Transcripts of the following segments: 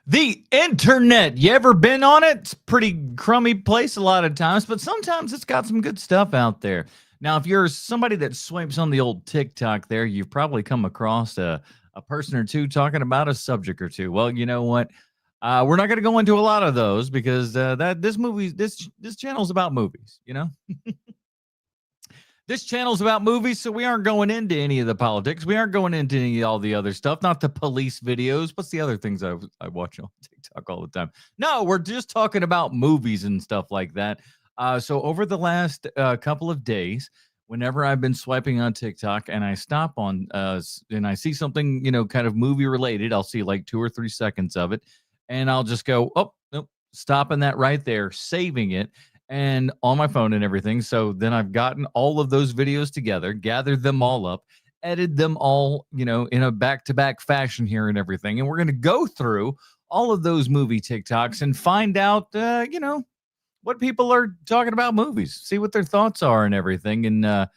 The internet. You ever been on it? It's a pretty crummy place a lot of times, but sometimes it's got some good stuff out there. Now, if you're somebody that swipes on the old TikTok there, you've probably come across a person or two talking about a subject or two. Well, you know what? We're not going to go into a lot of those because this channel's about movies. You know, this channel's about movies, so we aren't going into any of the politics. We aren't going into any all the other stuff, not the police videos. What's the other things I watch on TikTok all the time? No, we're just talking about movies and stuff like that. So over the last couple of days, whenever I've been swiping on TikTok and I stop on and I see something, kind of movie related, I'll see like 2 or 3 seconds of it, and I'll just go, oh, nope, stopping that right there, saving it and on my phone and everything. So then I've gotten all of those videos together, gathered them all up, edited them all, in a back-to-back fashion here and everything. And we're going to go through all of those movie TikToks and find out, what people are talking about movies, see what their thoughts are and everything. And,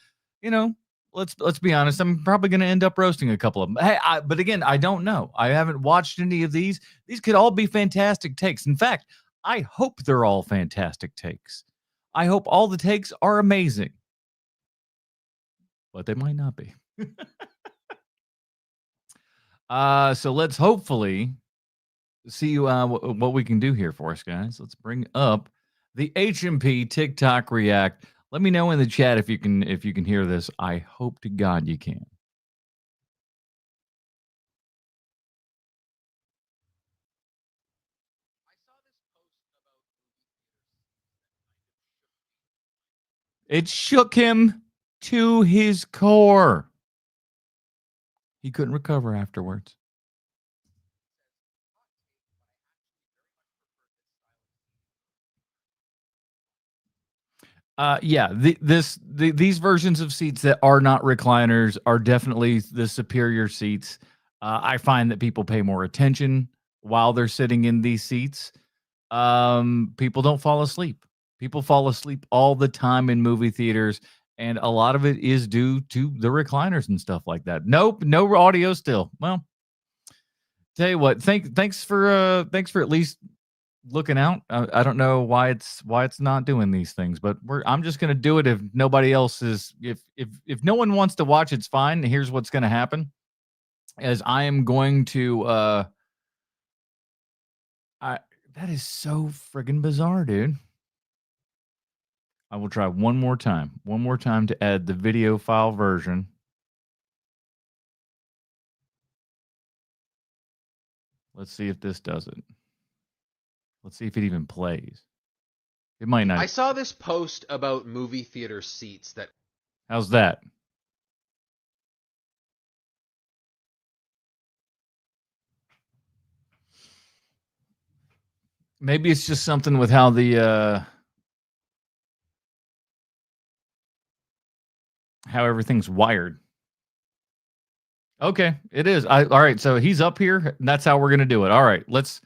let's be honest, I'm probably going to end up roasting a couple of them. Hey, but again, I don't know. I haven't watched any of these. These could all be fantastic takes. In fact, I hope they're all fantastic takes. I hope all the takes are amazing. But they might not be. So let's hopefully see what we can do here for us, guys. Let's bring up the HMP TikTok React. Let me know in the chat if you can hear this. I hope to God you can. It shook him to his core. He couldn't recover afterwards. These versions of seats that are not recliners are definitely the superior seats. I find that people pay more attention while they're sitting in these seats. People don't fall asleep. People fall asleep all the time in movie theaters, and a lot of it is due to the recliners and stuff like that. Nope, no audio still. Well, tell you what, thanks for at least looking out. I don't know why it's not doing these things, but I'm just gonna do it if nobody else is. If no one wants to watch, it's fine. Here's what's gonna happen: as I am going to that is so friggin' bizarre, dude. I will try one more time to add the video file version. Let's see if this does it. Let's see if it even plays. It might not. I saw this post about movie theater seats that. How's that? Maybe it's just something with how the how everything's wired. Okay, it is. All right, so he's up here, and that's how we're gonna do it. All right, let's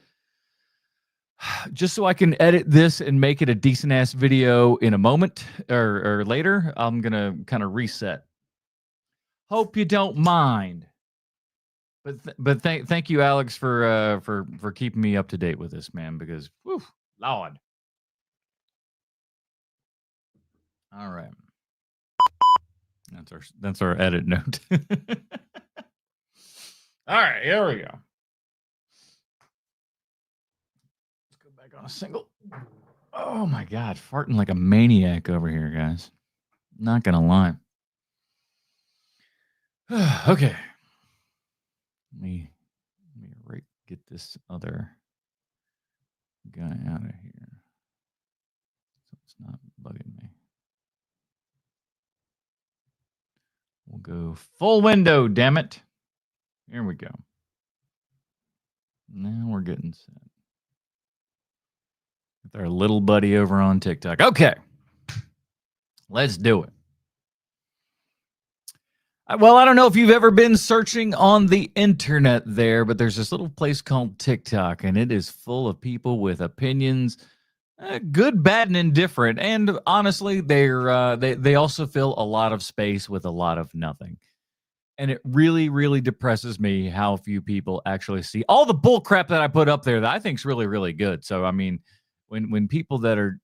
just so I can edit this and make it a decent ass video in a moment or later. I'm gonna kind of reset. Hope you don't mind. But thank you, Alex, for keeping me up to date with this, man. Because, whew, Lord. All right, that's our edit note. All right, here we go. Let's go back on a single. Oh my God, farting like a maniac over here, guys. Not gonna lie. Okay. Let me get this other guy out of here. So it's not bugging me. We'll go full window, damn it. Here we go. Now we're getting set. With our little buddy over on TikTok. Okay. Let's do it. Well, I don't know if you've ever been searching on the internet there, but there's this little place called TikTok, and it is full of people with opinions, good, bad, and indifferent. And honestly, they also fill a lot of space with a lot of nothing. And it really, really depresses me how few people actually see all the bull crap that I put up there that I think is really, really good. So, I mean, when people that are,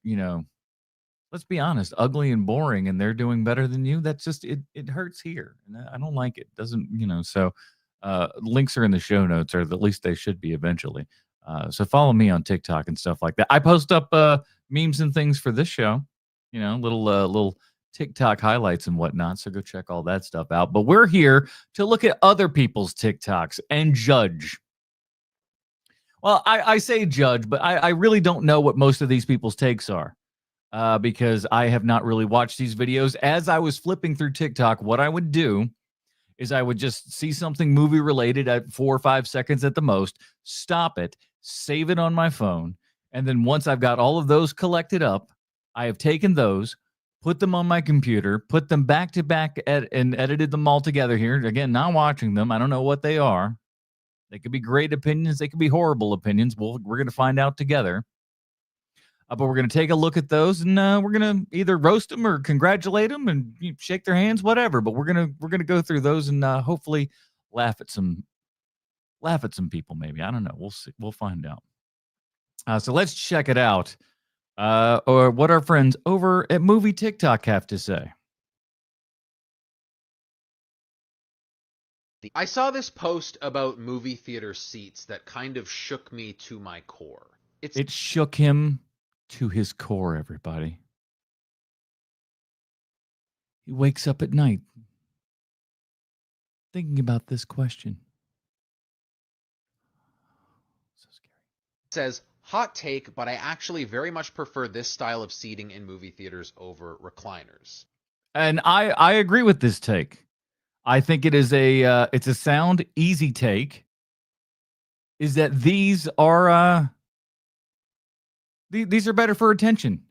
let's be honest, ugly and boring, and they're doing better than you, that's just it hurts here. And I don't like it. Doesn't, so links are in the show notes, or at least they should be eventually. So follow me on TikTok and stuff like that. I post up memes and things for this show, little TikTok highlights and whatnot. So go check all that stuff out. But we're here to look at other people's TikToks and judge. Well, I say judge, but I really don't know what most of these people's takes are. Because I have not really watched these videos. As I was flipping through TikTok, what I would do is I would just see something movie related at 4 or 5 seconds at the most, stop it, save it on my phone, and then once I've got all of those collected up, I have taken those, put them on my computer, put them back to back and edited them all together here. Again, not watching them. I don't know what they are. They could be great opinions. They could be horrible opinions. We're going to find out together. But we're going to take a look at those, and we're going to either roast them or congratulate them and shake their hands, whatever. But we're going to go through those and hopefully laugh at some people. Maybe, I don't know. We'll see. We'll find out. So let's check it out, or what our friends over at Movie TikTok have to say. I saw this post about movie theater seats that kind of shook me to my core. It shook him to his core, everybody. He wakes up at night thinking about this question. So scary. It says, hot take, but I actually very much prefer this style of seating in movie theaters over recliners. And I agree with this take. I think it is it's a sound, easy take. Is that these are these are better for attention.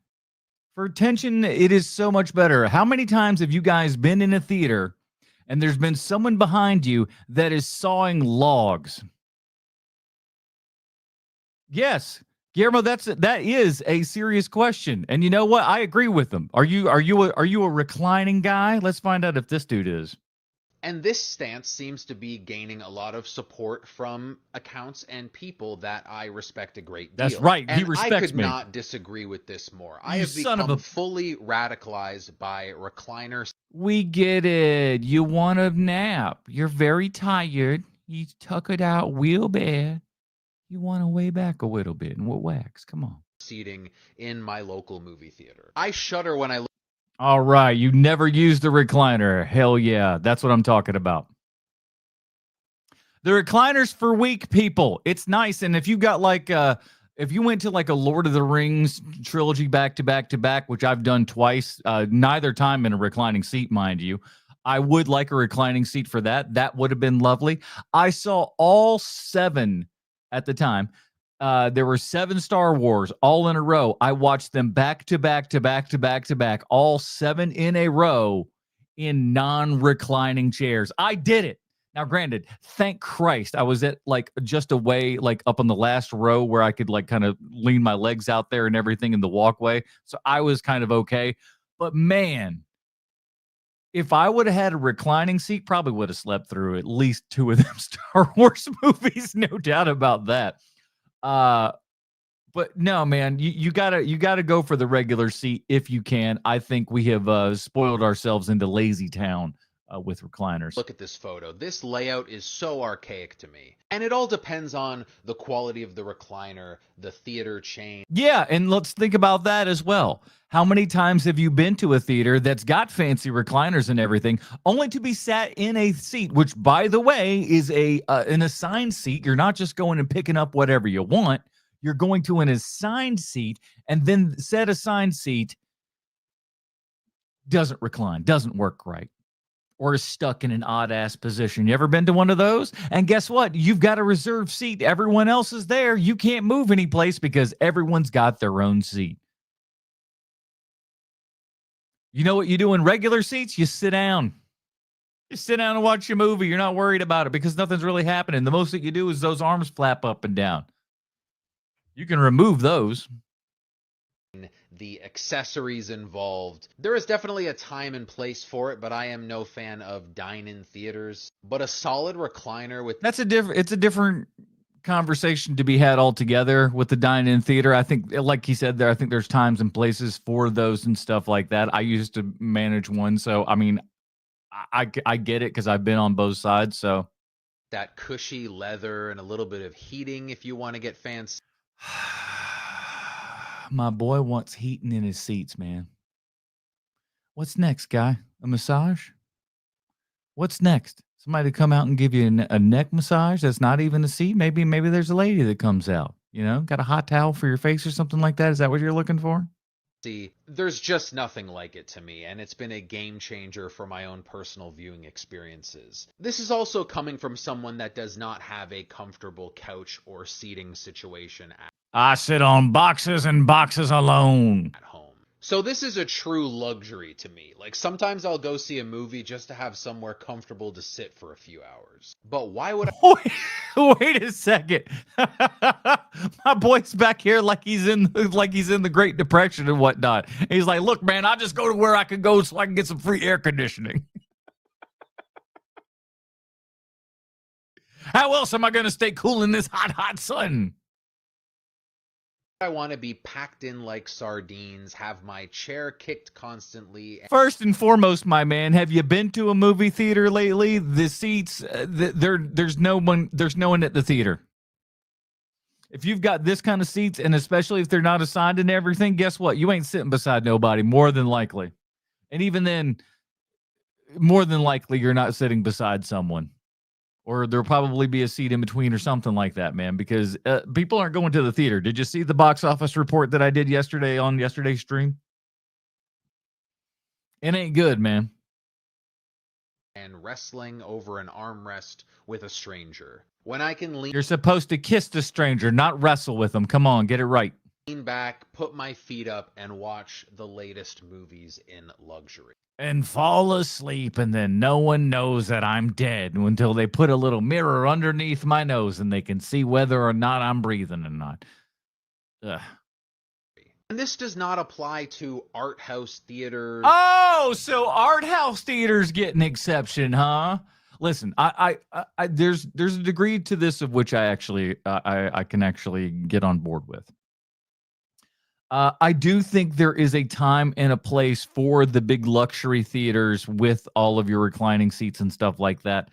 For attention, it is so much better. How many times have you guys been in a theater and there's been someone behind you that is sawing logs? Yes, Guillermo, that is a serious question. And you know what? I agree with them. Are you a reclining guy? Let's find out if this dude is. And this stance seems to be gaining a lot of support from accounts and people that I respect a great deal. That's right. And he respects I could me. not disagree with this more. I You have son of become a- fully radicalized by recliners. We get it. You want a nap. You're very tired. You tuck it out real bad. You want to way back a little bit and we'll wax. Come on. Seating in my local movie theater. I shudder when I look. All right. You never used the recliner. Hell yeah. That's what I'm talking about. The recliner's for weak people. It's nice. And if you got if you went to like a Lord of the Rings trilogy back to back to back, which I've done twice, neither time in a reclining seat, mind you, I would like a reclining seat for that. That would have been lovely. I saw all 7 at the time. There were 7 Star Wars all in a row. I watched them back to back to back to back to back, all 7 in a row in non-reclining chairs. I did it. Now, granted, thank Christ, I was at like just away, like up on the last row where I could like kind of lean my legs out there and everything in the walkway. So I was kind of okay. But man, if I would have had a reclining seat, probably would have slept through at least 2 of them Star Wars movies. No doubt about that. But no, man, you gotta go for the regular seat if you can. I think we have spoiled ourselves into lazy town with recliners. Look at this photo. This layout is so archaic to me. And it all depends on the quality of the recliner, the theater chain. Yeah, and let's think about that as well. How many times have you been to a theater that's got fancy recliners and everything, only to be sat in a seat, which, by the way, is an assigned seat? You're not just going and picking up whatever you want. You're going to an assigned seat, and then said assigned seat doesn't recline, doesn't work right, or is stuck in an odd-ass position. You ever been to one of those? And guess what? You've got a reserved seat. Everyone else is there. You can't move any place because everyone's got their own seat. You know what you do in regular seats? You sit down. You sit down and watch your movie. You're not worried about it because nothing's really happening. The most that you do is those arms flap up and down. You can remove those. the accessories involved. There is definitely a time and place for it, but I am no fan of dine-in theaters. But a solid recliner with It's a different conversation to be had altogether with the dine-in theater. I think, like he said there, I think there's times and places for those and stuff like that. I used to manage one, so I mean, I get it because I've been on both sides. So that cushy leather and a little bit of heating if you want to get fancy. my boy wants heating in his seats, man. What's next, guy? A massage? What's next? Somebody to come out and give you a neck massage that's not even a seat? Maybe there's a lady that comes out, got a hot towel for your face or something like that. Is that what you're looking for? See, there's just nothing like it to me, and it's been a game changer for my own personal viewing experiences. This is also coming from someone that does not have a comfortable couch or seating situation I sit on boxes and boxes alone. at home. So this is a true luxury to me. Like, sometimes I'll go see a movie just to have somewhere comfortable to sit for a few hours. But why would I... Wait a second. My boy's back here like he's in the Great Depression and whatnot. He's like, look, man, I just go to where I can go so I can get some free air conditioning. How else am I going to stay cool in this hot sun? I want to be packed in like sardines, have my chair kicked constantly. First and foremost, my man, have you been to a movie theater lately? The seats, there's no one at the theater. If you've got this kind of seats, and especially if they're not assigned and everything, guess what? You ain't sitting beside nobody, more than likely. And even then, more than likely, you're not sitting beside someone. Or there'll probably be a seat in between or something like that, man, because people aren't going to the theater. Did you see the box office report that I did yesterday on yesterday's stream? It ain't good, man. And wrestling over an armrest with a stranger. When I can You're supposed to kiss the stranger, not wrestle with them. Come on, get it right. Lean back, put my feet up, and watch the latest movies in luxury. And fall asleep, and then no one knows that I'm dead until they put a little mirror underneath my nose and they can see whether or not I'm breathing or not. Ugh. And this does not apply to art house theaters. Oh, so art house theaters get an exception, huh? Listen, I there's a degree to this of which I can actually get on board with. I do think there is a time and a place for the big luxury theaters with all of your reclining seats and stuff like that.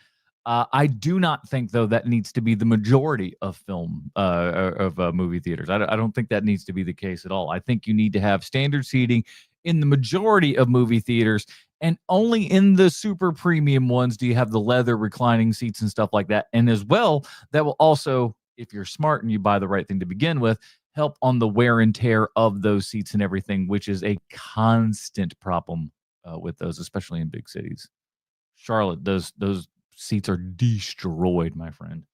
I do not think, though, that needs to be the majority of movie theaters. I don't think that needs to be the case at all. I think you need to have standard seating in the majority of movie theaters, and only in the super premium ones do you have the leather reclining seats and stuff like that. And as well, that will also, if you're smart and you buy the right thing to begin with, help on the wear and tear of those seats and everything, which is a constant problem with those, especially in big cities. Charlotte, those seats are destroyed, my friend.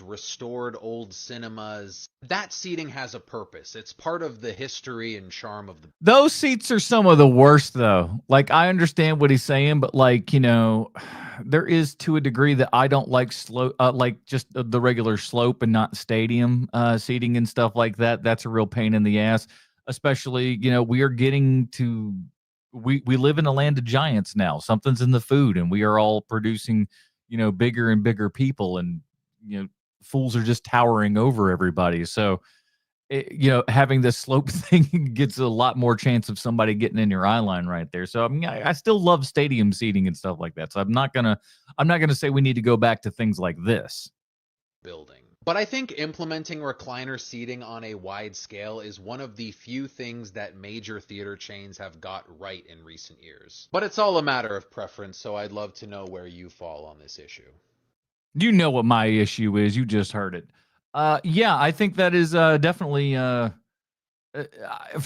Restored old cinemas. That seating has a purpose. It's part of the history and charm of the... Those seats are some of the worst, though. Like, I understand what he's saying, but there is, to a degree, that I don't like like just the regular slope and not stadium seating and stuff like that. That's a real pain in the ass. Especially, we are getting to... We live in a land of giants now. Something's in the food, and we are all producing, bigger and bigger people, and fools are just towering over everybody. So, having this slope thing gets a lot more chance of somebody getting in your eye line right there. So, I mean, I still love stadium seating and stuff like that. So I'm not gonna say we need to go back to things like this. Building. But I think implementing recliner seating on a wide scale is one of the few things that major theater chains have got right in recent years. But it's all a matter of preference, so I'd love to know where you fall on this issue. You know what my issue is. You just heard it. Yeah, I think that is definitely for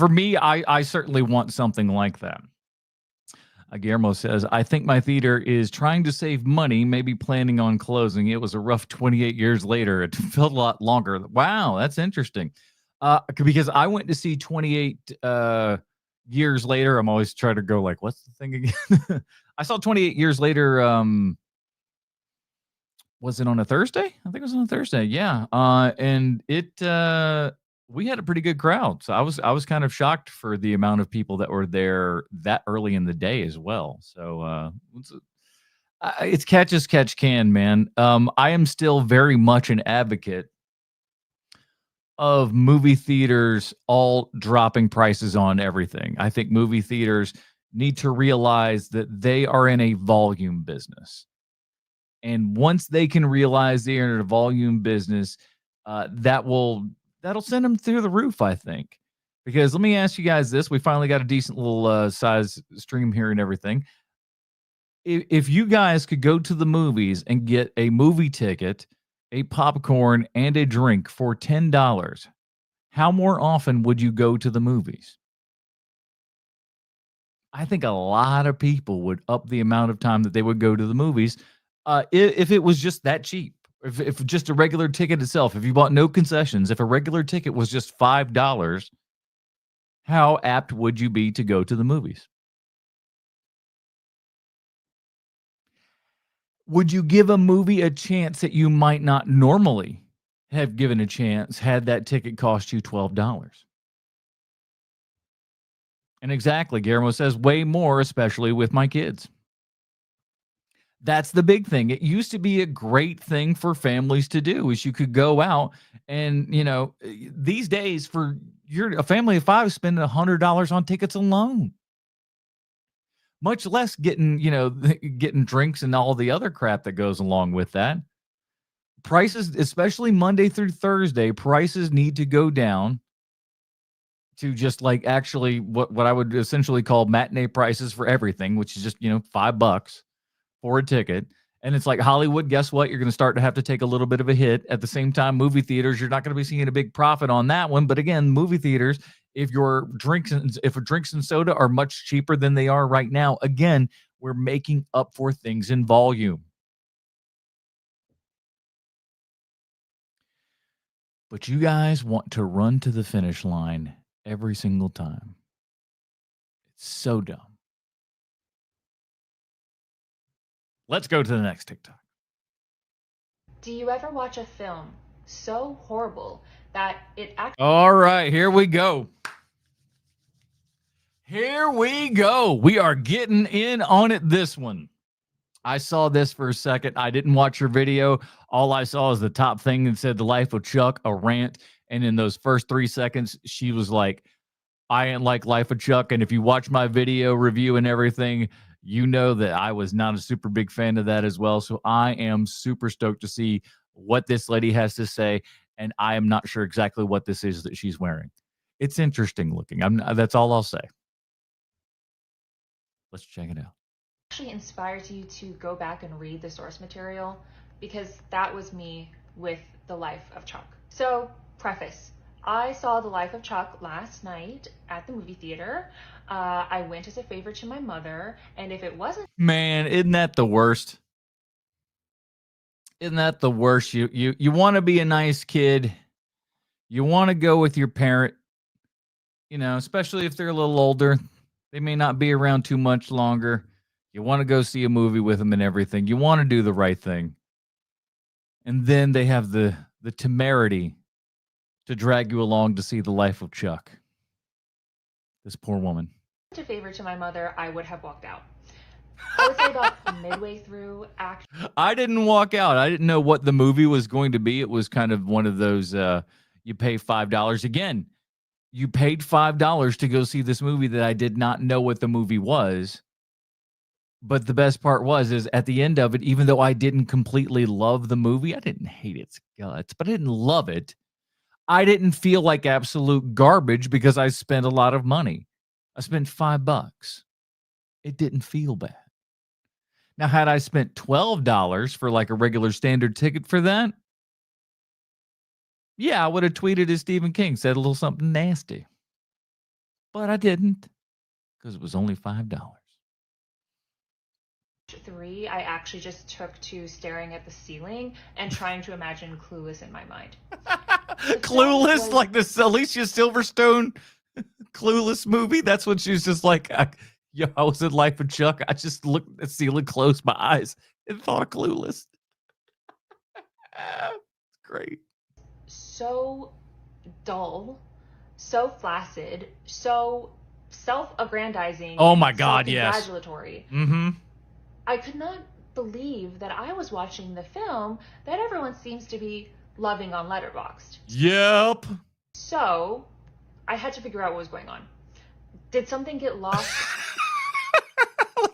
me. I certainly want something like that. Guillermo says, I think my theater is trying to save money, maybe planning on closing. It was a rough 28 years later. It felt a lot longer. Wow, that's interesting. Because I went to see 28 years later. I'm always trying to go like, what's the thing again? I saw 28 years later. Was it on a Thursday? I think it was on a Thursday. Yeah. And it we had a pretty good crowd. So I was kind of shocked for the amount of people that were there that early in the day as well. So it's catch as catch can, man. I am still very much an advocate of movie theaters all dropping prices on everything. I think movie theaters need to realize that they are in a volume business. And once they can realize they're in a volume business, that'll send them through the roof, I think. Because let me ask you guys this: we finally got a decent little size stream here and everything. If you guys could go to the movies and get a movie ticket, a popcorn, and a drink for $10, how more often would you go to the movies? I think a lot of people would up the amount of time that they would go to the movies if it was just that cheap. If just a regular ticket itself, if you bought no concessions, if a regular ticket was just $5, how apt would you be to go to the movies? Would you give a movie a chance that you might not normally have given a chance had that ticket cost you $12? And exactly, Guillermo says way more, especially with my kids. That's the big thing. It used to be a great thing for families to do is you could go out and, these days for a family of 5 spending $100 on tickets alone. Much less getting, getting drinks and all the other crap that goes along with that. Prices, especially Monday through Thursday, prices need to go down to just like actually what I would essentially call matinee prices for everything, which is just, $5 for a ticket. And it's like Hollywood, guess what? You're going to start to have to take a little bit of a hit. At the same time, movie theaters, you're not going to be seeing a big profit on that one. But again, movie theaters, if drinks and soda are much cheaper than they are right now, again, we're making up for things in volume. But you guys want to run to the finish line every single time. It's so dumb. Let's go to the next TikTok. Do you ever watch a film so horrible that it actually... All right, here we go. Here we go. We are getting in on it this one. I saw this for a second. I didn't watch your video. All I saw is the top thing that said The Life of Chuck, a rant. And in those first 3 seconds, she was like, I ain't like Life of Chuck. And if you watch my video review and everything, you know that I was not a super big fan of that as well. So I am super stoked to see what this lady has to say. And I am not sure exactly what this is that she's wearing. It's interesting looking. That's all I'll say. Let's check it out. Actually inspires you to go back and read the source material, because that was me with The Life of Chuck. So, preface. I saw The Life of Chuck last night at the movie theater. I went as a favor to my mother, and if it wasn't... Man, isn't that the worst? Isn't that the worst? You want to be a nice kid. You want to go with your parent, especially if they're a little older. They may not be around too much longer. You want to go see a movie with them and everything. You want to do the right thing. And then they have the temerity to drag you along to see The Life of Chuck. This poor woman. ...a favor to my mother, I would have walked out. I would say about midway through, actually. I didn't walk out. I didn't know what the movie was going to be. It was kind of one of those, you pay $5. Again, you paid $5 to go see this movie that I did not know what the movie was. But the best part is at the end of it, even though I didn't completely love the movie, I didn't hate its guts, but I didn't love it. I didn't feel like absolute garbage because I spent a lot of money. I spent $5. It didn't feel bad. Now, had I spent $12 for like a regular standard ticket for that, yeah, I would have tweeted as Stephen King, said a little something nasty. But I didn't, because it was only $5. 3, I actually just took to staring at the ceiling and trying to imagine Clueless in my mind. Clueless, like this Alicia Silverstone Clueless movie. That's what she was just like. I was in Life of Chuck. I just looked at the ceiling, closed my eyes, and thought of Clueless. It's great. So dull, so flaccid, so self-aggrandizing, Oh and my God, yes. self-congratulatory. Mm-hmm. I could not believe that I was watching the film that everyone seems to be loving on Letterboxd. Yep. So I had to figure out what was going on. Did something get lost?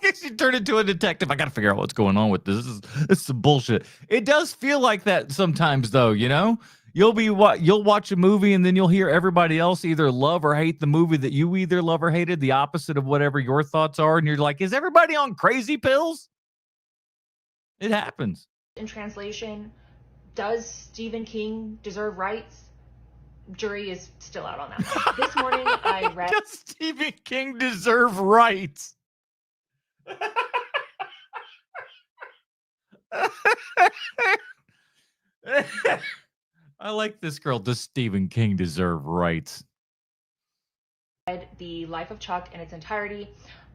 Like she turned into a detective. I got to figure out what's going on with this. This is some bullshit. It does feel like that sometimes, though. You know, you'll watch a movie and then you'll hear everybody else either love or hate the movie that you either love or hated, the opposite of whatever your thoughts are, and you're like, is everybody on crazy pills? It happens. In translation, does Stephen King deserve rights? Jury is still out on that. This morning I read... Does Stephen King deserve rights? I like this girl. Does Stephen King deserve rights? The Life of Chuck in its entirety.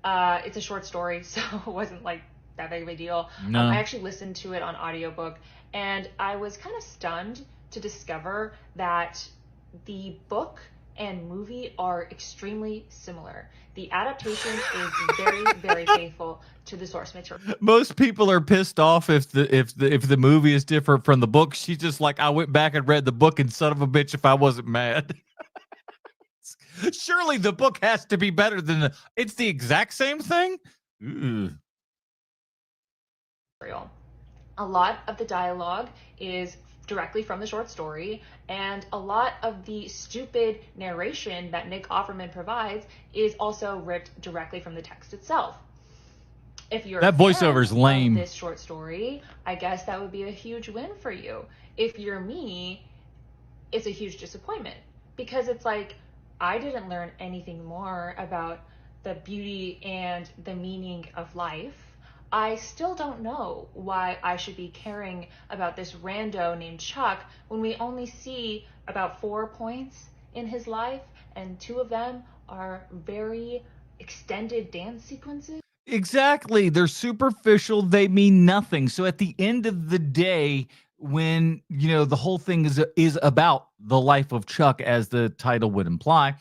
It's a short story, so it wasn't like that big of a deal. No. I actually listened to it on audiobook, and I was kind of stunned to discover that the book and movie are extremely similar. The adaptation is very, very faithful to the source material. Most people are pissed off if the movie is different from the book. She's just like, I went back and read the book, and son of a bitch, if I wasn't mad. Surely the book has to be better than it's the exact same thing. Ooh. A lot of the dialogue is directly from the short story, and a lot of the stupid narration that Nick Offerman provides is also ripped directly from the text itself. If you're that voiceover's lame. This short story, I guess that would be a huge win for you. If you're me, it's a huge disappointment, because it's like, I didn't learn anything more about the beauty and the meaning of life. I still don't know why I should be caring about this rando named Chuck when we only see about 4 points in his life, and 2 of them are very extended dance sequences. Exactly. They're superficial. They mean nothing. So at the end of the day, when, you know, the whole thing is about the life of Chuck, as the title would imply,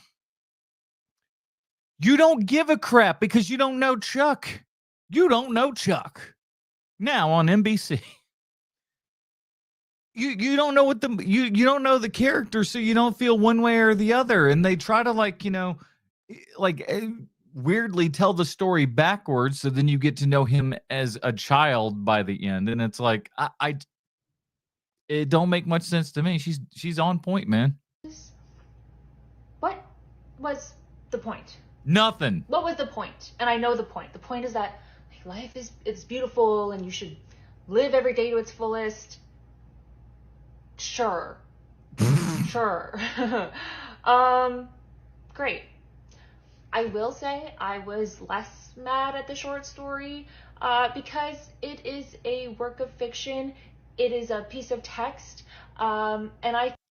you don't give a crap because you don't know Chuck. You don't know Chuck. Now on NBC. You don't know what you don't know the character, so you don't feel one way or the other. And they try to, like, you know, like weirdly tell the story backwards, so then you get to know him as a child by the end. And it's like, it don't make much sense to me. She's on point, man. What was the point? Nothing. What was the point? And I know the point. The point is that life it's beautiful and you should live every day to its fullest. Sure. Sure. Great. I will say I was less mad at the short story because it is a work of fiction. It is a piece of text. And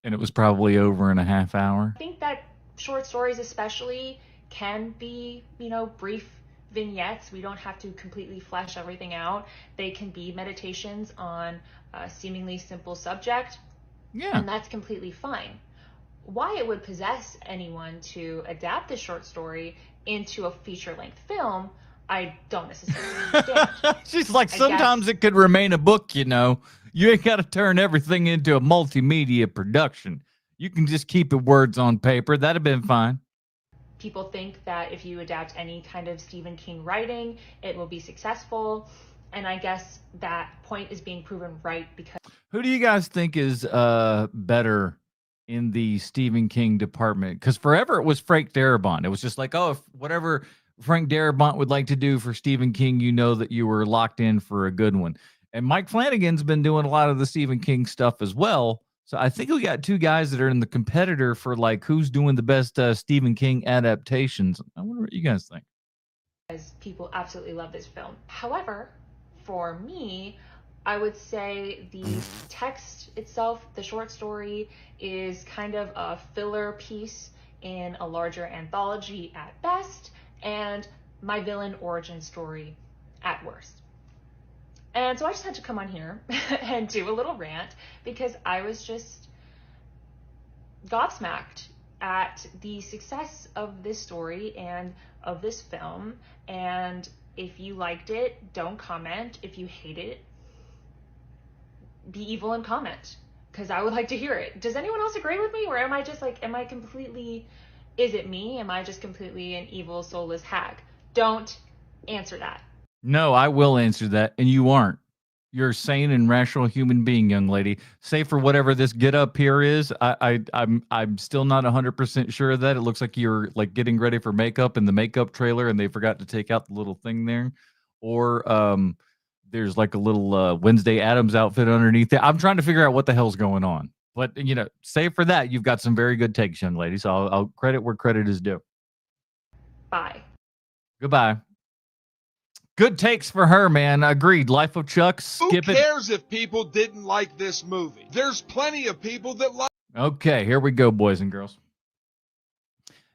it was probably over in a half hour. I think that short stories especially can be, you know, brief vignettes. We don't have to completely flesh everything out. They can be meditations on a seemingly simple subject. Yeah. And that's completely fine. Why it would possess anyone to adapt this short story into a feature-length film, I don't necessarily understand. She's like, sometimes it could remain a book, you know. You ain't got to turn everything into a multimedia production. You can just keep it words on paper. That'd have been fine. People think that if you adapt any kind of Stephen King writing, it will be successful. And I guess that point is being proven right because... Who do you guys think is better in the Stephen King department? Because forever it was Frank Darabont. It was just like, oh, if whatever Frank Darabont would like to do for Stephen King, you know that you were locked in for a good one. And Mike Flanagan's been doing a lot of the Stephen King stuff as well. So I think we got 2 guys that are in the competitor for, like, who's doing the best Stephen King adaptations. I wonder what you guys think. As people absolutely love this film. However, for me, I would say the text itself, the short story, is kind of a filler piece in a larger anthology at best, and my villain origin story at worst. And so I just had to come on here and do a little rant because I was just gobsmacked at the success of this story and of this film. And if you liked it, don't comment. If you hate it, be evil and comment, because I would like to hear it. Does anyone else agree with me, or am I just like, am I completely, is it me? Am I just completely an evil, soulless hag? Don't answer that. No, I will answer that, and you aren't. You're a sane and rational human being, young lady. Save for whatever this get up here is. I'm still not 100% sure of that. It looks like you're like getting ready for makeup in the makeup trailer, and they forgot to take out the little thing there, or there's like a little Wednesday Addams outfit underneath it. I'm trying to figure out what the hell's going on. But save for that, you've got some very good takes, young lady. So I'll credit where credit is due. Bye. Goodbye. Good takes for her, man. Agreed. Life of Chuck. Skip Who cares if people didn't like this movie? There's plenty of people that like. Okay, here we go, boys and girls.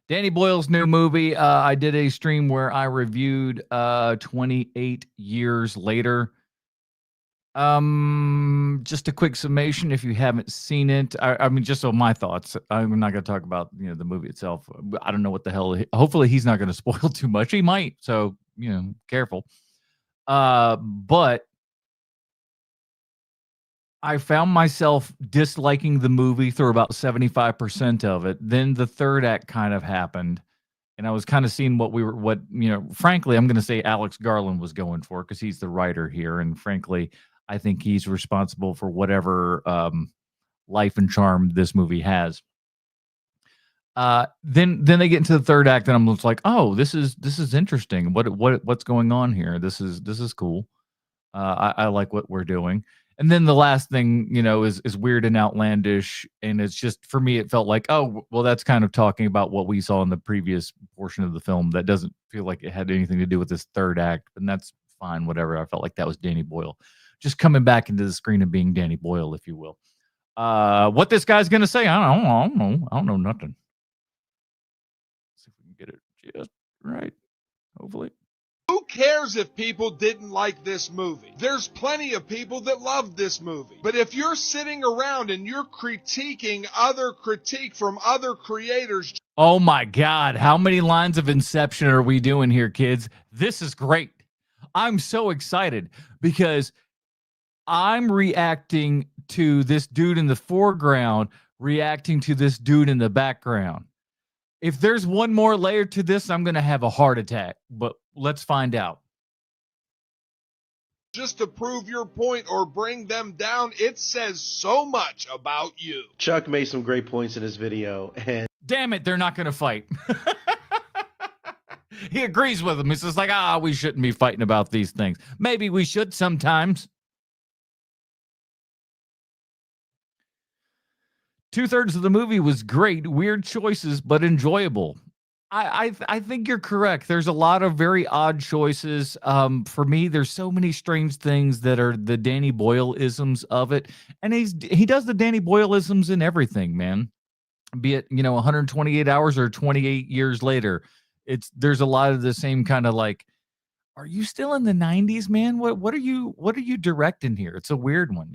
Danny Boyle's new movie. I did a stream where I reviewed 28 years later. Just a quick summation if you haven't seen it. I mean, just on my thoughts. I'm not going to talk about the movie itself. I don't know what the hell. Hopefully, he's not going to spoil too much. He might. So careful. But I found myself disliking the movie through about 75% of it. Then the third act kind of happened, and I was kind of seeing frankly, I'm going to say Alex Garland was going for, because he's the writer here, and frankly, I think he's responsible for whatever life and charm this movie has. Then they get into the third act, and I'm just like, oh, this is interesting. What's going on here? This is cool. I like what we're doing. And then the last thing, is weird and outlandish. And it's just, for me, it felt like, oh, well, that's kind of talking about what we saw in the previous portion of the film. That doesn't feel like it had anything to do with this third act, and that's fine, whatever. I felt like that was Danny Boyle just coming back into the screen and being Danny Boyle, if you will. What this guy's going to say, I don't know nothing. Let's see if we can get it just right, hopefully. Who cares if people didn't like this movie? There's plenty of people that love this movie. But if you're sitting around and you're critiquing other critique from other creators. Oh my God, how many lines of Inception are we doing here, kids? This is great. I'm so excited because I'm reacting to this dude in the foreground, reacting to this dude in the background. If there's one more layer to this, I'm going to have a heart attack, but let's find out. Just to prove your point or bring them down, it says so much about you. Chuck made some great points in this video, and damn it, they're not going to fight. He agrees with him. It's just like, we shouldn't be fighting about these things. Maybe we should sometimes. 2/3 of the movie was great, weird choices, but enjoyable. I think you're correct. There's a lot of very odd choices. For me, there's so many strange things that are the Danny Boyle-isms of it. And he does the Danny Boyle-isms in everything, man. Be it, 128 hours or 28 years later. There's a lot of the same kind of like, are you still in the 90s, man? What are you directing here? It's a weird one,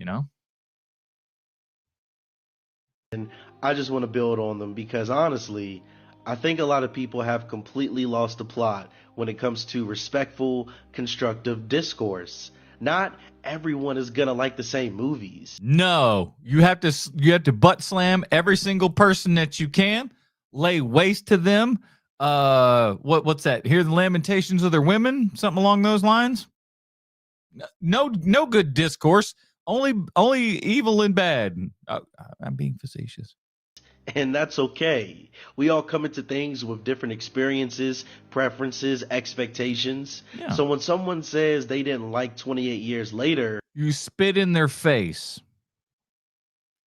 And I just want to build on them because honestly, I think a lot of people have completely lost the plot when it comes to respectful, constructive discourse. Not everyone is gonna like the same movies. No, you have to butt slam every single person that you can, lay waste to them. What's that? Hear the lamentations of their women, something along those lines. No good discourse. Only evil and bad. I'm being facetious. And that's okay. We all come into things with different experiences, preferences, expectations. Yeah. So when someone says they didn't like 28 years later, you spit in their face.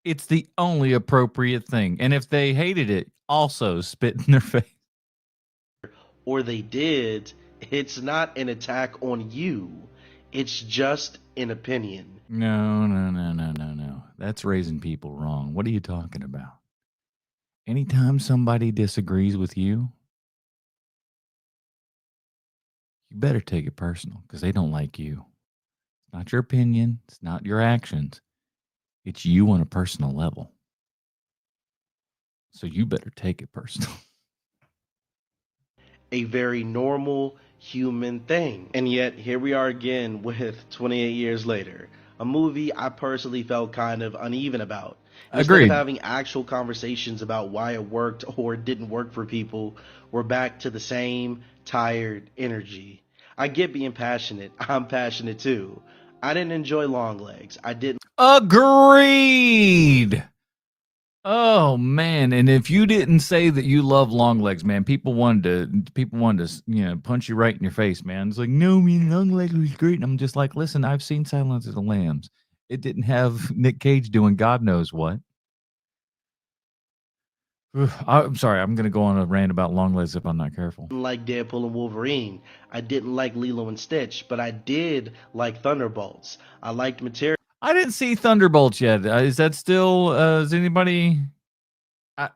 It's the only appropriate thing. And if they hated it, also spit in their face. Or they did, it's not an attack on you. It's just an opinion. No. That's raising people wrong. What are you talking about? Anytime somebody disagrees with you, you better take it personal because they don't like you. It's not your opinion. It's not your actions. It's you on a personal level. So you better take it personal. A very normal human thing. And yet, here we are again with 28 years later. A movie I personally felt kind of uneven about. Instead Agreed. of having actual conversations about why it worked or didn't work for people, we're back to the same tired energy. I get being passionate. I'm passionate too. I didn't enjoy Longlegs. I didn't Agreed. Oh man! And if you didn't say that you love Longlegs, man, people wanted to punch you right in your face, man. It's like, no, man, Longlegs was great. And I'm just like, listen, I've seen Silence of the Lambs. It didn't have Nick Cage doing God knows what. I'm sorry, I'm gonna go on a rant about Longlegs if I'm not careful. like Deadpool and Wolverine. I didn't like Lilo and Stitch, but I did like Thunderbolts. I liked material. I didn't see Thunderbolts yet. Is that still? Is anybody?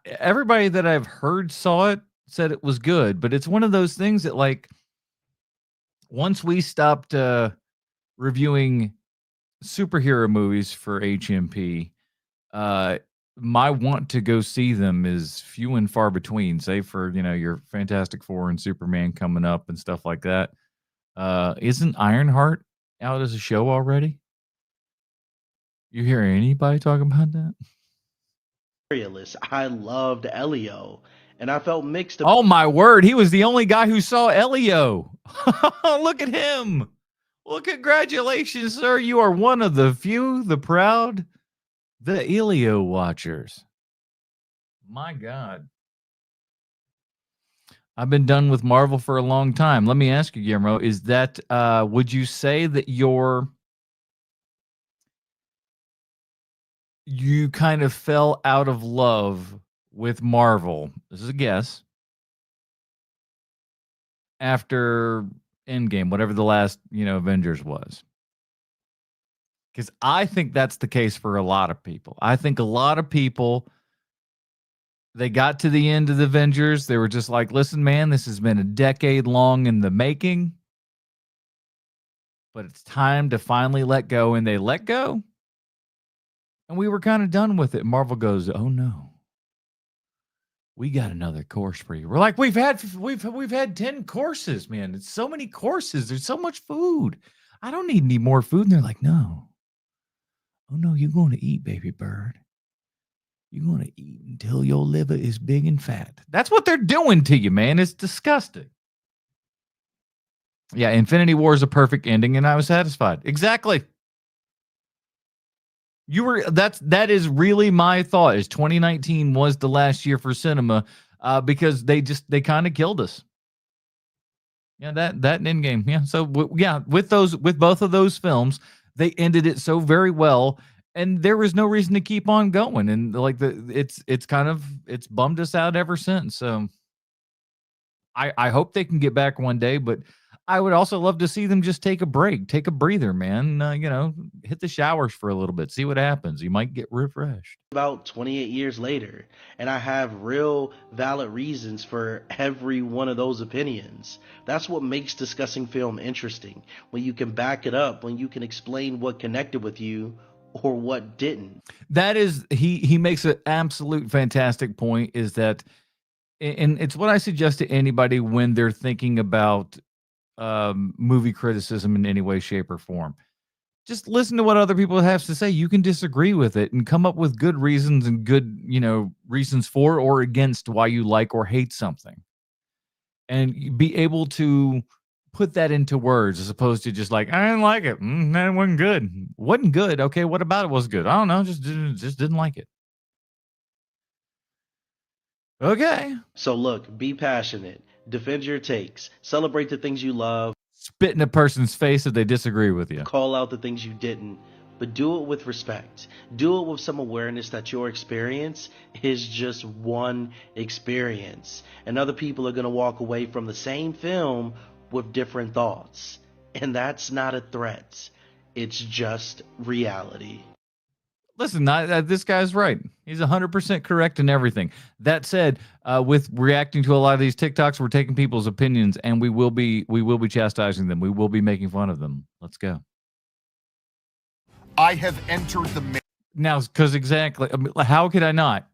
Everybody that I've heard saw it said it was good, but it's one of those things that, like, once we stopped reviewing superhero movies for HMP, my want to go see them is few and far between, save for, your Fantastic Four and Superman coming up and stuff like that. Isn't Ironheart out as a show already? You hear anybody talking about that? I loved Elio, and I felt mixed. Oh my word, he was the only guy who saw Elio. Look at him. Well, congratulations, sir. You are one of the few, the proud, the Elio watchers. My God. I've been done with Marvel for a long time. Let me ask you, Guillermo, is that, would you say that you kind of fell out of love with Marvel? This is a guess. After Endgame, whatever the last, Avengers was. Because I think that's the case for a lot of people. I think a lot of people, they got to the end of the Avengers. They were just like, listen, man, this has been a decade long in the making, but it's time to finally let go. And they let go. And we were kind of done with it. Marvel goes, oh no, we got another course for you. We're like, we've had 10 courses, man. It's so many courses. There's so much food. I don't need any more food. And they're like, no. Oh no, you're going to eat, baby bird. You're going to eat until your liver is big and fat. That's what they're doing to you, man. It's disgusting. Yeah, Infinity War is a perfect ending, and I was satisfied. Exactly. That is really my thought. Is 2019 was the last year for cinema, because they kind of killed us. Yeah, that Endgame. Yeah, so with both of those films, they ended it so very well, and there was no reason to keep on going. And like it's bummed us out ever since. So I hope they can get back one day, but I would also love to see them just take a break, take a breather, man. Hit the showers for a little bit, see what happens. You might get refreshed. About 28 years later, and I have real valid reasons for every one of those opinions. That's what makes discussing film interesting, when you can back it up, when you can explain what connected with you or what didn't. That is, he makes an absolute fantastic point, is that, and it's what I suggest to anybody when they're thinking about movie criticism in any way, shape, or form. Just listen to what other people have to say. You can disagree with it and come up with good reasons and good, reasons for or against why you like or hate something, and be able to put that into words, as opposed to just like, I didn't like it. That wasn't good. Wasn't good. Okay, what about it was good? I don't know. Just didn't like it. Okay. So look, be passionate, defend your takes, celebrate the things you love, spit in a person's face if they disagree with you, call out the things you didn't, but do it with respect. Do it with some awareness that your experience is just one experience, and other people are going to walk away from the same film with different thoughts. And that's not a threat. It's just reality. Listen, this guy's right. He's 100% correct in everything. That said, with reacting to a lot of these TikToks, we're taking people's opinions, and we will be chastising them. We will be making fun of them. Let's go. I have entered the now, because exactly, how could I not? How could I not?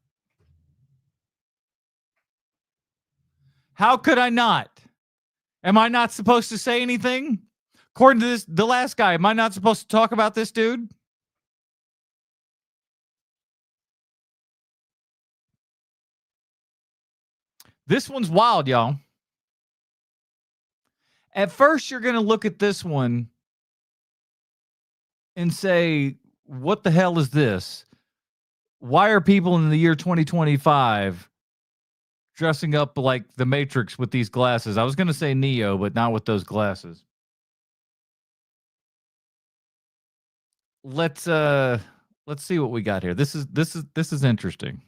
How could I not? Am I not supposed to say anything? According to the last guy, am I not supposed to talk about this dude? This one's wild, y'all. At first, you're going to look at this one and say, what the hell is this? Why are people in the year 2025 dressing up like the Matrix with these glasses? I was going to say Neo, but not with those glasses. Let's see what we got here. This is interesting.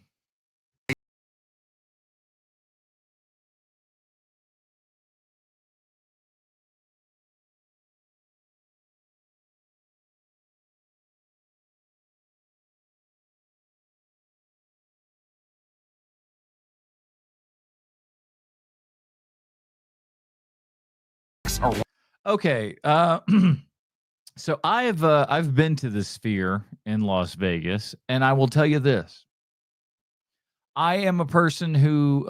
Okay, so I've been to the Sphere in Las Vegas, and I will tell you this: I am a person who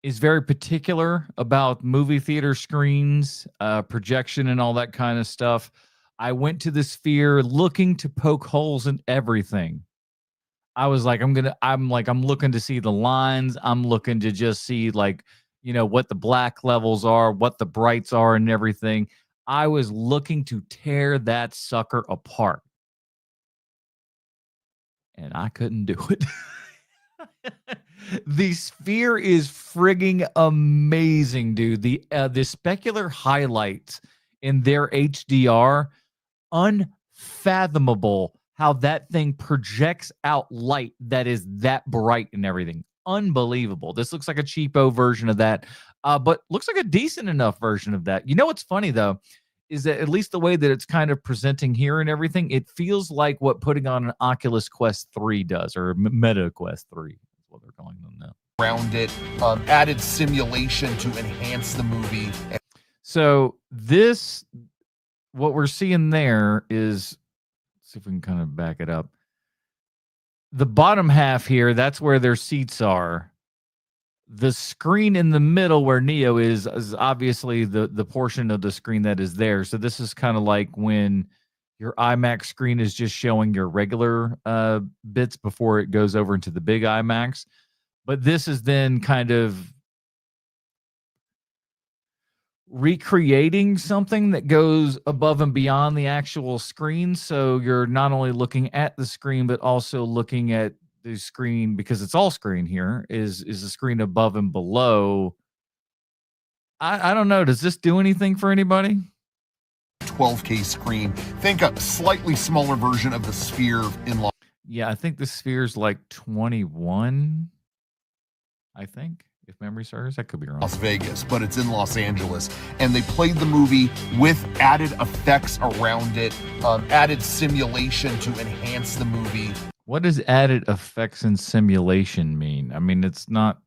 is very particular about movie theater screens, projection, and all that kind of stuff. I went to the Sphere looking to poke holes in everything. I was like, I'm looking to see the lines. I'm looking to just see, like, what the black levels are, what the brights are, and everything. I was looking to tear that sucker apart. And I couldn't do it. The Sphere is frigging amazing, dude. The specular highlights in their HDR, unfathomable how that thing projects out light that is that bright and everything. Unbelievable. This looks like a cheapo version of that, but looks like a decent enough version of that. You know what's funny, though, is that at least the way that it's kind of presenting here and everything, it feels like what putting on an Oculus Quest 3 does, or Meta Quest 3 is what they're calling them now. Around it, added simulation to enhance the movie. So this, what we're seeing there is, let's see if we can kind of back it up. The bottom half here, that's where their seats are. The screen in the middle where Neo is obviously the portion of the screen that is there. So this is kind of like when your IMAX screen is just showing your regular bits before it goes over into the big IMAX. But this is then kind of recreating something that goes above and beyond the actual screen. So you're not only looking at the screen, but also looking at the screen, because it's all screen here, is the screen above and below. I don't know. Does this do anything for anybody? 12K screen. Think a slightly smaller version of the Sphere in Las. Yeah, I think the Sphere's like 21. I think, if memory serves, I could be wrong. Las Vegas, but it's in Los Angeles, and they played the movie with added effects around it, added simulation to enhance the movie. What does added effects and simulation mean? I mean, it's not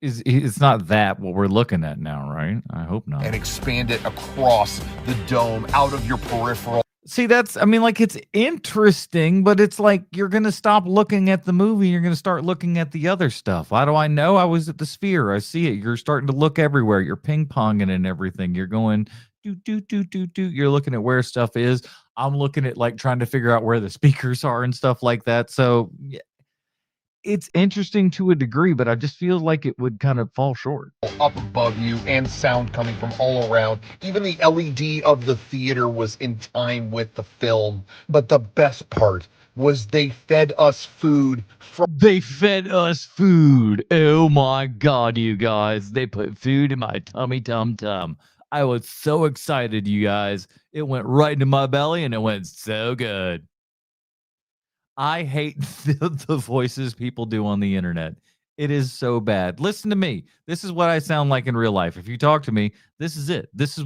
that what we're looking at now, right? I hope not. And expand it across the dome, out of your peripheral. See, it's interesting, but it's like you're going to stop looking at the movie. You're going to start looking at the other stuff. How do I know? I was at the Sphere. I see it. You're starting to look everywhere. You're ping-ponging and everything. You're going, do. You're looking at where stuff is. I'm looking at, like, trying to figure out where the speakers are and stuff like that. So yeah, it's interesting to a degree, but I just feel like it would kind of fall short. Up above you, and sound coming from all around. Even the LED of the theater was in time with the film. But the best part was they fed us food. They fed us food. Oh my God, you guys. They put food in my tummy tum. I was so excited, you guys. It went right into my belly, and it went so good. I hate the voices people do on the internet. It is so bad. Listen to me. This is what I sound like in real life. If you talk to me, this is it. This is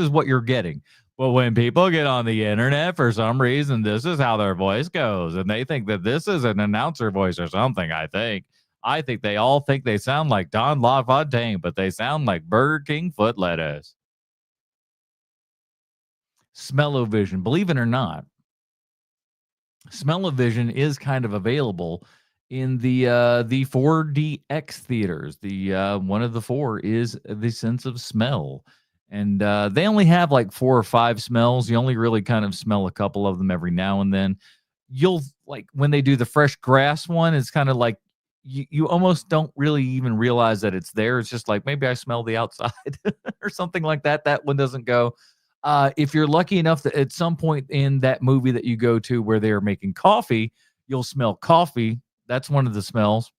what you're getting. But when people get on the internet, for some reason, this is how their voice goes, and they think that this is an announcer voice or something. I think they all think they sound like Don LaFontaine, but they sound like Burger King foot lettuce. Smell-o-vision, believe it or not, Smell-o-vision is kind of available in the 4DX theaters. The one of the four is the sense of smell. And they only have like 4 or 5 smells. You only really kind of smell a couple of them every now and then. You'll like when they do the fresh grass one, it's kind of like you almost don't really even realize that it's there. It's just like maybe I smell the outside or something like that. That one doesn't go. If you're lucky enough that at some point in that movie that you go to where they are making coffee, you'll smell coffee. That's one of the smells.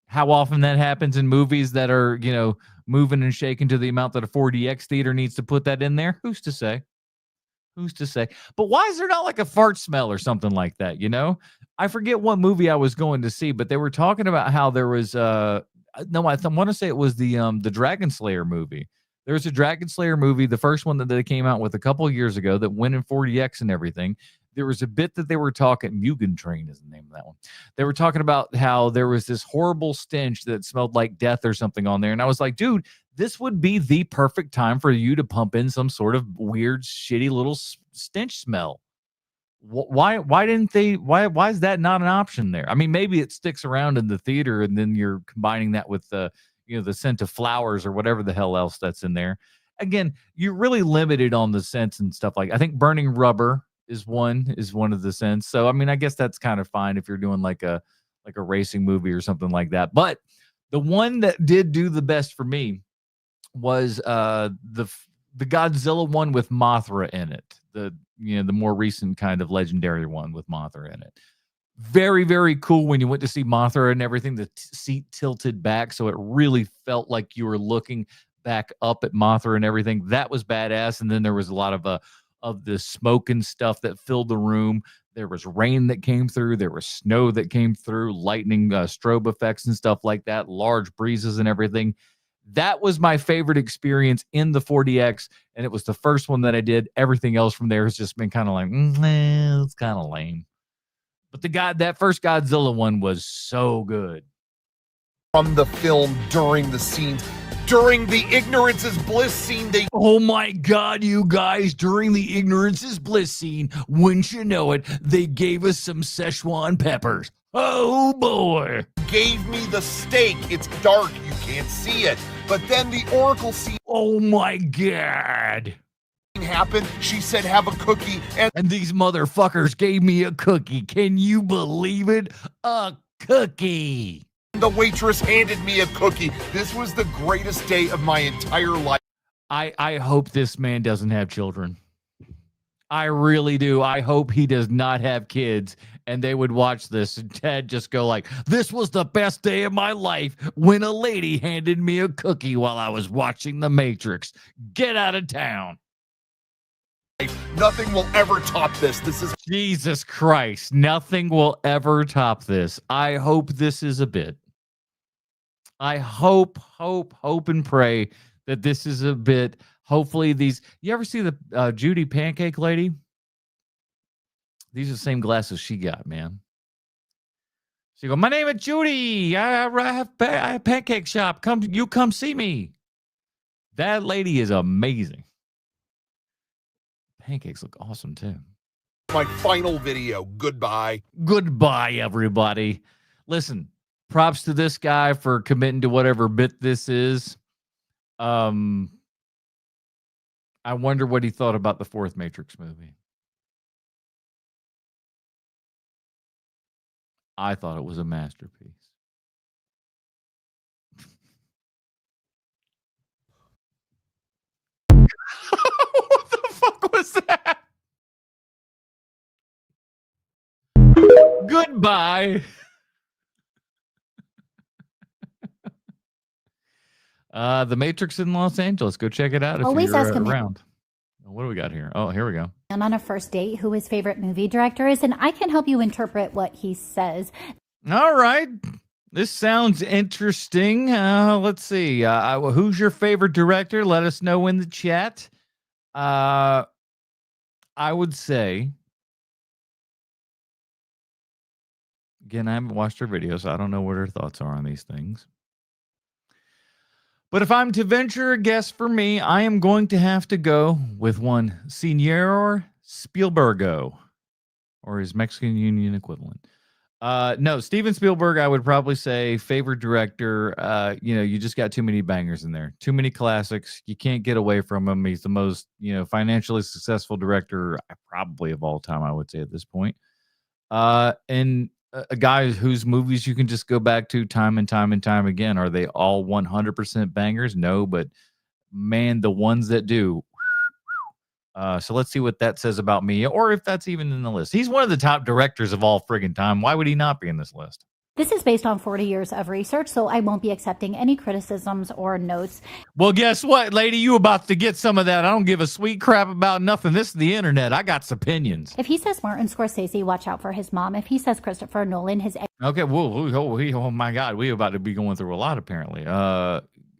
How often that happens in movies that are, moving and shaking to the amount that a 4DX theater needs to put that in there? Who's to say? Who's to say? But why is there not like a fart smell or something like that? I forget what movie I was going to see, but they were talking about how there was no, I want to say it was the Dragon Slayer movie. There was a Dragon Slayer movie, the first one that they came out with a couple of years ago that went in 4DX and everything. There was a bit that they were talking, Mugen Train is the name of that one. They were talking about how there was this horrible stench that smelled like death or something on there. And I was like, dude, this would be the perfect time for you to pump in some sort of weird, shitty little stench smell. Why is that not an option there? I mean, maybe it sticks around in the theater and then you're combining that with the scent of flowers or whatever the hell else that's in there. Again, you're really limited on the scents and stuff I think burning rubber is one of the scents. So, I mean, I guess that's kind of fine if you're doing like a racing movie or something like that. But the one that did do the best for me was the Godzilla one with Mothra in it. The more recent kind of legendary one with Mothra in it. Very, very cool when you went to see Mothra and everything. The seat tilted back, so it really felt like you were looking back up at Mothra and everything. That was badass. And then there was a lot of the smoke and stuff that filled the room. There was rain that came through. There was snow that came through, lightning, strobe effects and stuff like that, large breezes and everything. That was my favorite experience in the 4DX, and it was the first one that I did. Everything else from there has just been kind of like, it's kind of lame. But that first Godzilla one was so good. From the film during the scenes, during the Ignorance is Bliss scene, oh my God, you guys, during the Ignorance is Bliss scene, wouldn't you know it, they gave us some Szechuan peppers. Oh boy. Gave me the steak. It's dark, you can't see it. But then the Oracle scene. Oh my God. Happened. She said, have a cookie. And these motherfuckers gave me a cookie. Can you believe it? A cookie. The waitress handed me a cookie. This was the greatest day of my entire life. I hope this man doesn't have children. I really do. I hope he does not have kids and they would watch this and Ted just go like, this was the best day of my life when a lady handed me a cookie while I was watching The Matrix. Get out of town. Nothing will ever top this. This is Jesus Christ. Nothing will ever top this. I hope this is a bit. I hope and pray that this is a bit. Hopefully you ever see the Judy Pancake Lady? These are the same glasses she got, man. She go, my name is Judy. I have a pancake shop. Come see me. That lady is amazing. Pancakes look awesome too. My final video. Goodbye. Goodbye, everybody. Listen, props to this guy for committing to whatever bit this is. I wonder what he thought about the fourth Matrix movie. I thought it was a masterpiece. What the fuck was that? Goodbye. The Matrix in Los Angeles. Go check it out if Always you're ask him around. What do we got here? Oh, here we go. And on a first date who his favorite movie director is, and I can help you interpret what he says. All right. This sounds interesting. Let's see. Who's your favorite director? Let us know in the chat. I would say, again, I haven't watched her videos, so I don't know what her thoughts are on these things. But if I'm to venture a guess for me, I am going to have to go with one Señor Spielbergo, or his Mexican Union equivalent. No, Steven Spielberg, I would probably say favorite director. You just got too many bangers in there, too many classics. You can't get away from him. He's the most, financially successful director probably of all time, I would say at this point. And a guy whose movies you can just go back to time and time and time again. Are they all 100% bangers? No, but man, the ones that do. So let's see what that says about me, or if that's even in the list. He's one of the top directors of all friggin' time. Why would he not be in this list? This is based on 40 years of research, so I won't be accepting any criticisms or notes. Well, guess what, lady? You about to get some of that. I don't give a sweet crap about nothing. This is the internet. I got opinions. If he says Martin Scorsese, watch out for his mom. If he says Christopher Nolan, his Okay, oh my God, we about to be going through a lot apparently.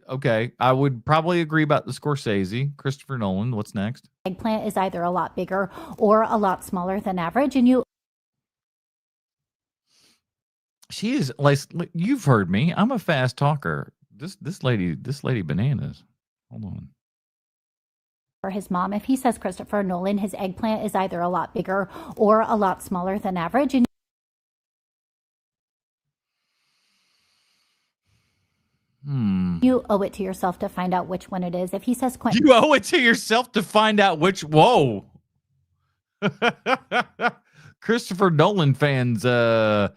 Okay, I would probably agree about the Scorsese, Christopher Nolan. What's next? eggplant is either a lot bigger or a lot smaller than average, and She is like, you've heard me. I'm a fast talker. This lady bananas. Hold on. for his mom. If he says Christopher Nolan, his eggplant is either a lot bigger or a lot smaller than average, and you owe it to yourself to find out which one it is. If he says Quentin, You owe it to yourself to find out which. Whoa. Christopher Nolan fans, either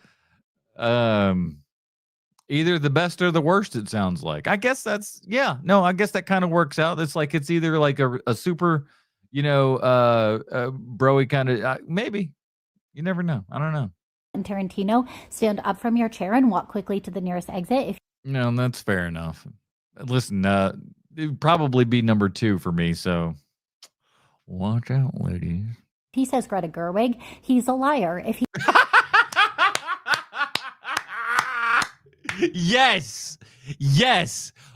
the best or the worst, it sounds like. I guess that's, I guess that kind of works out. It's like, it's either like a super, broy kind of, maybe. You never know. I don't know. Tarantino, stand up from your chair and walk quickly to the nearest exit. If No, that's fair enough. Listen, it'd probably be number 2 for me, so watch out, ladies. he says Greta Gerwig, he's a liar. If he Yes,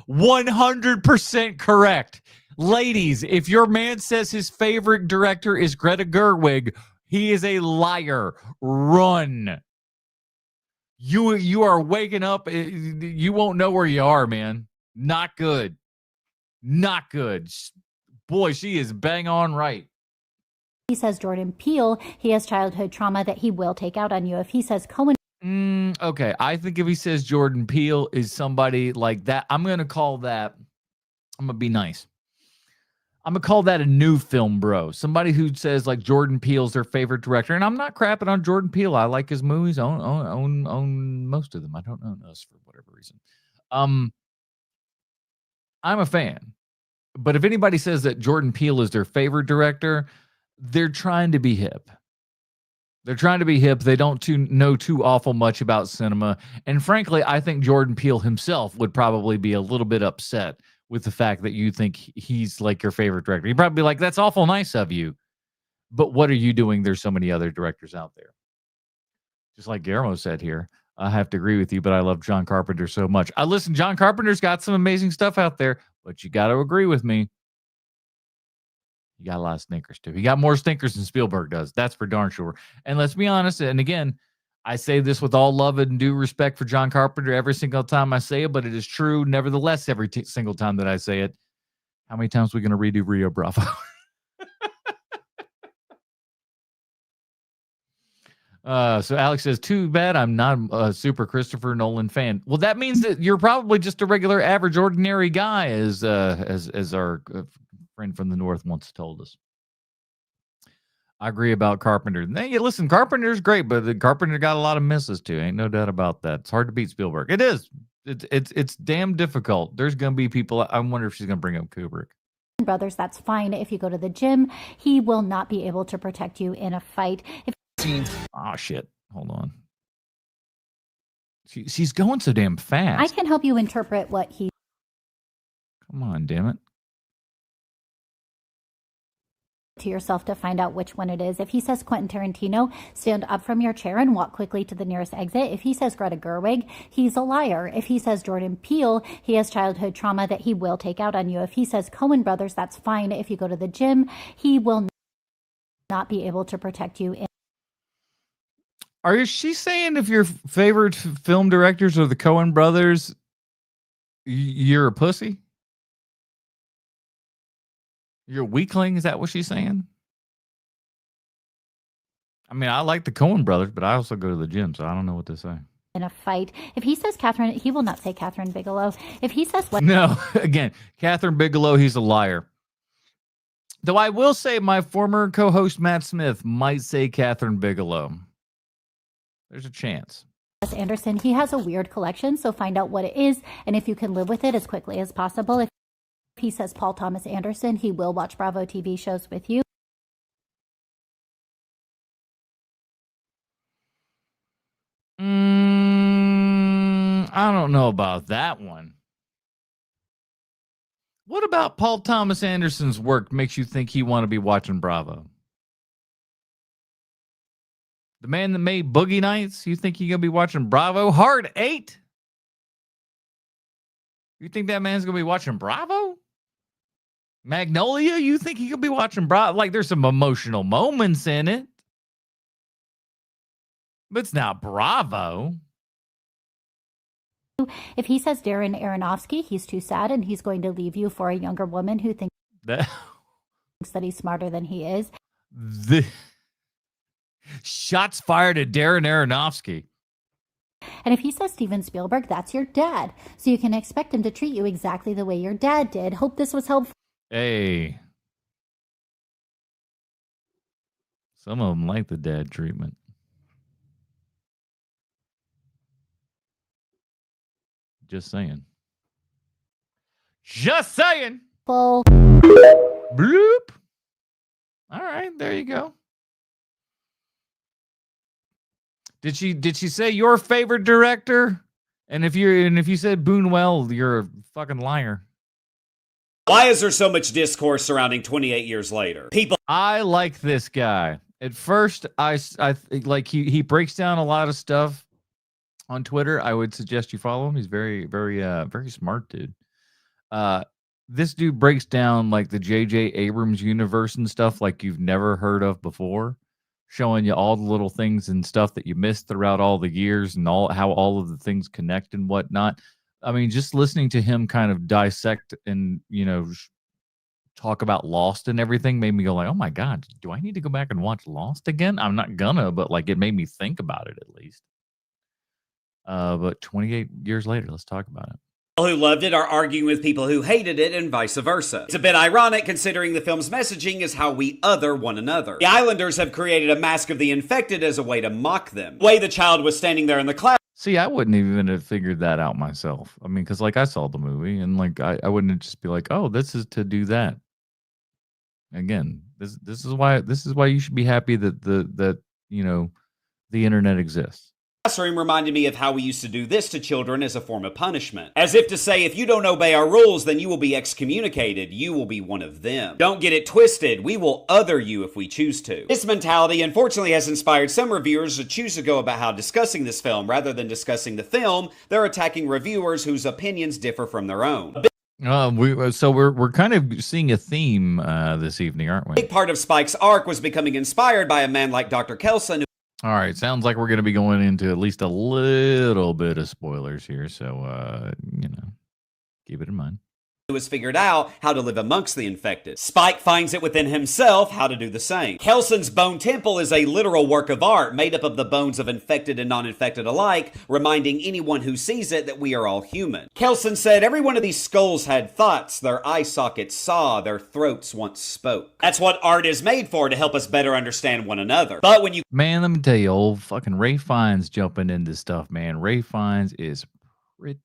100% correct. Ladies, if your man says his favorite director is Greta Gerwig, he is a liar. Run. You are waking up. You won't know where you are, man. Not good. Not good. Boy, she is bang on right. he says Jordan Peele, he has childhood trauma that he will take out on you. If he says Cohen, Okay, I think if he says Jordan Peele is somebody like that, I'm going to call that, I'm going to be nice. I'm going to call that a new film bro. Somebody who says like Jordan Peele's their favorite director. And I'm not crapping on Jordan Peele. I like his movies. Own most of them. I don't own those for whatever reason. I'm a fan. But if anybody says that Jordan Peele is their favorite director, they're trying to be hip. They're trying to be hip. They don't know too awful much about cinema. And frankly, I think Jordan Peele himself would probably be a little bit upset with the fact that you think he's like your favorite director. He'd probably be like, that's awful nice of you. But what are you doing? There's so many other directors out there. Just like Guillermo said here, I have to agree with you, but I love John Carpenter so much. Listen, John Carpenter's got some amazing stuff out there, but you got to agree with me. You got a lot of stinkers too. He got more stinkers than Spielberg does. That's for darn sure. And let's be honest. And again, I say this with all love and due respect for John Carpenter every single time I say it, but it is true. Nevertheless, every single time that I say it. How many times are we going to redo Rio Bravo? So Alex says, too bad I'm not a super Christopher Nolan fan. Well, that means that you're probably just a regular, average, ordinary guy, as our friend from the north once told us. I agree about Carpenter. Hey, listen, Carpenter's great, but Carpenter got a lot of misses too. Ain't no doubt about that. It's hard to beat Spielberg. It is. It's damn difficult. There's gonna be people. I wonder if she's gonna bring up Kubrick. brothers, that's fine. If you go to the gym, he will not be able to protect you in a fight. Oh shit! Hold on. She's going so damn fast. I can help you interpret what he. Come on, damn it. To yourself to find out which one it is. If he says Quentin Tarantino, stand up from your chair and walk quickly to the nearest exit. If he says Greta Gerwig, he's a liar. If he says Jordan Peele, he has childhood trauma that he will take out on you. If he says Coen brothers, that's fine. If you go to the gym, he will not be able to protect you. Are she saying if your favorite film directors are the Coen brothers, you're a pussy? You're a weakling? Is that what she's saying? I mean, I like the Coen brothers, but I also go to the gym, so I don't know what to say. In a fight. If he says Catherine, he will not say Catherine Bigelow. If he says what? No, again, Catherine Bigelow, he's a liar. Though I will say my former co-host Matt Smith might say Catherine Bigelow. There's a chance. Wes Anderson, he has a weird collection, so find out what it is and if you can live with it as quickly as possible. If he says Paul Thomas Anderson, he will watch Bravo TV shows with you. I don't know about that one. What about Paul Thomas Anderson's work makes you think he want to be watching Bravo? The man that made Boogie Nights, you think he gonna be watching Bravo? Hard 8? You think that man's gonna be watching Bravo? Magnolia, you think he could be watching Bravo? Like, there's some emotional moments in it, but it's not Bravo. If he says Darren Aronofsky, he's too sad and he's going to leave you for a younger woman who thinks that he's smarter than he is. The shots fired at Darren Aronofsky. And if he says Steven Spielberg, that's your dad. So you can expect him to treat you exactly the way your dad did. Hope this was helpful. Hey. Some of them like the dad treatment. Just saying. Just saying. Well, Bloop. All right, there you go. Did she say your favorite director? And if you said Boonwell, you're a fucking liar. Why is there so much discourse surrounding 28 years later? I like this guy. At first, I like he breaks down a lot of stuff on Twitter. I would suggest you follow him. He's very, very, very smart dude. This dude breaks down like the J.J. Abrams universe and stuff like you've never heard of before, showing you all the little things and stuff that you missed throughout all the years and how all of the things connect and whatnot. I mean, just listening to him kind of dissect and, talk about Lost and everything made me go like, oh my God, do I need to go back and watch Lost again? I'm not gonna, but like it made me think about it at least. But 28 years later, let's talk about it. People who loved it are arguing with people who hated it and vice versa. It's a bit ironic considering the film's messaging is how we other one another. The Islanders have created a mask of the infected as a way to mock them. The way the child was standing there in the cloud. See, I wouldn't even have figured that out myself. I mean, because like I saw the movie and like I wouldn't just be like, oh, this is to do that. Again, this is why you should be happy that the internet exists. Classroom reminded me of how we used to do this to children as a form of punishment. As if to say, if you don't obey our rules, then you will be excommunicated. You will be one of them. Don't get it twisted. We will other you if we choose to. This mentality, unfortunately, has inspired some reviewers to choose to go about how discussing this film. Rather than discussing the film, they're attacking reviewers whose opinions differ from their own. We're kind of seeing a theme this evening, aren't we? A big part of Spike's arc was becoming inspired by a man like Dr. Kelson. All right, sounds like we're going to be going into at least a little bit of spoilers here, so keep it in mind. Who has figured out how to live amongst the infected. Spike finds it within himself how to do the same. Kelson's bone temple is a literal work of art made up of the bones of infected and non-infected alike, reminding anyone who sees it that we are all human. Kelson said every one of these skulls had thoughts, their eye sockets saw, their throats once spoke. That's what art is made for, to help us better understand one another. But when you... Man, let me tell you, old fucking Ray Fiennes jumping into stuff, man. Ray Fiennes is pretty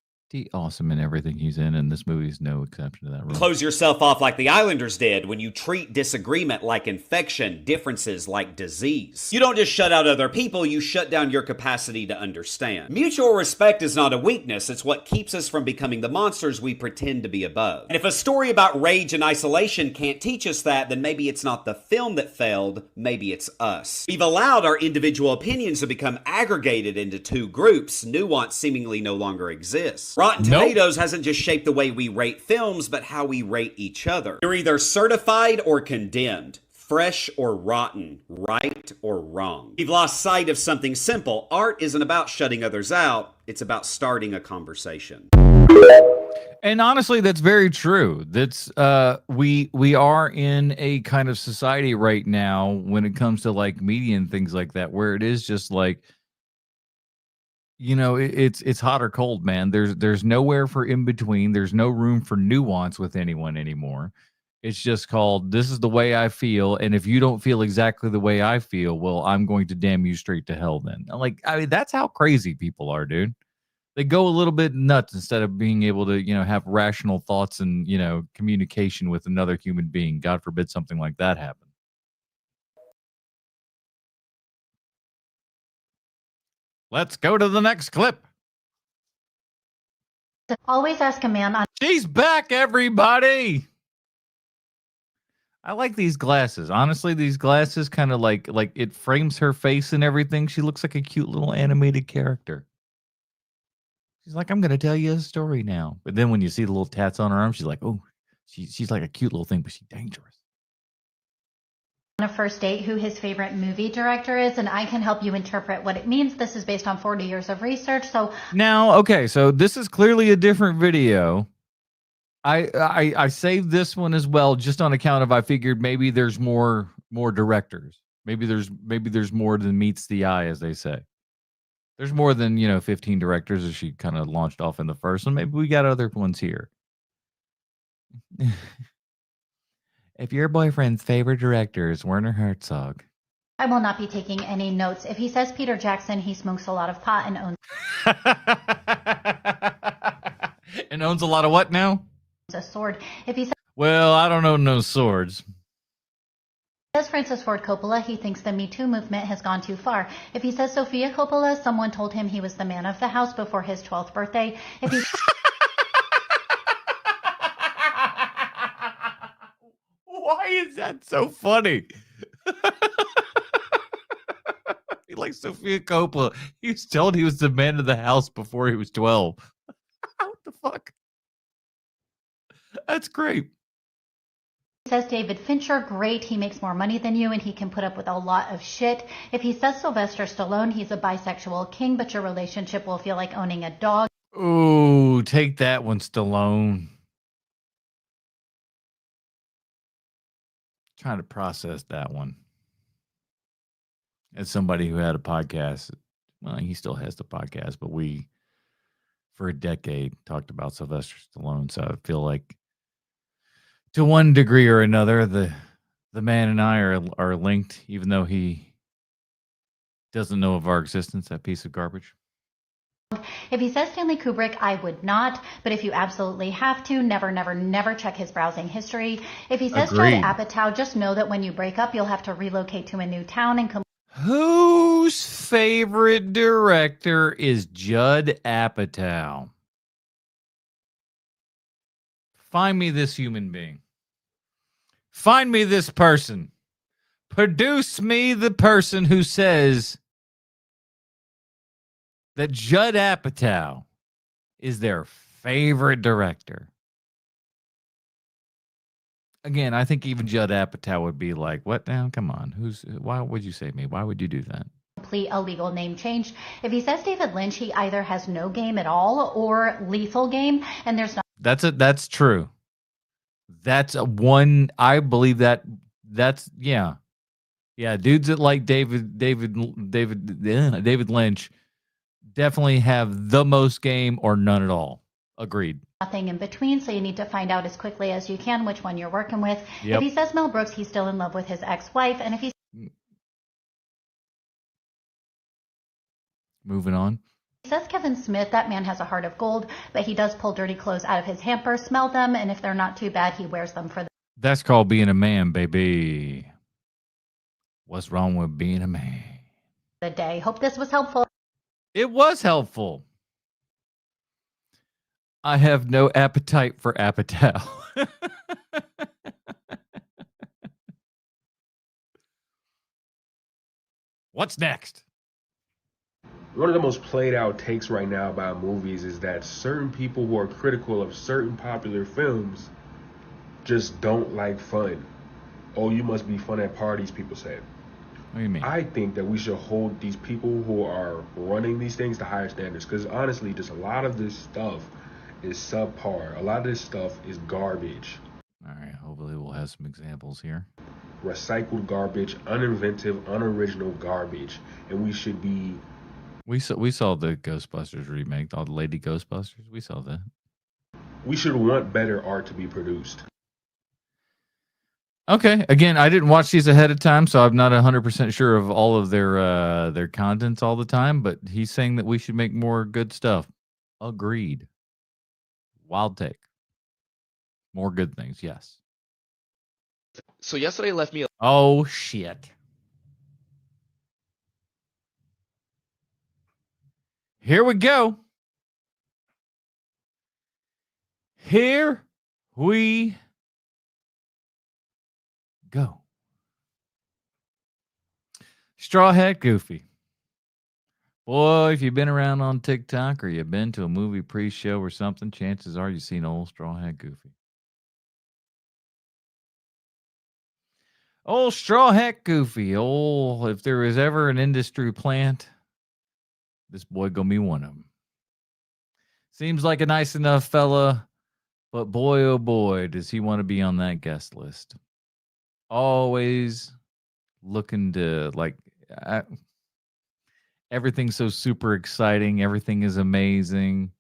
awesome in everything he's in, and this movie is no exception to that rule. Close yourself off like the Islanders did, when you treat disagreement like infection, differences like disease. You don't just shut out other people, you shut down your capacity to understand. Mutual respect is not a weakness, it's what keeps us from becoming the monsters we pretend to be above. And if a story about rage and isolation can't teach us that, then maybe it's not the film that failed, maybe it's us. We've allowed our individual opinions to become aggregated into two groups. Nuance seemingly no longer exists. Rotten Tomatoes hasn't just shaped the way we rate films, but how we rate each other. You're either certified or condemned, fresh or rotten, right or wrong. We've lost sight of something simple. Art isn't about shutting others out, it's about starting a conversation. And honestly, that's very true. That's we are in a kind of society right now when it comes to like media and things like that, where it is just like, it's hot or cold, man. There's nowhere for in between. There's no room for nuance with anyone anymore. It's just called, this is the way I feel, and if you don't feel exactly the way I feel, well, I'm going to damn you straight to hell then. Like, I mean, that's how crazy people are, dude. They go a little bit nuts instead of being able to, have rational thoughts and, communication with another human being. God forbid something like that happen. Let's go to the next clip. Always ask a man on. She's back, everybody. I like these glasses. Honestly, these glasses kind of like it frames her face and everything. She looks like a cute little animated character. She's like, I'm going to tell you a story now. But then when you see the little tats on her arm, she's like, oh, she's like a cute little thing, but she's dangerous. On a first date who his favorite movie director is, and I can help you interpret what it means. This is based on 40 years of research. So now, okay, so this is clearly a different video. I saved this one as well, just on account of I figured maybe there's more directors. Maybe there's more than meets the eye, as they say. There's more than 15 directors, as she kind of launched off in the first one. Maybe we got other ones here. If your boyfriend's favorite director is Werner Herzog, I will not be taking any notes. If he says Peter Jackson, he smokes a lot of pot and owns and owns a lot of what now? A sword. If he says, well, I don't own no swords. Says Francis Ford Coppola, he thinks the Me Too movement has gone too far. If he says Sofia Coppola, someone told him he was the man of the house before his 12th birthday. If he Why is that so funny? He likes Sofia Coppola. He was told he was the man of the house before he was 12. What the fuck? That's great. says David Fincher, great, he makes more money than you and he can put up with a lot of shit. If he says Sylvester Stallone, he's a bisexual king, but your relationship will feel like owning a dog. Ooh, take that one, Stallone. Trying to process that one. As somebody who had a podcast, well, he still has the podcast, but we, for a decade, talked about Sylvester Stallone. So I feel like, to one degree or another, the man and I are linked, even though he doesn't know of our existence, that piece of garbage. If he says Stanley Kubrick, I would not. But if you absolutely have to, never check his browsing history. If he says Judd Apatow, just know that when you break up, you'll have to relocate to a new town and come. Whose favorite director is Judd Apatow? Find me this human being. Find me this person. Produce me the person who says that Judd Apatow is their favorite director. Again, I think even Judd Apatow would be like, what now? Come on. Why would you say me? Why would you do that? Complete a legal name change. If he says David Lynch, he either has no game at all or lethal game, and there's not. That's true. That's a one. I believe that. That's yeah. Dudes that like David Lynch definitely have the most game or none at all. Agreed. Nothing in between, so you need to find out as quickly as you can which one you're working with. Yep. If he says Mel Brooks, he's still in love with his ex-wife, and if he moving on. says Kevin Smith, that man has a heart of gold, but he does pull dirty clothes out of his hamper, smell them, and if they're not too bad, he wears them for That's called being a man, baby. What's wrong with being a man? the day. Hope this was helpful. It was helpful. I have no appetite for Apatow. What's next? One of the most played out takes right now about movies is that certain people who are critical of certain popular films just don't like fun. Oh, you must be fun at parties, people say. What do you mean? I think that we should hold these people who are running these things to higher standards, because honestly, just a lot of this stuff is subpar. A lot of this stuff is garbage. All right, hopefully we'll have some examples here. Recycled garbage, uninventive, unoriginal garbage. And we should be... We saw the Ghostbusters remake, all the Lady Ghostbusters. We saw that. We should want better art to be produced. Okay. Again, I didn't watch these ahead of time, so I'm not 100% sure of all of their contents all the time. But he's saying that we should make more good stuff. Agreed. Wild take. More good things, yes. So yesterday left me. Oh shit. Here we go. Here we go. Straw Hat Goofy. Boy, if you've been around on TikTok or you've been to a movie pre-show or something, chances are you've seen old Straw Hat Goofy. Old Straw Hat Goofy. Oh, if there was ever an industry plant, this boy gonna be one of them. Seems like a nice enough fella, but boy, oh boy, does he want to be on that guest list. Always looking to, like, everything's so super exciting. Everything is amazing.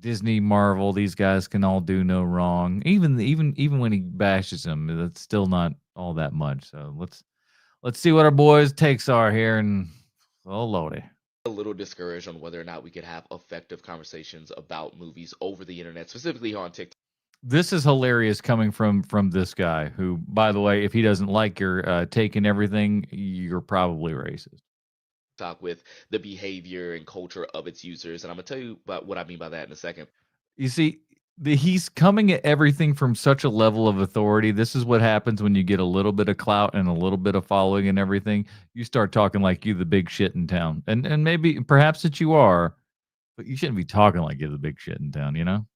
Disney, Marvel, these guys can all do no wrong. Even when he bashes them, that's still not all that much. So let's see what our boys' takes are here, and oh lordy. A little discouraged on whether or not we could have effective conversations about movies over the internet, specifically on TikTok. This is hilarious coming from this guy who, by the way, if he doesn't like your take and everything, you're probably racist. Talk with the behavior and culture of its users, and I'm gonna tell you about what I mean by that in a second. You see, he's coming at everything from such a level of authority. This is what happens when you get a little bit of clout and a little bit of following and everything. You start talking like you the big shit in town. And maybe perhaps that you are, but you shouldn't be talking like you're the big shit in town, you know?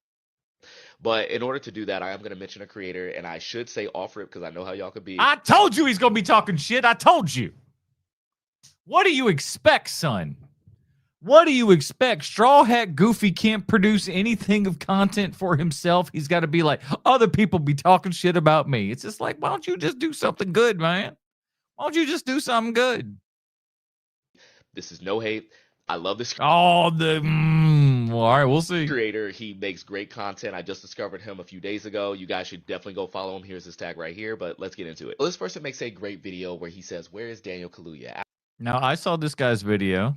But in order to do that, I am going to mention a creator, and I should say offer it because I know how y'all could be. I told you he's going to be talking shit. I told you. What do you expect, son? What do you expect? Straw Hat Goofy can't produce anything of content for himself. He's got to be like, other people be talking shit about me. It's just like, why don't you just do something good, man? Why don't you just do something good? This is no hate. I love this. Oh, well, all right, we'll see. Creator, he makes great content. I just discovered him a few days ago. You guys should definitely go follow him. Here's his tag right here, but let's get into it. Well, this person makes a great video where he says, "Where is Daniel Kaluuya?" Now, I saw this guy's video.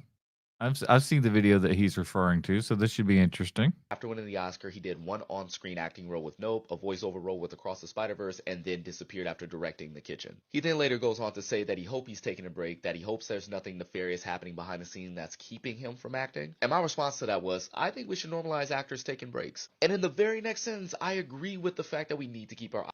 I've seen the video that he's referring to, so this should be interesting. After winning the Oscar, he did one on-screen acting role with Nope, a voiceover role with Across the Spider-Verse, and then disappeared after directing The Kitchen. He then later goes on to say that he hopes he's taking a break, that he hopes there's nothing nefarious happening behind the scene that's keeping him from acting. And my response to that was, I think we should normalize actors taking breaks. And in the very next sentence, I agree with the fact that we need to keep our...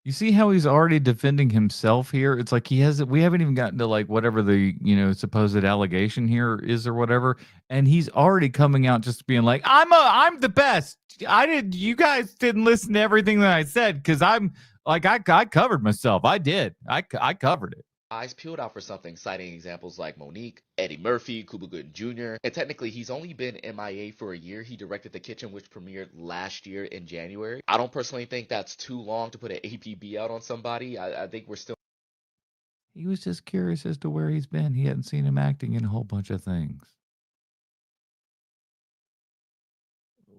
You see how he's already defending himself here? It's like we haven't even gotten to like whatever the, supposed allegation here is or whatever. And he's already coming out just being like, I'm the best. You guys didn't listen to everything that I said because I'm like, I covered myself. I did. I covered it. Eyes peeled out for something, citing examples like Monique, Eddie Murphy, Cuba Gooding Jr. And technically, he's only been MIA for a year. He directed The Kitchen, which premiered last year in January. I don't personally think that's too long to put an APB out on somebody. I think we're still... He was just curious as to where he's been. He hadn't seen him acting in a whole bunch of things.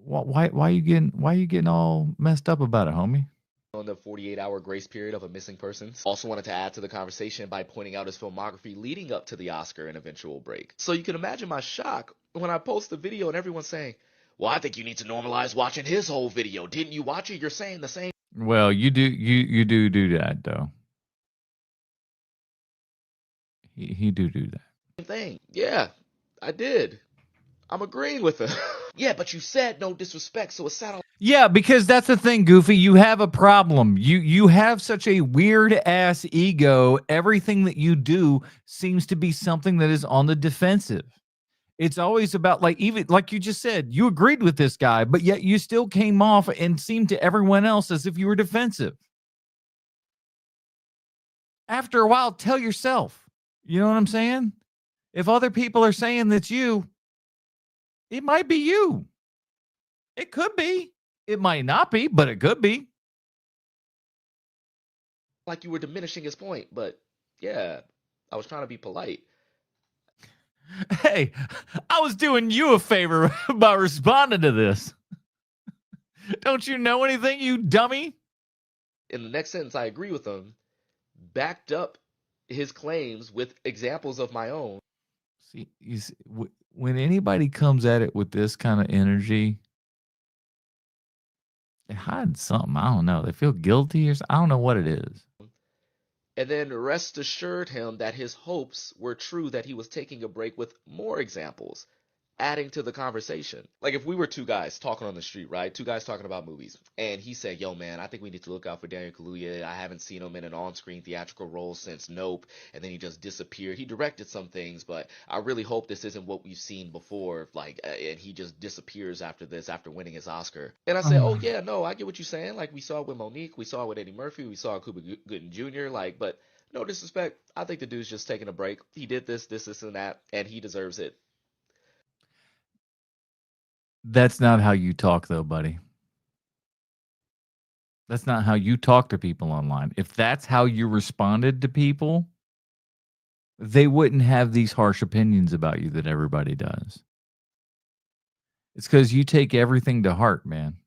Why are you getting all messed up about it, homie? On the 48-hour grace period of a missing person. Also wanted to add to the conversation by pointing out his filmography leading up to the Oscar and eventual break. So you can imagine my shock when I post the video and everyone's saying, well, I think you need to normalize watching his whole video. Didn't you watch it? You're saying the same. Well, you do that though. He do that. Thing. Yeah, I did. I'm agreeing with him. Yeah, but you said no disrespect, so it sounded... Yeah, because that's the thing, Goofy. You have a problem. You have such a weird ass ego. Everything that you do seems to be something that is on the defensive. It's always about, like, even like you just said, you agreed with this guy, but yet you still came off and seemed to everyone else as if you were defensive. After a while, tell yourself. You know what I'm saying? If other people are saying that's you, it might be you. It could be. It might not be, but it could be. Like you were diminishing his point, but yeah, I was trying to be polite. Hey, I was doing you a favor by responding to this. Don't you know anything, you dummy? In the next sentence, I agree with him, backed up his claims with examples of my own. See, when anybody comes at it with this kind of energy, they hide something. I don't know. They feel guilty or I don't know what it is. And then rest assured him that his hopes were true, that he was taking a break with more examples, adding to the conversation. Like if we were two guys talking on the street, right? Two guys talking about movies. And he said, yo, man, I think we need to look out for Daniel Kaluuya. I haven't seen him in an on-screen theatrical role since Nope. And then he just disappeared. He directed some things, but I really hope this isn't what we've seen before. Like, and he just disappears after this, after winning his Oscar. And I said, oh, yeah, no, I get what you're saying. Like we saw it with Monique. We saw it with Eddie Murphy. We saw it with Cuba Gooding Jr. Like, but no disrespect. I think the dude's just taking a break. He did this, and that, and he deserves it. That's not how you talk, though, buddy. That's not how you talk to people online. If that's how you responded to people, they wouldn't have these harsh opinions about you that everybody does. It's because you take everything to heart, man.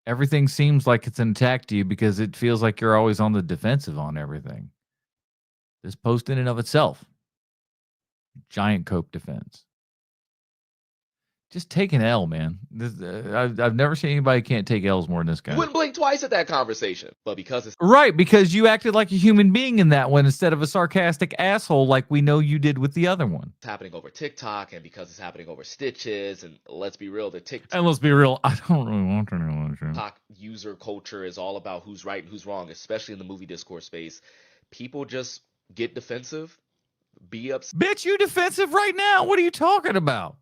Everything seems like it's an attack to you because it feels like you're always on the defensive on everything. This post in and of itself, giant cope defense. Just take an L, man. I've never seen anybody can't take L's more than this guy. You wouldn't blink twice at that conversation, but because it's right, because you acted like a human being in that one instead of a sarcastic asshole like we know you did with the other one. happening over TikTok, and because it's happening over Stitches, and let's be real, and let's be real, I don't really want to know. TikTok user culture is all about who's right and who's wrong, especially in the movie discourse space. People just get defensive. Be upset. Bitch, you defensive right now. What are you talking about?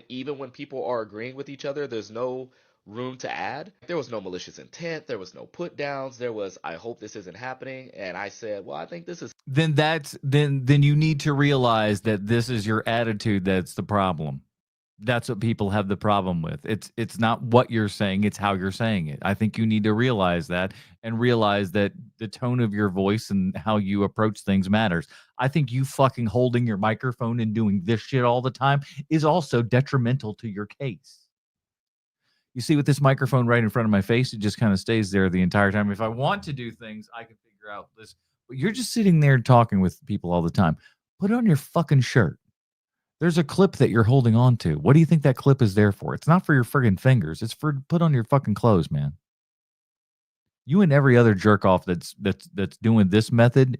Even when people are agreeing with each other, there's no room to add. There was no malicious intent. There was no put downs. There was, I hope this isn't happening. And I said, well, I think this is. Then you need to realize that this is your attitude that's the problem. That's what people have the problem with. It's not what you're saying, it's how you're saying it. I think you need to realize that and realize that the tone of your voice and how you approach things matters. I think you fucking holding your microphone and doing this shit all the time is also detrimental to your case. You see, with this microphone right in front of my face, it just kind of stays there the entire time. If I want to do things, I can figure out this. But you're just sitting there talking with people all the time. Put on your fucking shirt. There's a clip that you're holding on to. What do you think that clip is there for? It's not for your friggin' fingers. It's for put on your fucking clothes, man. You and every other jerk off that's doing this method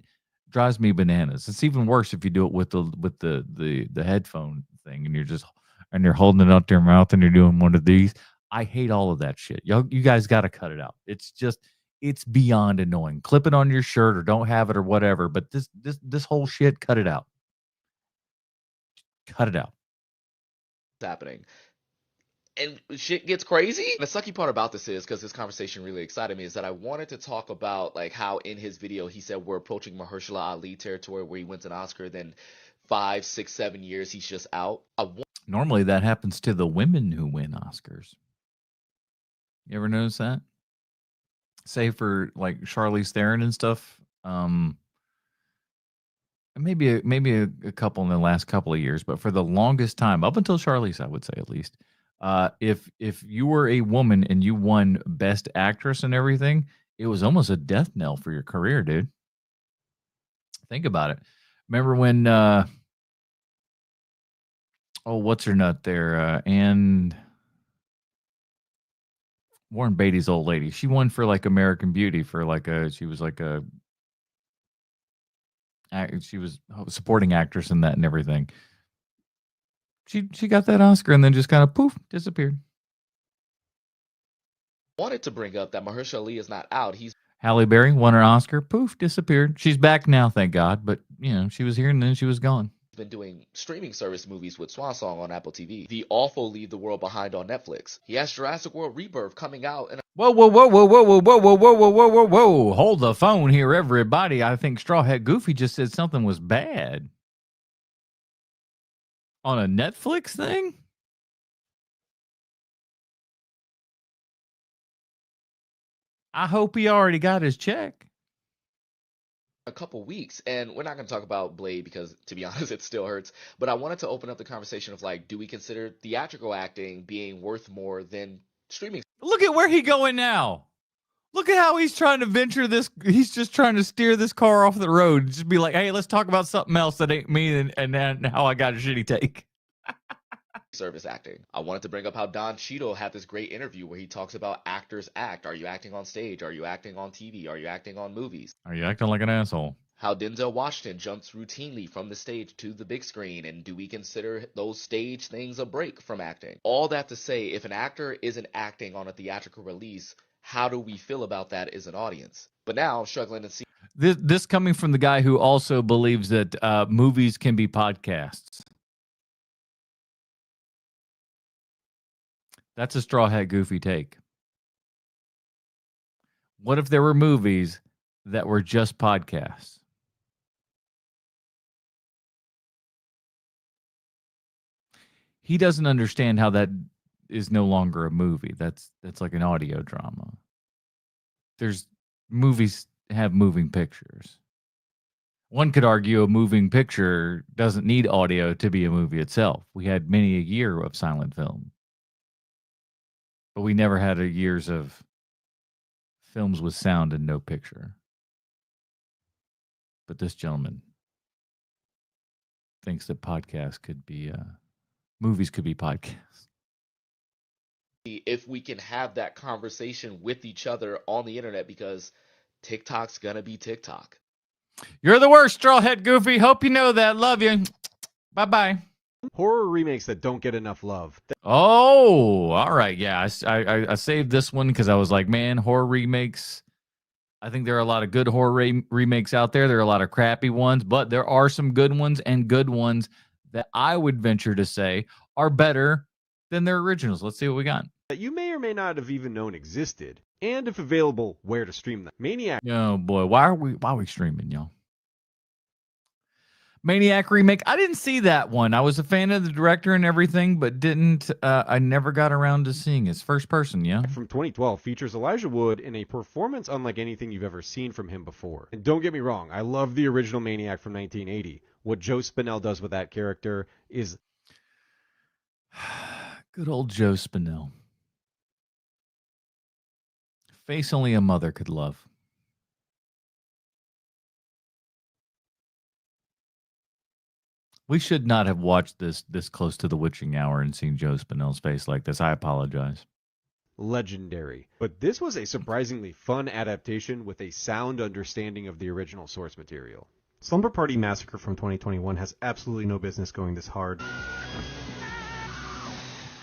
drives me bananas. It's even worse if you do it with the headphone thing and you're holding it up to your mouth and you're doing one of these. I hate all of that shit. You guys got to cut it out. It's beyond annoying. Clip it on your shirt or don't have it or whatever. But this whole shit, cut it out. Cut it out. Happening. And shit gets crazy. The sucky part about this is, because this conversation really excited me, is that I wanted to talk about like how in his video he said we're approaching Mahershala Ali territory where he wins an Oscar, then 5, 6, 7 years he's just out. Normally that happens to the women who win Oscars. You ever notice that? Say for like Charlize Theron and stuff. Maybe a couple in the last couple of years, but for the longest time, up until Charlize, I would say at least, if you were a woman and you won Best Actress and everything, it was almost a death knell for your career, dude. Think about it. Remember when, what's her nut there? And Warren Beatty's old lady. She won for like American Beauty for like she was a supporting actress in that and everything. She got that Oscar and then just kind of poof, disappeared. Wanted to bring up that Mahershala Ali is not out. Halle Berry won her Oscar, poof, disappeared. She's back now, thank God. But she was here and then she was gone. Been doing streaming service movies with Swan Song on Apple TV. The Awful Leave the World Behind on Netflix. He has Jurassic World Rebirth coming out. And whoa! Hold the phone here, everybody. I think Strawhead Goofy just said something was bad on a Netflix thing. I hope he already got his check. A couple weeks, and we're not going to talk about Blade because, to be honest, it still hurts. But I wanted to open up the conversation of like, do we consider theatrical acting being worth more than streaming? Look at where he going now. Look at how he's trying to venture this. He's just trying to steer this car off the road. Just be like, hey, let's talk about something else that ain't me and how I got a shitty take. Service acting. I wanted to bring up how Don Cheadle had this great interview where he talks about actors act. Are you acting on stage? Are you acting on TV? Are you acting on movies? Are you acting like an asshole? How Denzel Washington jumps routinely from the stage to the big screen, and do we consider those stage things a break from acting? All that to say, if an actor isn't acting on a theatrical release, how do we feel about that as an audience? But now I'm struggling to see This coming from the guy who also believes that movies can be podcasts. That's a straw hat goofy take. What if there were movies that were just podcasts? He doesn't understand how that is no longer a movie. That's like an audio drama. There's movies have moving pictures. One could argue a moving picture doesn't need audio to be a movie itself. We had many a year of silent film. But we never had years of films with sound and no picture. But this gentleman thinks that podcasts could be, movies could be podcasts. if we can have that conversation with each other on the internet, because TikTok's gonna be TikTok. You're the worst, Strawhead Goofy. Hope you know that. Love you. Bye-bye. Horror remakes that don't get enough love. Oh, all right. Yeah, I saved this one because I was like, man, horror remakes. I think there are a lot of good horror remakes out there. There are a lot of crappy ones, but there are some good ones, and good ones that I would venture to say are better than their originals. Let's see what we got. That you may or may not have even known existed, and if available, where to stream them. Maniac. Oh boy, why are we streaming, y'all? Maniac remake. I didn't see that one. I was a fan of the director and everything, but didn't. I never got around to seeing his first person. Yeah, From 2012 features Elijah Wood in a performance unlike anything you've ever seen from him before. And don't get me wrong, I love the original Maniac from 1980. What Joe Spinell does with that character is good old Joe Spinell. Face only a mother could love. We should not have watched this close to the witching hour and seen Joe Spinell's face like this. I apologize. legendary. But this was a surprisingly fun adaptation with a sound understanding of the original source material. Slumber Party Massacre from 2021 has absolutely no business going this hard.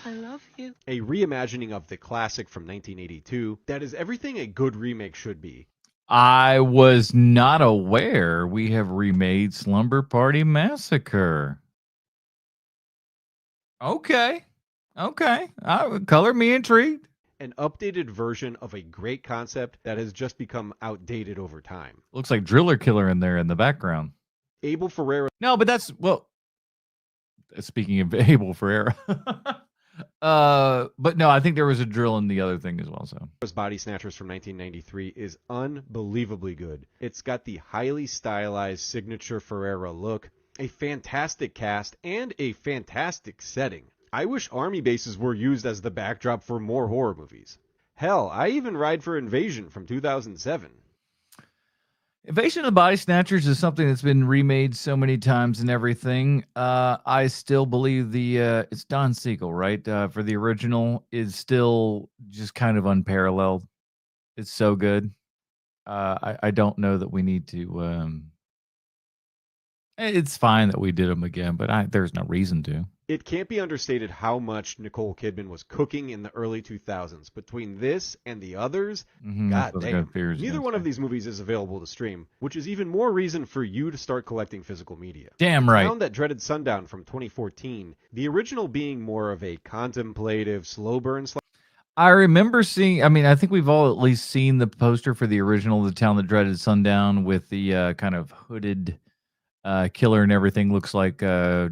I love you. A reimagining of the classic from 1982 that is everything a good remake should be. I was not aware we have remade Slumber Party Massacre. Okay. Color me intrigued. An updated version of a great concept that has just become outdated over time. Looks like Driller Killer in there in the background. Abel Ferrara. No, but that's, well, speaking of Abel Ferrara. But no, I think there was a drill in the other thing as well. So Body Snatchers from 1993 is unbelievably good. It's got the highly stylized signature Ferrara look, a fantastic cast, and a fantastic setting. I wish army bases were used as the backdrop for more horror movies. Hell, I even ride for Invasion from 2007. Invasion of the Body Snatchers is something that's been remade so many times and everything. I still believe it's Don Siegel, right? For the original is still just kind of unparalleled. It's so good. I don't know that we need to. It's fine that we did them again, but there's no reason to. It can't be understated how much Nicole Kidman was cooking in the early 2000s. Between this and the others, god damn, neither one of these movies is available to stream, which is even more reason for you to start collecting physical media. Damn right. I found that dreaded Sundown from 2014, the original being more of a contemplative, slow burn. I remember seeing, I think we've all at least seen the poster for the original, The Town That Dreaded Sundown, with the kind of hooded killer and everything. Looks like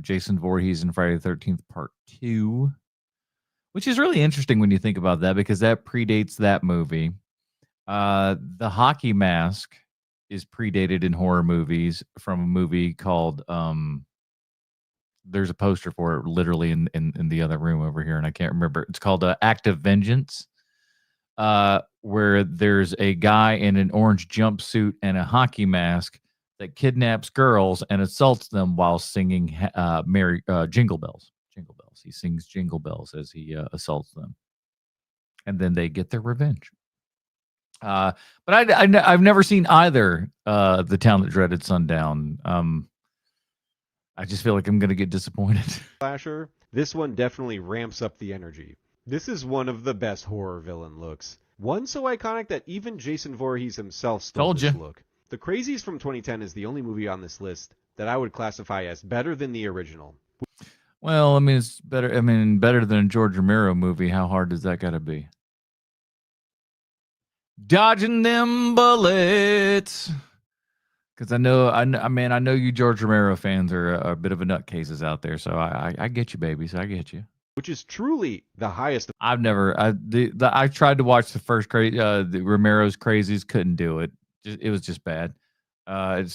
Jason Voorhees in Friday the 13th Part 2, which is really interesting when you think about that, because that predates that movie. The hockey mask is predated in horror movies from a movie called there's a poster for it literally in the other room over here, and I can't remember. It's called Act of Vengeance, where there's a guy in an orange jumpsuit and a hockey mask that kidnaps girls and assaults them while singing Jingle Bells. Jingle Bells. He sings Jingle Bells as he assaults them. And then they get their revenge. But I've never seen either The Town That Dreaded Sundown. I just feel like I'm going to get disappointed. Slasher, this one definitely ramps up the energy. This is one of the best horror villain looks. One so iconic that even Jason Voorhees himself stole this look. The Crazies from 2010 is the only movie on this list that I would classify as better than the original. Well, I mean, it's better. I mean, better than a George Romero movie. How hard does that got to be? Dodging them bullets. Because I know you George Romero fans are a bit of a nutcases out there. So I get you, babies. I get you. Which is truly the highest. I tried to watch the first the Romero's Crazies, couldn't do it. It was just bad. Didn't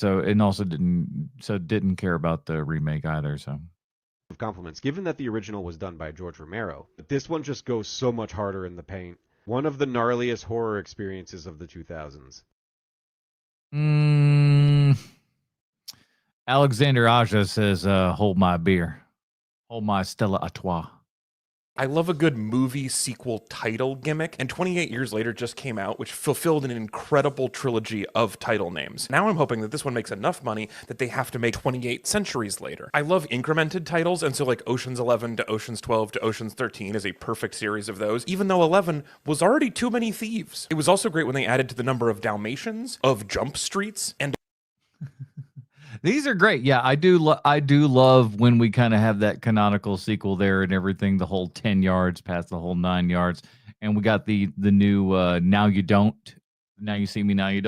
care about the remake either. So of compliments, given that the original was done by George Romero, but this one just goes so much harder in the paint. One of the gnarliest horror experiences of the 2000s. Alexander Aja says, hold my beer. Hold my Stella Artois. I love a good movie sequel title gimmick, and 28 Years Later just came out, which fulfilled an incredible trilogy of title names. Now I'm hoping that this one makes enough money that they have to make 28 Centuries Later. I love incremented titles, and so like Ocean's 11 to Ocean's 12 to Ocean's 13 is a perfect series of those, even though 11 was already too many thieves. It was also great when they added to the number of Dalmatians, of Jump Streets, and These are great. Yeah, I do love when we kind of have that canonical sequel there and everything, the whole 10 yards past the whole 9 yards. And we got the new Now You Don't. Now You See Me, Now You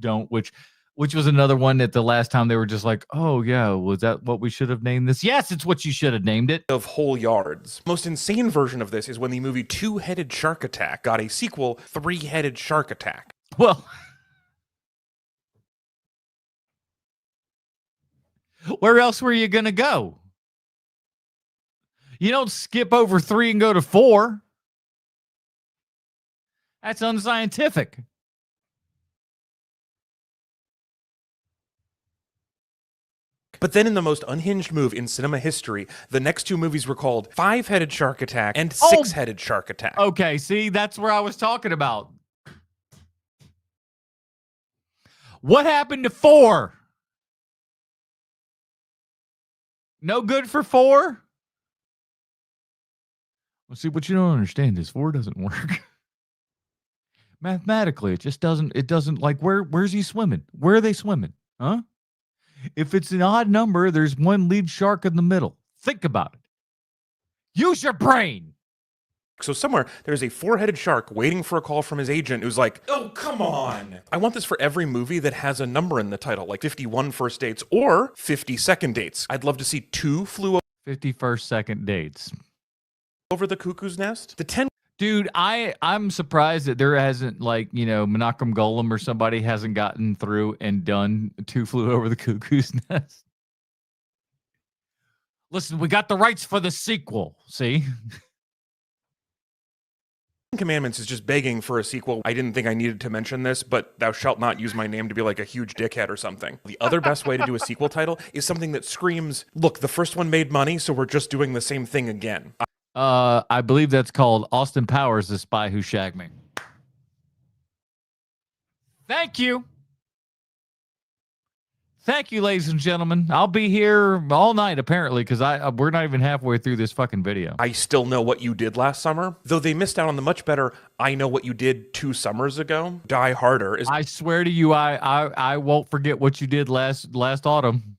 Don't, which was another one that the last time they were just like, oh, yeah, was that what we should have named this? Yes, it's what you should have named it. Of whole yards. Most insane version of this is when the movie Two-Headed Shark Attack got a sequel, Three-Headed Shark Attack. Well, where else were you going to go? You don't skip over 3 and go to 4. That's unscientific. But then in the most unhinged move in cinema history, the next two movies were called Five-Headed Shark Attack and Six-Headed Shark Attack. Okay, see, that's where I was talking about. What happened to 4? No good for 4? Well, see, what you don't understand is 4 doesn't work. Mathematically, it just doesn't. It doesn't, like, where's he swimming? Where are they swimming? Huh? If it's an odd number, there's one lead shark in the middle. Think about it. Use your brain. So somewhere there's a 4-headed shark waiting for a call from his agent who's like, oh, come on. I want this for every movie that has a number in the title, like 51 First Dates or 50 Second Dates. I'd love to see 2 flew 51st Second Dates. Over the Cuckoo's Nest. The 10. Dude, I'm surprised that there hasn't, like, Menachem Golem or somebody hasn't gotten through and done 2 Flew Over the Cuckoo's Nest. Listen, we got the rights for the sequel, see? Commandments is just begging for a sequel. I didn't think I needed to mention this, but thou shalt not use my name to be like a huge dickhead or something. The other best way to do a sequel title is something that screams, look, the first one made money, so we're just doing the same thing again. I believe that's called Austin Powers, The Spy Who Shagged Me. Thank you. Thank you, ladies and gentlemen. I'll be here all night, apparently, because we're not even halfway through this fucking video. I Still Know What You Did Last Summer, though they missed out on the much better I Know What You Did 2 Summers Ago. Die Harder is... I swear to you, I won't forget what you did last autumn.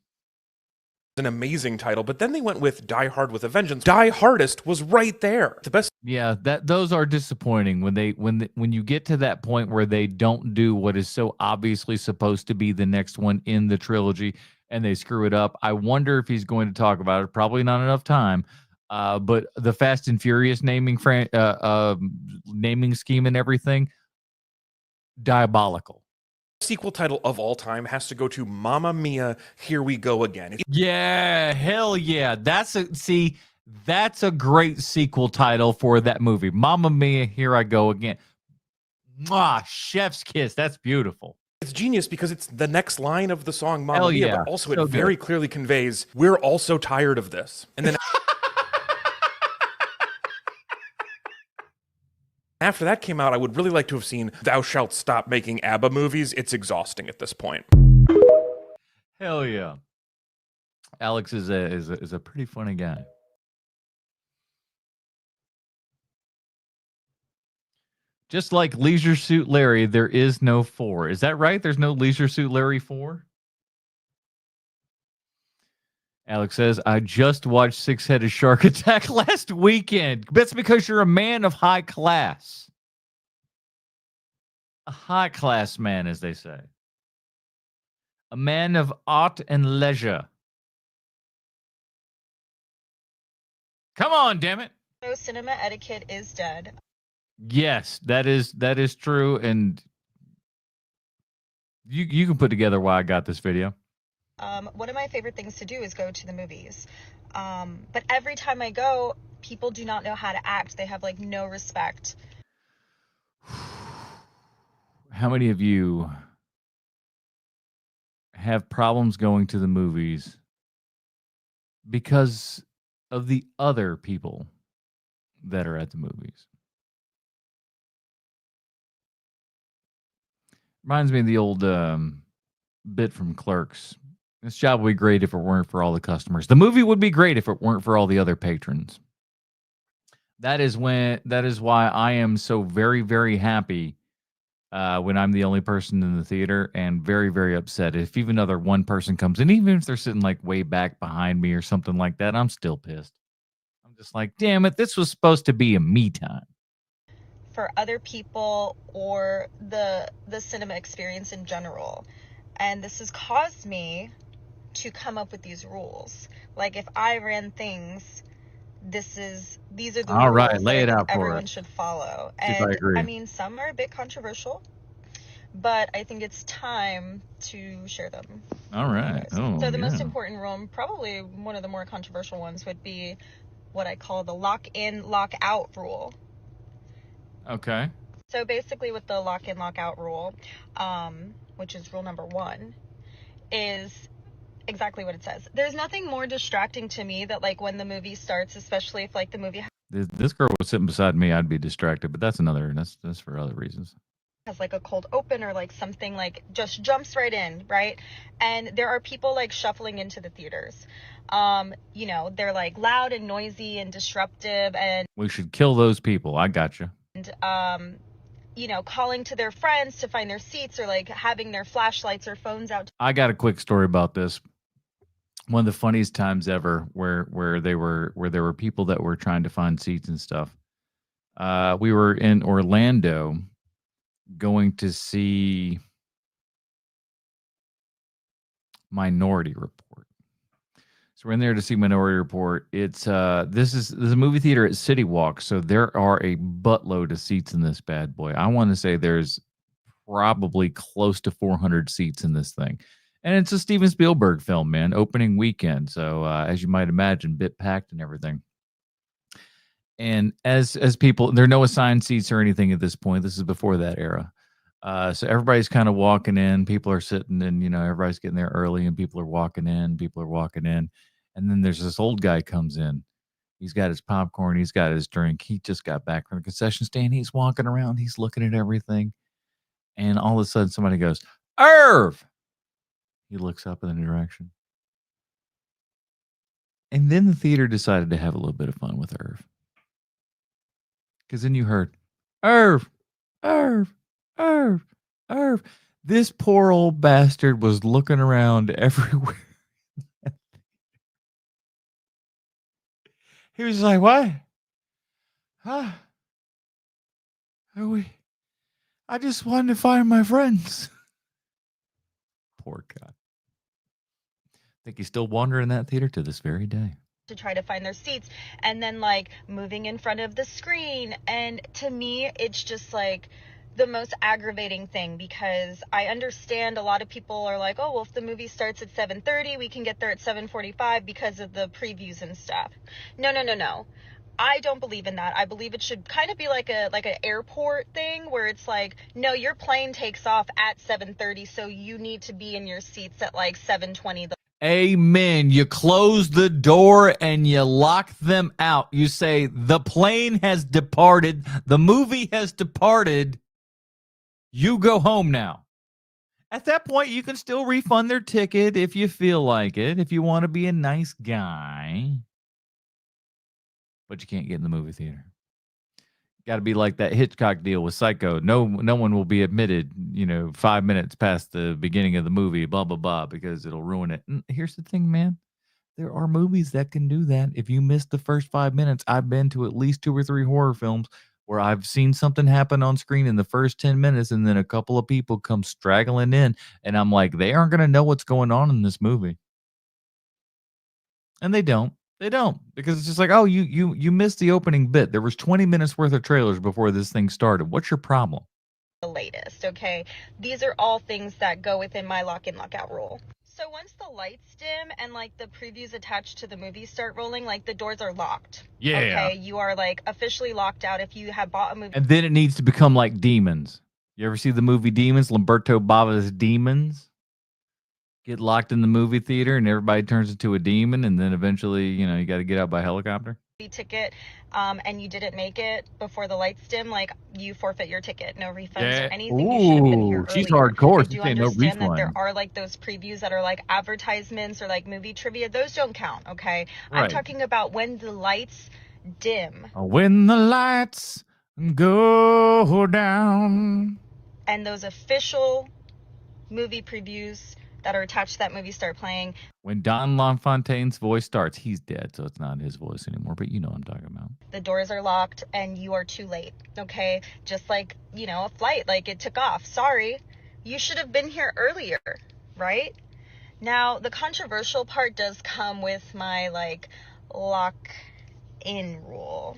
An amazing title, but then they went with Die Hard with a Vengeance. Die Hardest was right there. The best. Yeah, those are disappointing when you get to that point where they don't do what is so obviously supposed to be the next one in the trilogy and they screw it up. I wonder if he's going to talk about it. Probably not enough time. But the Fast and Furious naming scheme and everything. diabolical. Sequel title of all time has to go to Mamma Mia, Here We Go Again. Yeah, hell yeah. That's a great sequel title for that movie. Mamma Mia, Here I Go Again. Mwah, chef's kiss. That's beautiful. It's genius because it's the next line of the song Mamma Hell Mia, yeah. but also So it very good. clearly conveys, we're also tired of this. And then after that came out, I would really like to have seen Thou Shalt Stop Making ABBA movies. It's exhausting at this point. Hell yeah. Alex is a pretty funny guy. Just like Leisure Suit Larry, there is no 4. Is that right? There's no Leisure Suit Larry 4? Alex says, I just watched Six-Headed Shark Attack last weekend. That's because you're a man of high class. A high class man, as they say. A man of art and leisure. Come on, damn it. No, cinema etiquette is dead. Yes, that is true, and you can put together why I got this video. One of my favorite things to do is go to the movies. But every time I go, people do not know how to act. They have like no respect. How many of you have problems going to the movies because of the other people that are at the movies? Reminds me of the old bit from Clerks. This job would be great if it weren't for all the customers. The movie would be great if it weren't for all the other patrons. That is why I am so very, very happy when I'm the only person in the theater, and very, very upset if even another one person comes in, even if they're sitting like way back behind me or something like that. I'm still pissed. I'm just like, damn it, this was supposed to be a me time. For other people or the cinema experience in general. And this has caused me to come up with these rules. Like if I ran things, these are the All rules right, lay that it I think out for everyone us. should follow. See if I agree. I mean, some are a bit controversial, but I think it's time to share them. All right. Oh, So the most yeah. important rule, and probably one of the more controversial ones, would be what I call the lock-in, lock-out rule. Okay. So basically with the lock-in, lock-out rule, which is rule number 1, is exactly what it says. There's nothing more distracting to me that like when the movie starts, especially if like the movie This girl was sitting beside me, I'd be distracted, but that's for other reasons. has like a cold open or like something like just jumps right in, right? And there are people like shuffling into the theaters. They're like loud and noisy and disruptive, and We should kill those people. I got you. calling to their friends to find their seats, or like having their flashlights or phones out. I got a quick story about this. One of the funniest times ever, where there were people that were trying to find seats and stuff. We were in Orlando, going to see Minority Report. So we're in there to see Minority Report. It's there's a movie theater at City Walk, so there are a buttload of seats in this bad boy. I want to say there's probably close to 400 seats in this thing. And it's a Steven Spielberg film, man, opening weekend. So as you might imagine, bit packed and everything. And as people, there are no assigned seats or anything at this point. This is before that era. So everybody's kind of walking in. People are sitting, and everybody's getting there early, and people are walking in. And then there's this old guy comes in. He's got his popcorn. He's got his drink. He just got back from the concession stand. He's walking around. He's looking at everything. And all of a sudden, somebody goes, "Irv!" He looks up in the direction. And then the theater decided to have a little bit of fun with Irv. Because then you heard, "Irv, Irv, Irv, Irv." This poor old bastard was looking around everywhere. He was like, "What? Huh? Are we? I just wanted to find my friends." Poor guy. I think he's still wandering that theater to this very day. To try to find their seats, and then like moving in front of the screen. And to me, it's just like the most aggravating thing, because I understand a lot of people are like, oh, well, if the movie starts at 7:30, we can get there at 7:45 because of the previews and stuff. No. I don't believe in that. I believe it should kind of be like an airport thing where it's like, no, your plane takes off at 7:30, so you need to be in your seats at like 7:20. Amen. You close the door and you lock them out. You say, the plane has departed. The movie has departed. You go home now. At that point, you can still refund their ticket if you feel like it, if you want to be a nice guy. But you can't get in the movie theater. Got to be like that Hitchcock deal with Psycho. No one will be admitted, 5 minutes past the beginning of the movie, blah, blah, blah, because it'll ruin it. And here's the thing, man. There are movies that can do that. If you miss the first 5 minutes, I've been to at least 2 or 3 horror films where I've seen something happen on screen in the first 10 minutes, and then a couple of people come straggling in, and I'm like, they aren't going to know what's going on in this movie. And they don't. They don't, because it's just like, oh, you missed the opening bit. There was 20 minutes worth of trailers before this thing started. What's your problem? The latest, okay? These are all things that go within my lock in, lock out rule. So once the lights dim and like the previews attached to the movie start rolling, like the doors are locked. Yeah. Okay, you are like officially locked out if you have bought a movie. And then it needs to become like Demons. You ever see the movie Demons? Lamberto Bava's Demons? Get locked in the movie theater and everybody turns into a demon, and then eventually, you got to get out by helicopter. Ticket, and you didn't make it before the lights dim, like you forfeit your ticket, no refunds or anything. You should have been here she's earlier. hardcore. I She's do saying no understand that refund. there are like those previews that are like advertisements or like movie trivia. Those don't count, okay? Right. I'm talking about when the lights dim. When the lights go down. And those official movie previews that are attached to that movie start playing. When Don LaFontaine's voice starts, he's dead, so it's not his voice anymore, but you know what I'm talking about. The doors are locked and you are too late, okay? Just like, a flight, like it took off. Sorry, you should have been here earlier, right? Now, the controversial part does come with my, like, lock-in rule.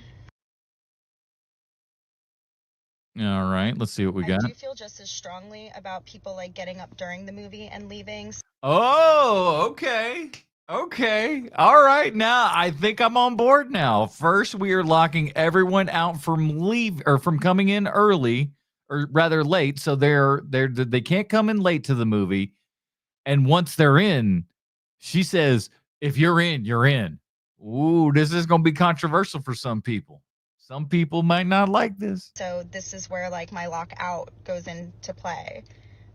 All right, let's see what we got. I do feel just as strongly about people like getting up during the movie and leaving. Oh, okay. Okay. All right. Now I think I'm on board now. First, we are locking everyone out from coming in early, or rather late. So they can't come in late to the movie. And once they're in, she says, if you're in, you're in. Ooh, this is going to be controversial for some people. Some people might not like this. So this is where like my lock out goes into play,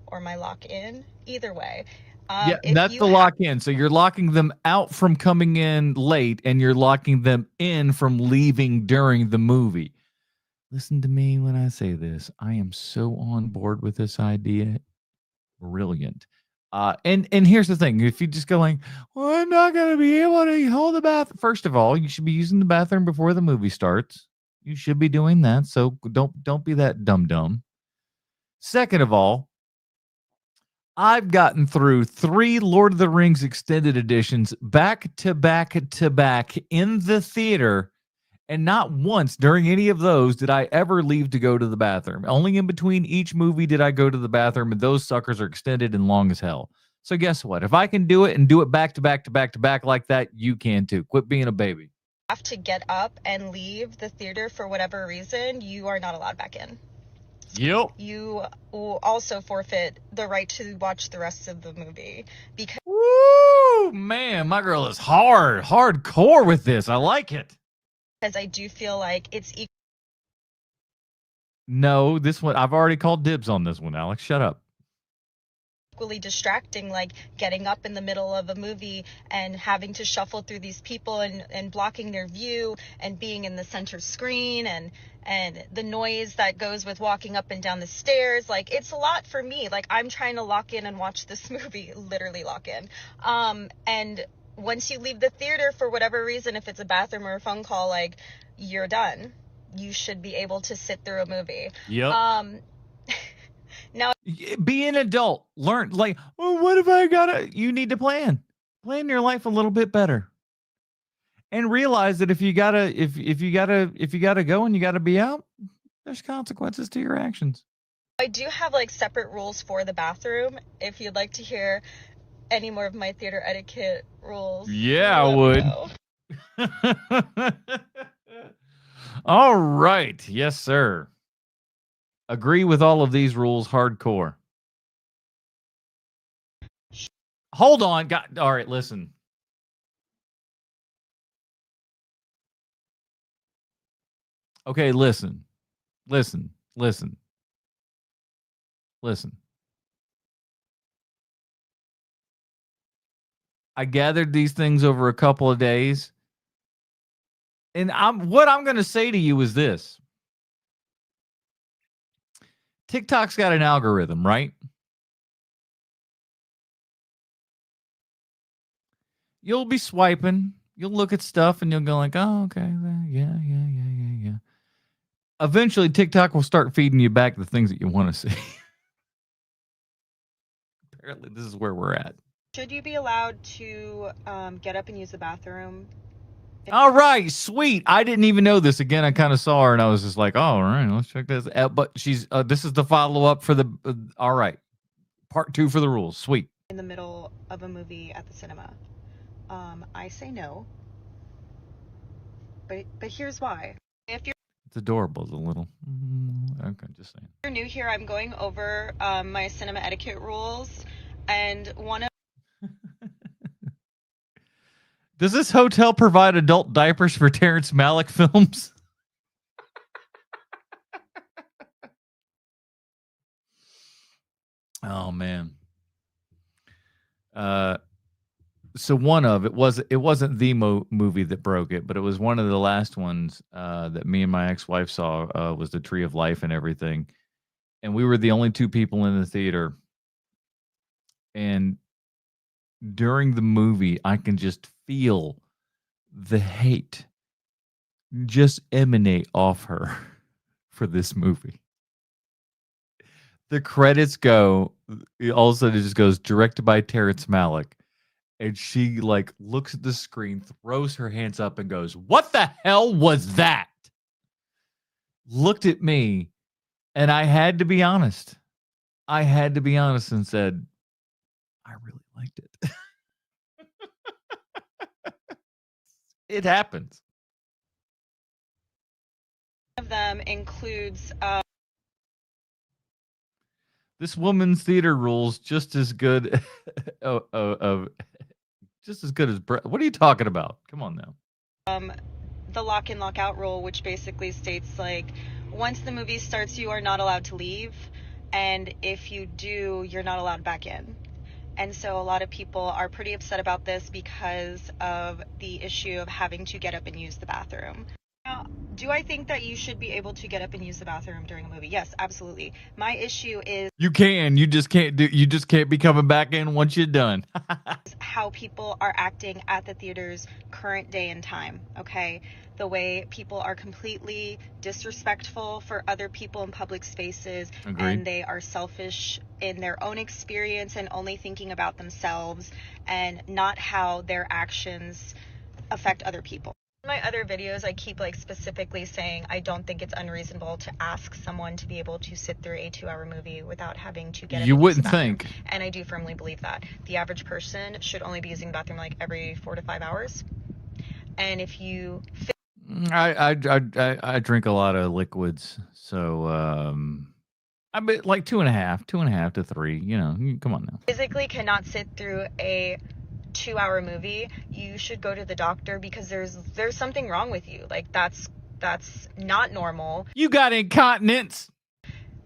or my lock in, either way. Yeah, that's the lock in. So you're locking them out from coming in late, and you're locking them in from leaving during the movie. Listen to me when I say this. I am so on board with this idea. Brilliant. And here's the thing. If you just go like, well, I'm not going to be able to hold the bathroom. First of all, you should be using the bathroom before the movie starts. You should be doing that. So don't be that dumb. Second of all, I've gotten through 3 Lord of the Rings extended editions back to back in the theater, and not once during any of those did I ever leave to go to the bathroom. Only in between each movie did I go to the bathroom, and those suckers are extended and long as hell. So guess what? If I can do it and do it back to back like that, you can too. Quit being a baby. Have to get up and leave the theater for whatever reason, you are not allowed back in. Yep. You will also forfeit the right to watch the rest of the movie, because woo, man, my girl is hardcore with this. I like it. Because I do feel like it's No, this one I've already called dibs on this one, Alex. Shut up. equally distracting, like getting up in the middle of a movie and having to shuffle through these people and blocking their view and being in the center screen and the noise that goes with walking up and down the stairs. Like, it's a lot for me. Like, I'm trying to lock in and watch this movie, literally lock in. And once you leave the theater for whatever reason, if it's a bathroom or a phone call, like, you're done. You should be able to sit through a movie. Yep. Now, be an adult. Learn, like, well, what if I gotta? You need to plan your life a little bit better, and realize that if you gotta go and you gotta be out, there's consequences to your actions. I do have like separate rules for the bathroom. If you'd like to hear any more of my theater etiquette rules, Yeah, I let me would. know. All right. Yes, sir. Agree with all of these rules hardcore. Hold on. All right, listen. Okay, listen. Listen. I gathered these things over a couple of days. And what I'm going to say to you is this. TikTok's got an algorithm, right? You'll be swiping. You'll look at stuff and you'll go like, oh, okay. Yeah. Eventually, TikTok will start feeding you back the things that you want to see. Apparently, this is where we're at. Should you be allowed to get up and use the bathroom? All right, sweet. I didn't even know this. Again, I kind of saw her and I was just like, oh, all right, let's check this out. But this is the follow-up for the, all right, part 2 for the rules. Sweet. In the middle of a movie at the cinema. I say no. But here's why. If you're It's adorable, the little. Okay, just saying. If you're new here, I'm going over my cinema etiquette rules, and one of Does this hotel provide adult diapers for Terrence Malick films? Oh man. So one of it wasn't the movie that broke it, but it was one of the last ones that me and my ex-wife saw was the Tree of Life and everything. And we were the only 2 people in the theater. And during the movie, I can just feel the hate just emanate off her for this movie. The credits go, all of a sudden it just goes directed by Terrence Malick. And she like looks at the screen, throws her hands up and goes, "What the hell was that?" Looked at me, and I had to be honest. And said, I really liked it. It happens. of them includes This woman's theater rules just as good just as good as what are you talking about? Come on now. the lock in lock out rule, which basically states like once the movie starts, you are not allowed to leave, and if you do, you're not allowed back in. And so a lot of people are pretty upset about this because of the issue of having to get up and use the bathroom. Now, do I think that you should be able to get up and use the bathroom during a movie? Yes, absolutely. My issue is you just can't be coming back in once you're done. how people are acting at the theater's current day and time, okay? The way people are completely disrespectful for other people in public spaces. Agreed. And they are selfish in their own experience and only thinking about themselves and not how their actions affect other people. In my other videos, I keep like specifically saying I don't think it's unreasonable to ask someone to be able to sit through a 2-hour movie without having to get You wouldn't think. And I do firmly believe that the average person should only be using the bathroom like every 4 to 5 hours. And if you I drink a lot of liquids, so I bet like 2.5 to 3. You know, come on now. physically cannot sit through a 2-hour movie, you should go to the doctor because there's something wrong with you. Like that's not normal. You got incontinence.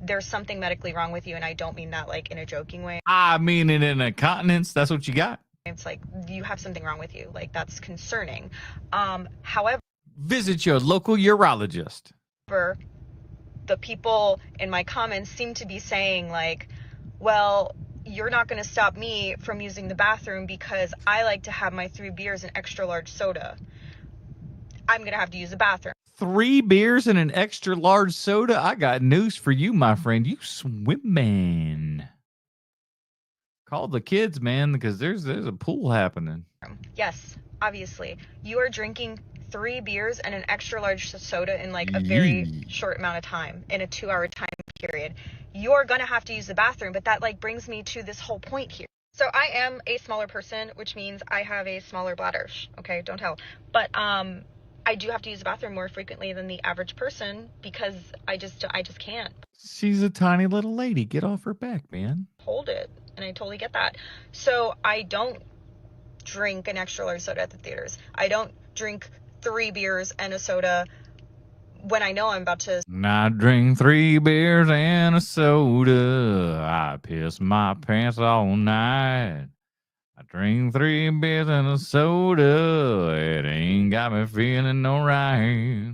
There's something medically wrong with you, and I don't mean that like in a joking way. I mean it in incontinence. That's what you got. It's like you have something wrong with you. Like that's concerning. However, visit your local urologist. The people in my comments seem to be saying like, well, you're not going to stop me from using the bathroom because I like to have my 3 beers and extra large soda. I'm going to have to use the bathroom. 3 beers and an extra large soda? I got news for you, my friend. You swimming. Call the kids, man, because there's a pool happening. Yes, obviously. You are drinking 3 beers and an extra large soda in like a very short amount of time, in a 2-hour time period. you're gonna have to use the bathroom. But that like brings me to this whole point here. So I am a smaller person, which means I have a smaller bladder. Okay, don't tell. But I do have to use the bathroom more frequently than the average person because I just can't She's a tiny little lady. Get off her back, man. hold it, and I totally get that. So I don't drink an extra large soda at the theaters. I don't drink 3 beers and a soda when I know I'm about to. I drink 3 beers and a soda. I piss my pants all night. I drink 3 beers and a soda. It ain't got me feeling no right.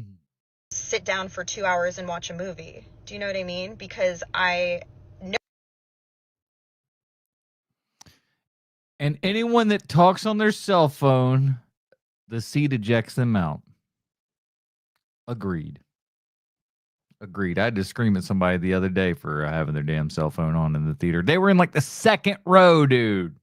Sit down for 2 hours and watch a movie. Do you know what I mean? Because I know. And anyone that talks on their cell phone, the seat ejects them out. Agreed. I had to scream at somebody the other day for having their damn cell phone on in the theater. They were in like the second row, dude.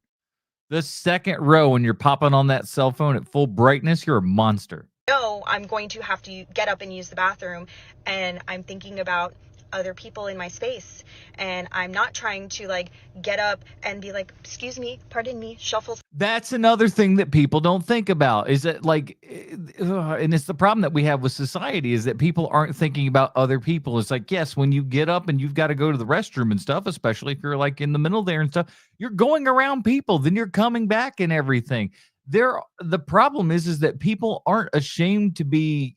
The second row, when you're popping on that cell phone at full brightness, you're a monster. No, I'm going to have to get up and use the bathroom, and I'm thinking about other people in my space, and I'm not trying to like get up and be like, excuse me, pardon me, shuffle. That's another thing that people don't think about, is that like, and it's the problem that we have with society, is that people aren't thinking about other people. It's like, yes, when you get up and you've got to go to the restroom and stuff, especially if you're like in the middle there and stuff, you're going around people, then you're coming back and everything. The problem is that people aren't ashamed to be,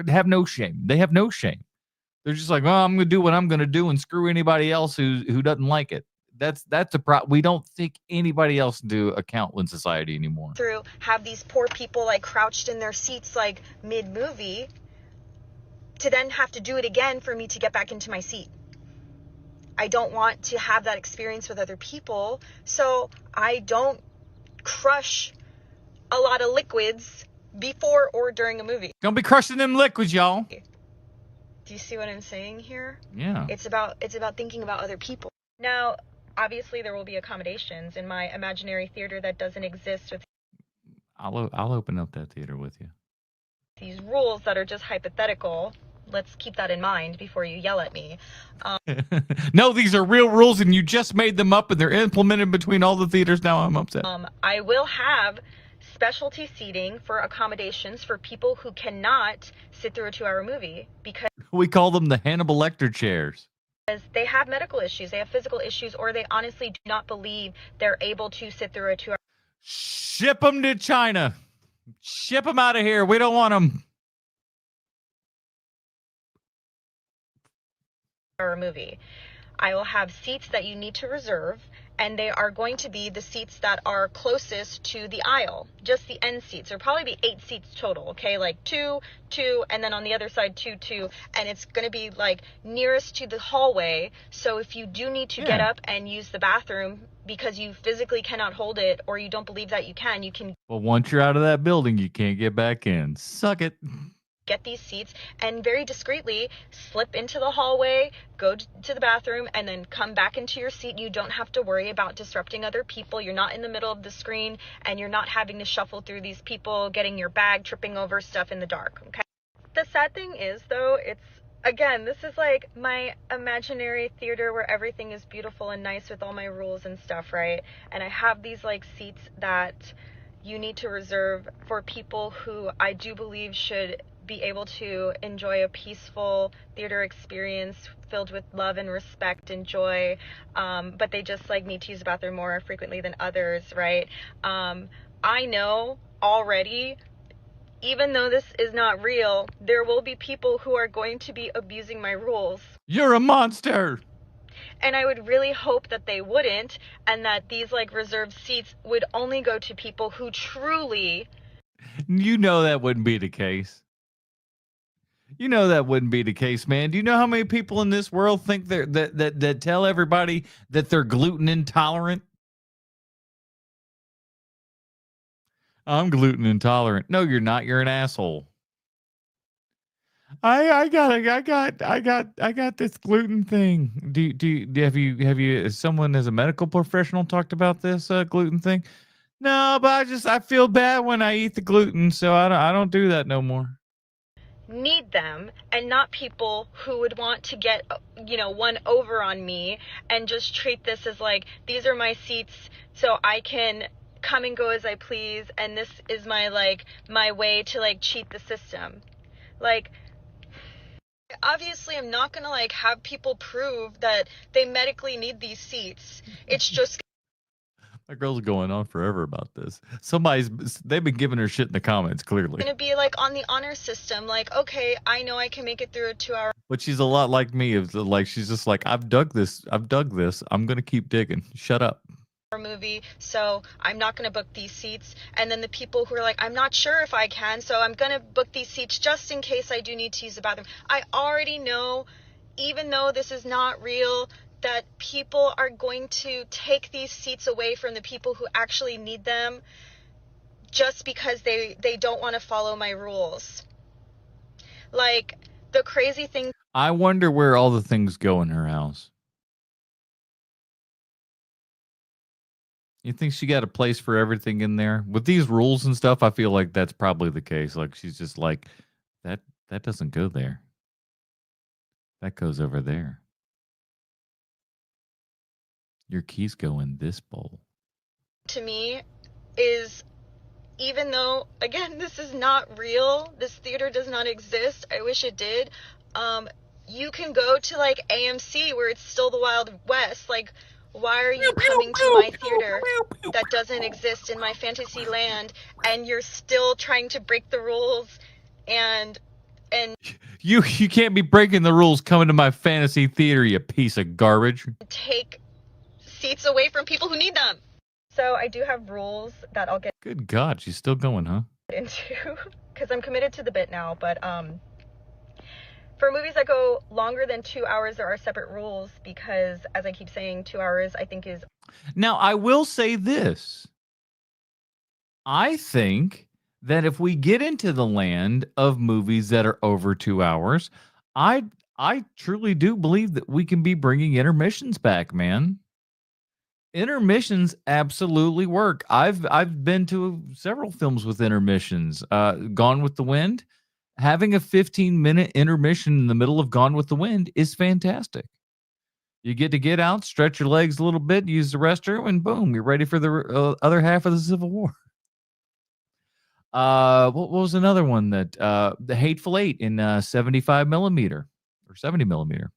have no shame. They have no shame. They're just like, I'm going to do what I'm going to do and screw anybody else who doesn't like it. That's a problem. We don't think anybody else do account in society anymore. Through have these poor people like crouched in their seats like mid-movie to then have to do it again for me to get back into my seat. I don't want to have that experience with other people, so I don't crush a lot of liquids before or during a movie. Don't be crushing them liquids, y'all. Do you see what I'm saying here? Yeah. It's about thinking about other people. Now, obviously there will be accommodations in my imaginary theater that doesn't exist with I'll open up that theater with you. these rules that are just hypothetical. Let's keep that in mind before you yell at me. No, these are real rules and you just made them up and they're implemented between all the theaters. Now I'm upset. I will have specialty seating for accommodations for people who cannot sit through a 2-hour movie because We call them the Hannibal Lecter chairs. they have medical issues, they have physical issues, or they honestly do not believe they're able to sit through a 2-hour. Ship them to China. Ship them out of here. We don't want them. Movie. I will have seats that you need to reserve, and they are going to be the seats that are closest to the aisle, just the end seats. There'll probably be 8 seats total, okay? Like 2, and then on the other side 2, and it's going to be like nearest to the hallway. So if you do need to get up and use the bathroom because you physically cannot hold it or you don't believe that you can. Well, once you're out of that building, you can't get back in. Suck it. Get these seats and very discreetly slip into the hallway, go to the bathroom, and then come back into your seat. You don't have to worry about disrupting other people. You're not in the middle of the screen, and you're not having to shuffle through these people, getting your bag, tripping over stuff in the dark, okay? The sad thing is, though, again, this is like my imaginary theater where everything is beautiful and nice with all my rules and stuff, right? And I have these like seats that you need to reserve for people who I do believe should be able to enjoy a peaceful theater experience filled with love and respect and joy, but they just like need to use the bathroom more frequently than others, right? I know already, even though this is not real, there will be people who are going to be abusing my rules. You're a monster. And I would really hope that they wouldn't, and that these like reserved seats would only go to people who truly. You know that wouldn't be the case. You know that wouldn't be the case, man. Do you know how many people in this world think that tell everybody that they're gluten intolerant? I'm gluten intolerant. No, you're not. You're an asshole. I got this gluten thing. Have you someone as a medical professional talked about this gluten thing? No, but I feel bad when I eat the gluten, so I don't do that no more. need them and not people who would want to get, one over on me and just treat this as like, these are my seats so I can come and go as I please, and this is my way to cheat the system. Obviously I'm not gonna have people prove that they medically need these seats. It's just My girl's going on forever about this. They've been giving her shit in the comments, clearly. gonna be on the honor system, okay, I know I can make it through a 2-hour But she's a lot like me. She's just like, I've dug this. I'm gonna keep digging. Shut up. movie, so I'm not gonna book these seats. And then the people who are like, I'm not sure if I can, so I'm gonna book these seats just in case I do need to use the bathroom. I already know, even though this is not real, that people are going to take these seats away from the people who actually need them just because they don't want to follow my rules. The crazy thing, I wonder where all the things go in her house. You think she got a place for everything in there? With these rules and stuff, I feel like that's probably the case. She's just like, that doesn't go there. That goes over there. Your keys go in this bowl. to me, is, even though, again, this is not real, this theater does not exist, I wish it did, you can go to AMC where it's still the Wild West. Why are you coming to my theater that doesn't exist in my fantasy land, and you're still trying to break the rules and You can't be breaking the rules coming to my fantasy theater, you piece of garbage. take seats away from people who need them? So I do have rules that I'll get Good God, she's still going, huh? into because I'm committed to the bit now, but for movies that go longer than 2 hours, there are separate rules because, as I keep saying, 2 hours I think is... Now, I will say this. I think that if we get into the land of movies that are over 2 hours, I truly do believe that we can be bringing intermissions back, man. Intermissions absolutely work. I've been to several films with intermissions. Gone with the Wind. Having a 15-minute intermission in the middle of Gone with the Wind is fantastic. You get out, stretch your legs a little bit, use the restroom, and boom, you're ready for the other half of the Civil War. What was another one that the Hateful Eight in 75 millimeter or 70 millimeter?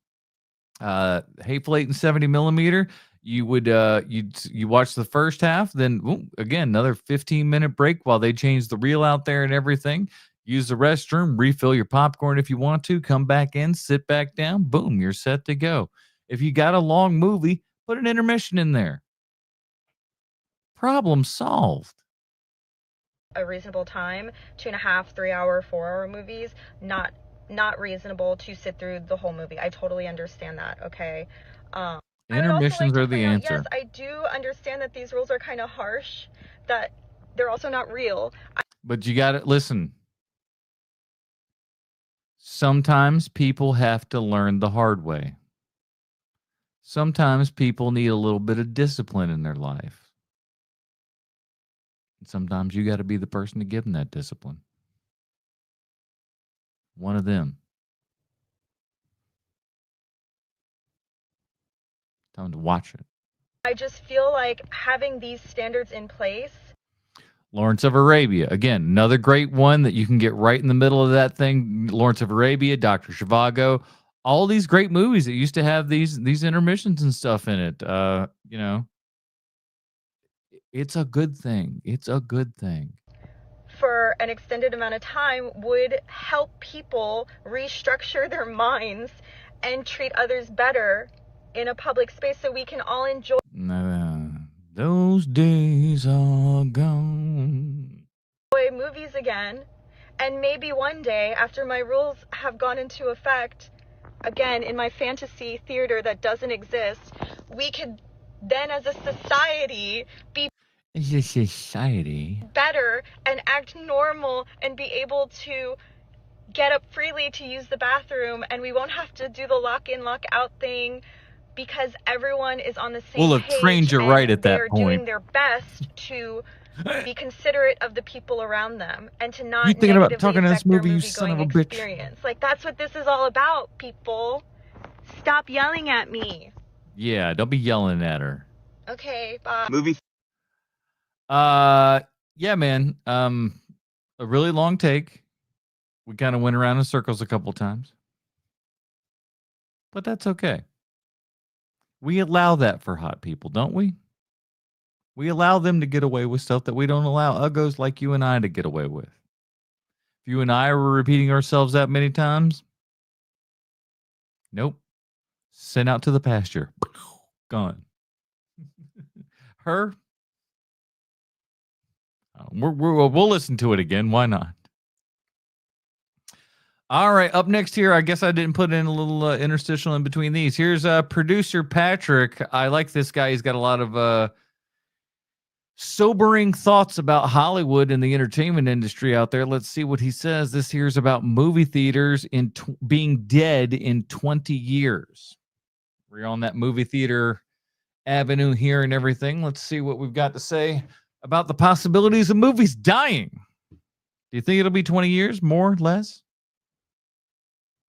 Hateful Eight and 70 millimeter. You would you watch the first half, then again another 15-minute break while they change the reel out there and everything. Use the restroom, refill your popcorn if you want to, come back in, sit back down, boom, you're set to go. If you got a long movie, put an intermission in there. Problem solved. A reasonable time, 2.5, 3 hour, 4 hour movies, not reasonable to sit through the whole movie. I totally understand that, okay? Intermissions are the answer. Yes, I do understand that these rules are kind of harsh, that they're also not real. But you got to listen. Sometimes people have to learn the hard way. Sometimes people need a little bit of discipline in their life. And sometimes you got to be the person to give them that discipline. One of them. Time to watch it. I just feel like having these standards in place. Lawrence of Arabia. Again, another great one that you can get right in the middle of that thing. Lawrence of Arabia, Dr. Zhivago. All these great movies that used to have these intermissions and stuff in it. It's a good thing. It's a good thing. For an extended amount of time would help people restructure their minds and treat others better in a public space so we can all enjoy. Those days are gone. Movies again, and maybe one day after my rules have gone into effect, again in my fantasy theater that doesn't exist, we could then as a society be better and act normal and be able to get up freely to use the bathroom, and we won't have to do the lock-in, lock-out thing because everyone is on the same page. We'll have trained you right at that they're point. doing their best to be considerate of the people around them, and to not You thinking about negatively talking to this affect their movie, you son of movie-going a bitch. experience. Like, that's what this is all about, people. Stop yelling at me. Yeah, don't be yelling at her. Okay, bye. Movie. Yeah, man. A really long take. We kind of went around in circles a couple times, but that's okay. We allow that for hot people, don't we? We allow them to get away with stuff that we don't allow uggos like you and I to get away with. If you and I were repeating ourselves that many times, nope. Sent out to the pasture. Gone. Her, we'll listen to it again. Why not? All right, up next here, I guess I didn't put in a little interstitial in between these. Here's producer Patrick. I like this guy. He's got a lot of sobering thoughts about Hollywood and the entertainment industry out there. Let's see what he says. This here's about movie theaters being dead in 20 years. We're on that movie theater avenue here and everything. Let's see what we've got to say about the possibilities of movies dying. Do you think it'll be 20 years, more, less?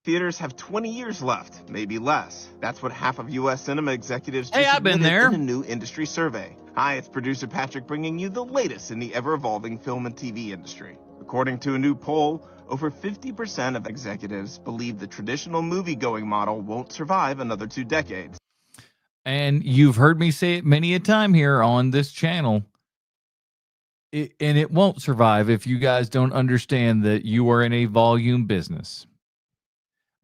Theaters have 20 years left, maybe less. That's what half of U.S. cinema executives Hey, just I've been admitted there. in a new industry survey. Hi, it's producer Patrick bringing you the latest in the ever-evolving film and TV industry. According to a new poll, over 50% of executives believe the traditional movie-going model won't survive another 2 decades. And you've heard me say it many a time here on this channel. And it won't survive if you guys don't understand that you are in a volume business.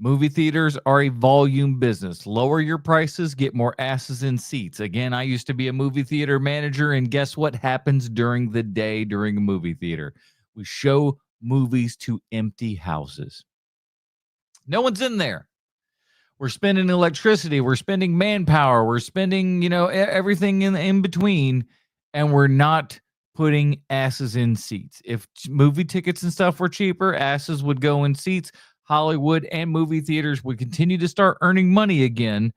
Movie theaters are a volume business. Lower your prices, get more asses in seats. Again, I used to be a movie theater manager, and guess what happens during the day during a movie theater? We show movies to empty houses. No one's in there. We're spending electricity. We're spending manpower. We're spending, everything in between, and we're not putting asses in seats. If movie tickets and stuff were cheaper, asses would go in seats. Hollywood and movie theaters would continue to start earning money again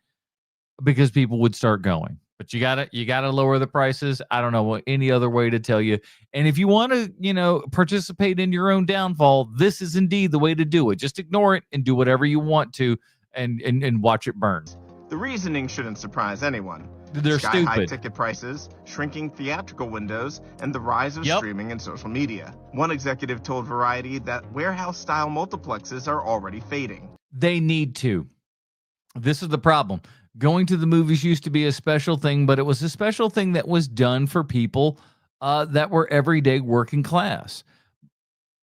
because people would start going. But you gotta lower the prices. I don't know what any other way to tell you. And if you want to, participate in your own downfall, this is indeed the way to do it. Just ignore it and do whatever you want to and watch it burn. The reasoning shouldn't surprise anyone. They're Sky-high stupid. ticket prices, shrinking theatrical windows, and the rise of streaming and social media. One executive told Variety that warehouse-style multiplexes are already fading. They need to. This is the problem. Going to the movies used to be a special thing, but it was a special thing that was done for people that were everyday working class.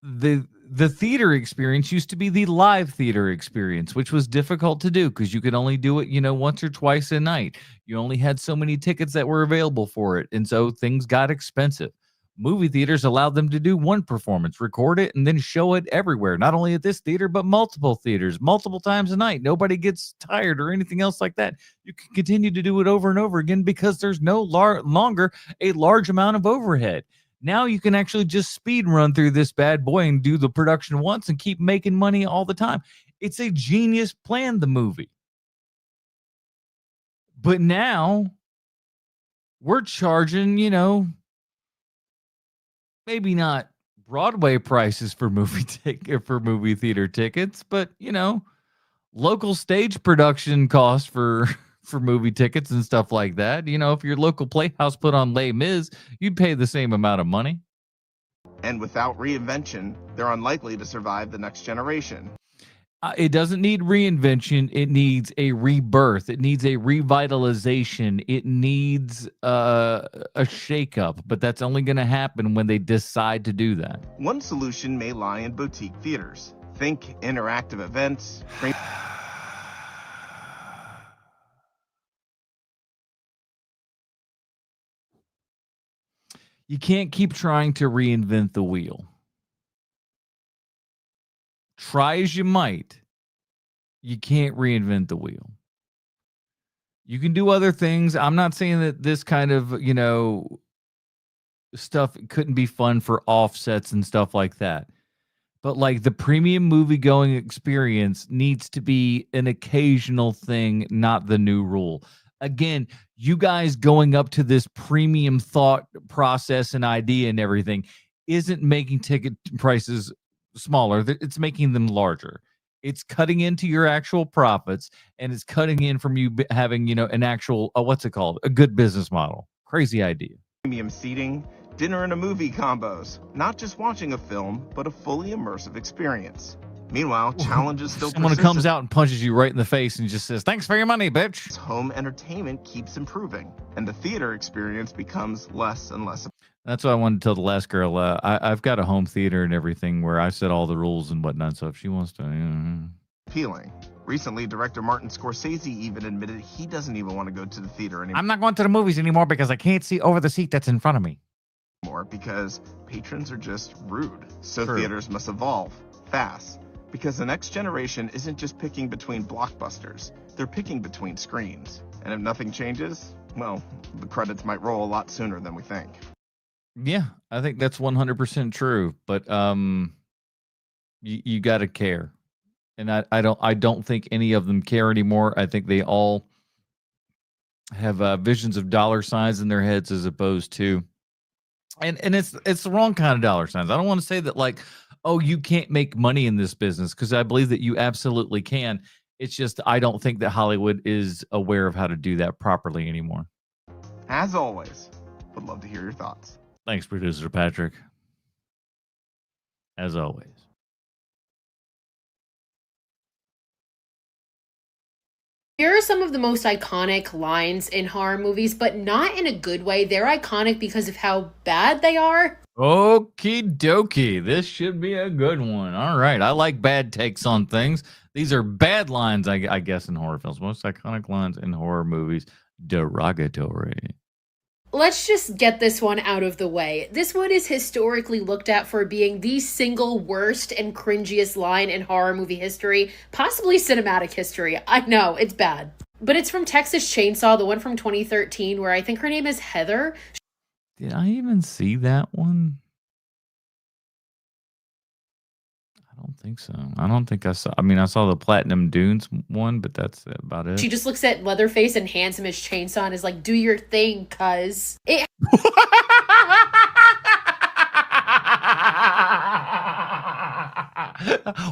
The theater experience used to be the live theater experience, which was difficult to do because you could only do it, once or twice a night. You only had so many tickets that were available for it. And so things got expensive. Movie theaters allowed them to do one performance, record it, and then show it everywhere. Not only at this theater, but multiple theaters, multiple times a night. Nobody gets tired or anything else like that. You can continue to do it over and over again because there's no longer a large amount of overhead. Now you can actually just speed run through this bad boy and do the production once and keep making money all the time. It's a genius plan, the movie. But now we're charging, maybe not Broadway prices for movie theater tickets, but local stage production costs for movie tickets and stuff like that. If your local playhouse put on Les Mis, you'd pay the same amount of money. And without reinvention, they're unlikely to survive the next generation. It doesn't need reinvention. It needs a rebirth. It needs a revitalization. It needs a shakeup, but that's only going to happen when they decide to do that. One solution may lie in boutique theaters. Think interactive events. You can't keep trying to reinvent the wheel. Try as you might, you can't reinvent the wheel. You can do other things. I'm not saying that this kind of, stuff couldn't be fun for offsets and stuff like that. But like the premium movie going experience needs to be an occasional thing, not the new rule. again, you guys going up to this premium thought process and idea and everything isn't making ticket prices smaller. It's making them larger. It's cutting into your actual profits, and it's cutting in from you having, an actual, what's it called? A good business model. Crazy idea. Premium seating, dinner and a movie combos. Not just watching a film, but a fully immersive experience. Meanwhile, challenges still Someone persist. comes out and punches you right in the face and just says, "Thanks for your money, bitch." Home entertainment keeps improving, and the theater experience becomes less and less. That's what I wanted to tell the last girl. I've got a home theater and everything where I set all the rules and whatnot. So if she wants to, Appealing. Recently, director Martin Scorsese even admitted he doesn't even want to go to the theater anymore. I'm not going to the movies anymore because I can't see over the seat that's in front of me. Because patrons are just rude. So True. Theaters must evolve fast. Because the next generation isn't just picking between blockbusters, they're picking between screens. And if nothing changes, well, the credits might roll a lot sooner than we think. Yeah, I think that's 100% true. But you got to care, and I don't think any of them care anymore. I think they all have visions of dollar signs in their heads as opposed to, and it's the wrong kind of dollar signs. I don't want to say that like, oh, you can't make money in this business, because I believe that you absolutely can. It's just I don't think that Hollywood is aware of how to do that properly anymore. As always, would love to hear your thoughts. Thanks, producer Patrick. As always. Here are some of the most iconic lines in horror movies, but not in a good way. They're iconic because of how bad they are. Okie dokie. This should be a good one. All right. I like bad takes on things. These are bad lines, I guess, in horror films. Most iconic lines in horror movies. Derogatory. Let's just get this one out of the way. This one is historically looked at for being the single worst and cringiest line in horror movie history, possibly cinematic history. I know, it's bad. But it's from Texas Chainsaw, the one from 2013, where I think her name is Heather. Did I even see that one? I don't think so. I don't think I saw. I mean, I saw the Platinum Dunes one, but that's about it. She just looks at Leatherface and hands him his chainsaw and is like, "Do your thing, cuz."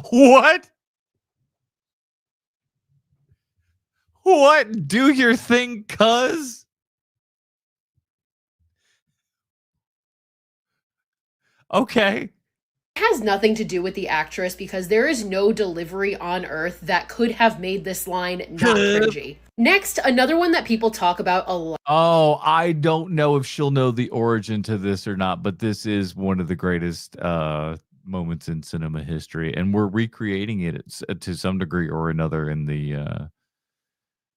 What? What? Do your thing, cuz? Okay. Has nothing to do with the actress because there is no delivery on earth that could have made this line not cringy. Next, another one that people talk about a lot. Oh, I don't know if she'll know the origin to this or not, but this is one of the greatest moments in cinema history, and we're recreating it to some degree or another in the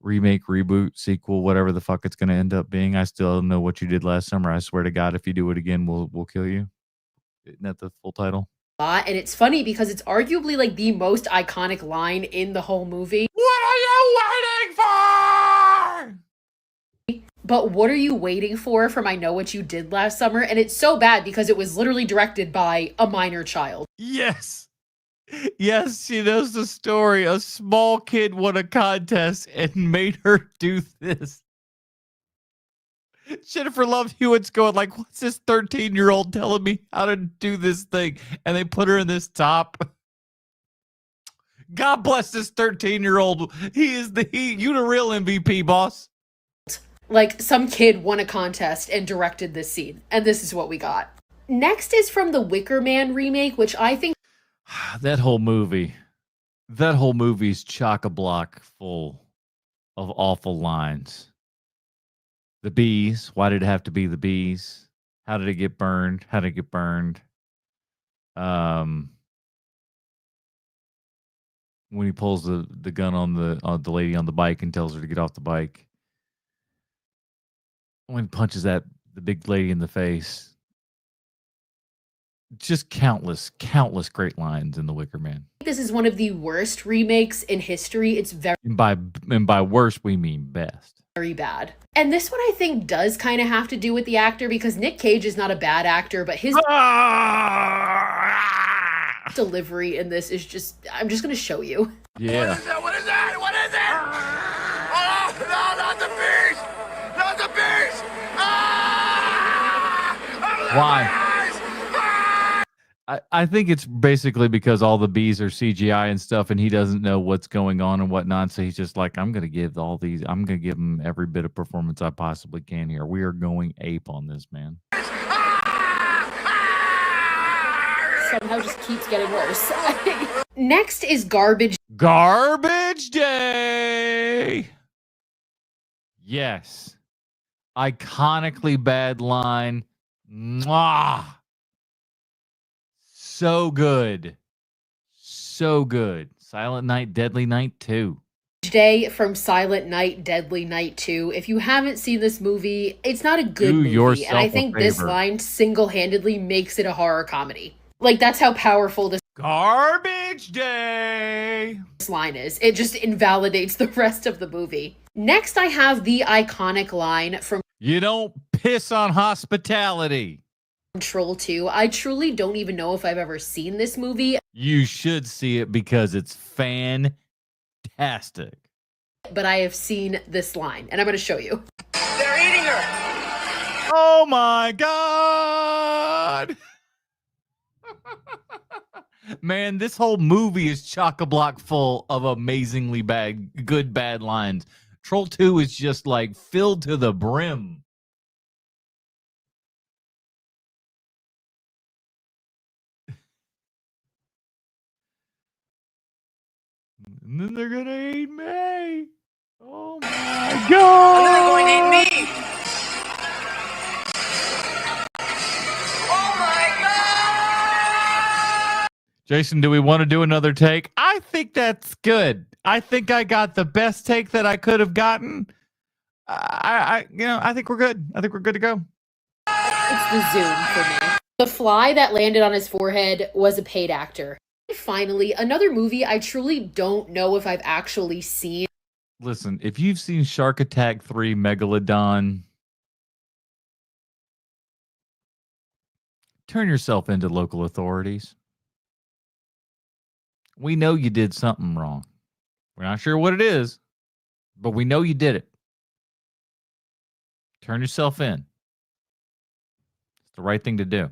remake, reboot, sequel, whatever the fuck it's going to end up being. I still don't know what you did last summer. I swear to God, if you do it again, we'll kill you. Isn't that the full title? And it's funny because it's arguably like the most iconic line in the whole movie. What are you waiting for? But what are you waiting for from I Know What You Did Last Summer? And it's so bad because it was literally directed by a minor child. Yes. Yes, she knows the story. A small kid won a contest and made her do this. Jennifer Love Hewitt's going like, what's this 13-year-old telling me how to do this thing? And they put her in this top. God bless this 13-year-old. You the real MVP, boss. Like some kid won a contest and directed this scene. And this is what we got. Next is from the Wicker Man remake, which I think that whole movie's chock-a-block full of awful lines. The bees. Why did it have to be the bees? How did it get burned? How did it get burned? When he pulls the gun on the lady on the bike and tells her to get off the bike. When he punches the big lady in the face. Just countless great lines in The Wicker Man. this is one of the worst remakes in history. It's very And by worst, we mean best. Very bad. And this one I think does kind of have to do with the actor because Nick Cage is not a bad actor, but his delivery in this is just, I'm just going to show you. Yeah. What is that? What is it? Oh, no, not the bees! Why? I think it's basically because all the bees are CGI and stuff, and he doesn't know what's going on and whatnot. So he's just like, I'm going to give them every bit of performance I possibly can here. We are going ape on this, man. Somehow just keeps getting worse. Next is Garbage Day. Yes. Iconically bad line. Mwah. So good. So good. Silent Night, Deadly Night 2. Day from Silent Night, Deadly Night 2. If you haven't seen this movie, it's not a good Do movie. yourself And I a think this favor. line single-handedly makes it a horror comedy. Like, that's how powerful this Garbage Day line is. It just invalidates the rest of the movie. Next, I have the iconic line from You don't piss on hospitality. Troll 2. I truly don't even know if I've ever seen this movie, You should see it because it's fantastic. but I have seen this line, and I'm going to show you. They're eating her. Oh my God. Man, this whole movie is chock-a-block full of amazingly bad lines. Troll 2 is just like filled to the brim. And then they're gonna eat me. Oh my God. And then they're going to eat me. Oh my God. Jason, do we want to do another take? I think that's good. I think I got the best take that I could have gotten. I think we're good. I think we're good to go. It's the zoom for me. The fly that landed on his forehead was a paid actor. Finally, another movie I truly don't know if I've actually seen. Listen, if you've seen Shark Attack 3 Megalodon, turn yourself into local authorities. We know you did something wrong. We're not sure what it is, but we know you did it. Turn yourself in. It's the right thing to do.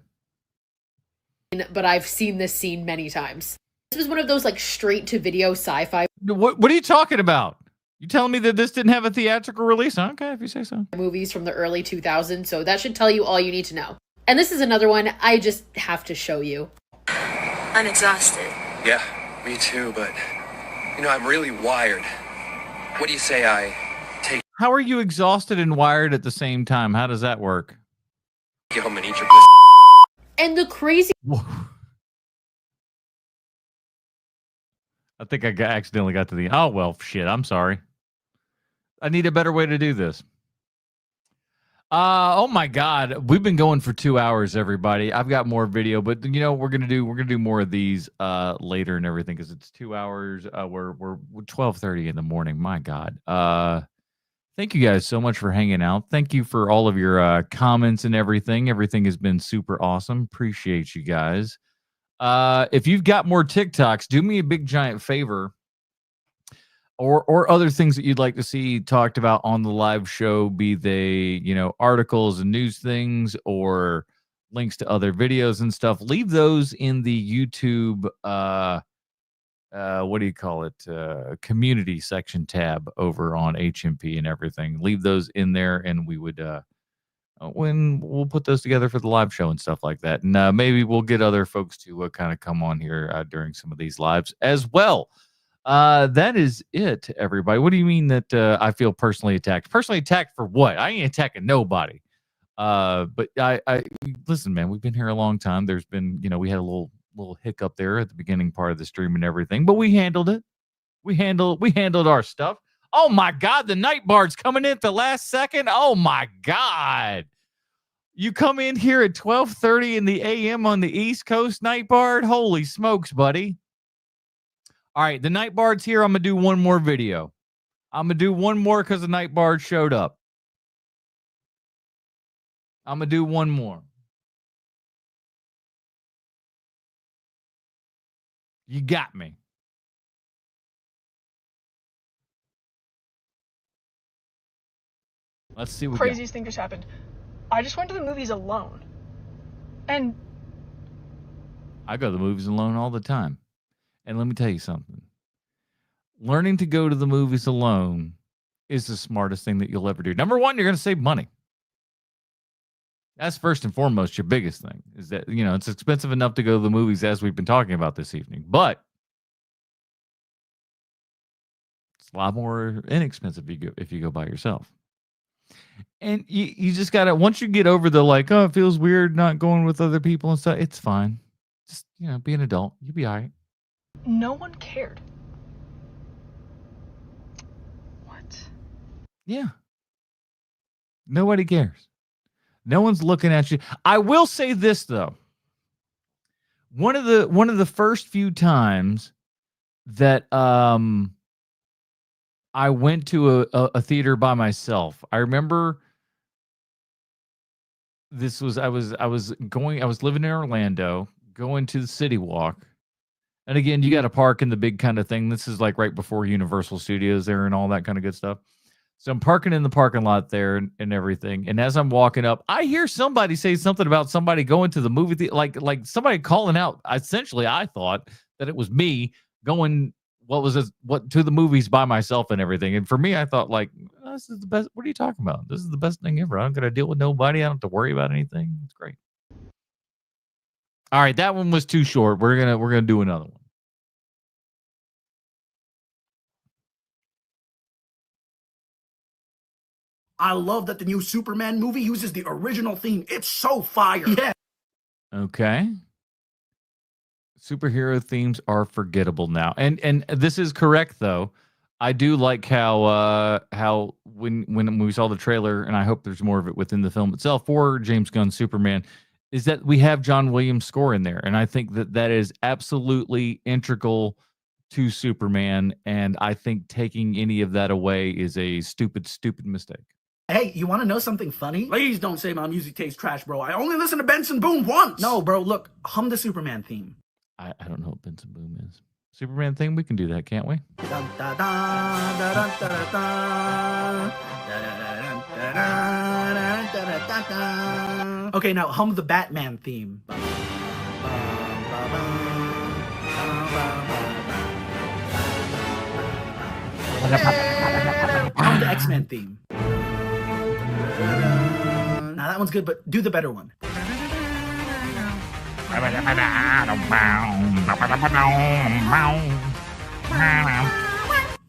But I've seen this scene many times. This was one of those like straight to video sci-fi What are you talking about? You telling me that this didn't have a theatrical release? Okay, if you say so. movies from the early 2000s, so that should tell you all you need to know. And this is another one I just have to show you. I'm exhausted. Yeah, me too, but I'm really wired. What do you say I take How are you exhausted and wired at the same time? How does that work? you home and eat your pussy? And the crazy I think I accidentally got to the... Oh, well, shit. I'm sorry. I need a better way to do this. Oh my God. We've been going for 2 hours, everybody. I've got more video, but we're going to do more of these later and everything because it's 2 hours. We're 12:30 in the morning. My God. Thank you guys so much for hanging out. Thank you for all of your comments and everything. Everything has been super awesome. Appreciate you guys. If you've got more TikToks, do me a big giant favor, or other things that you'd like to see talked about on the live show, be they, articles and news things or links to other videos and stuff. Leave those in the YouTube, what do you call it? Community section tab over on HMP and everything. Leave those in there, and we would, when we'll put those together for the live show and stuff like that. And maybe we'll get other folks to kind of come on here during some of these lives as well. That is it, everybody. What do you mean that I feel personally attacked? Personally attacked for what? I ain't attacking nobody. But I listen, man, we've been here a long time. There's been, we had a little hiccup there at the beginning part of the stream and everything, but we handled it. We handled our stuff. Oh my God, the night bard's coming in at the last second. Oh my God. You come in here at 12:30 in the AM on the East Coast, night bard. Holy smokes, buddy. All right, the night bard's here. I'm going to do one more video. I'm going to do one more because the night bard showed up. I'm going to do one more. You got me. Let's see what Craziest thing just happened. I just went to the movies alone. And I go to the movies alone all the time. And let me tell you something. Learning to go to the movies alone is the smartest thing that you'll ever do. Number one, you're going to save money. That's first and foremost your biggest thing, is that, you know, it's expensive enough to go to the movies, as we've been talking about this evening, but it's a lot more inexpensive if you go by yourself. And you just got to, once you get over the like, oh, it feels weird not going with other people and stuff, it's fine. Just, you know, be an adult. You'll be all right. no one cared. What? Yeah. Nobody cares. No one's looking at you. I will say this though. One of the first few times that I went to a theater by myself, I remember this was I was living in Orlando, going to the City Walk. And again, you got to park in the big kind of thing. This is like right before Universal Studios there and all that kind of good stuff. So I'm parking in the parking lot there and everything. And as I'm walking up, I hear somebody say something about somebody going to the movie theater, like somebody calling out. Essentially, I thought that it was me going to the movies by myself and everything. And for me, I thought like, oh, this is the best. What are you talking about? This is the best thing ever. I'm going to deal with nobody. I don't have to worry about anything. It's great. All right, that one was too short. We're gonna do another one. I love that the new Superman movie uses the original theme. It's so fire. Yeah. Okay. Superhero themes are forgettable now. And this is correct though. I do like how when we saw the trailer, and I hope there's more of it within the film itself for James Gunn's Superman, is that we have John Williams' score in there. And I think that is absolutely integral to Superman. And I think taking any of that away is a stupid mistake. Hey, you want to know something funny? Please don't say my music tastes trash, bro. I only listen to Benson Boone once. No, bro, look, hum the Superman theme. I don't know what Benson Boone is. Superman thing, we can do that, can't we? Okay, now hum the Batman theme. Hum the X-Men theme. Now that one's good, but do the better one.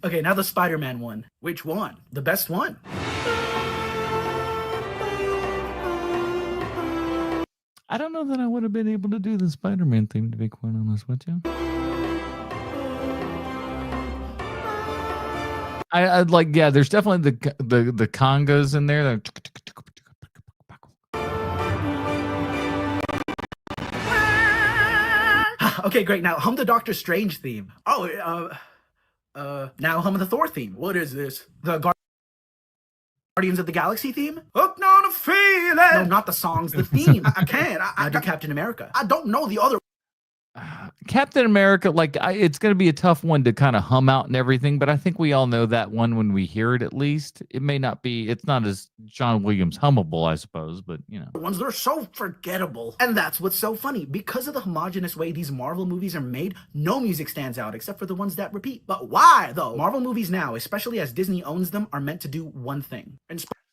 Okay, now the Spider-Man one. Which one? The best one. I don't know that I would have been able to do the Spider-Man theme, to be quite honest with you. I like, yeah, there's definitely the congas in there. Okay, great. Now hum the Doctor Strange theme. Oh, now hum the Thor theme. What is this? The Guardians of the Galaxy theme? Hooked on a feeling. No, not the songs, the theme. I can't. I do Captain America. I don't know the other. Captain America, like it's going to be a tough one to kind of hum out and everything, but I think we all know that one when we hear it. At least it may not be. It's not as John Williams hummable, I suppose, but you know, the ones that are so forgettable, and that's what's so funny. Because of the homogenous way these Marvel movies are made, no music stands out except for the ones that repeat. But why though? Marvel movies now, especially as Disney owns them, are meant to do one thing: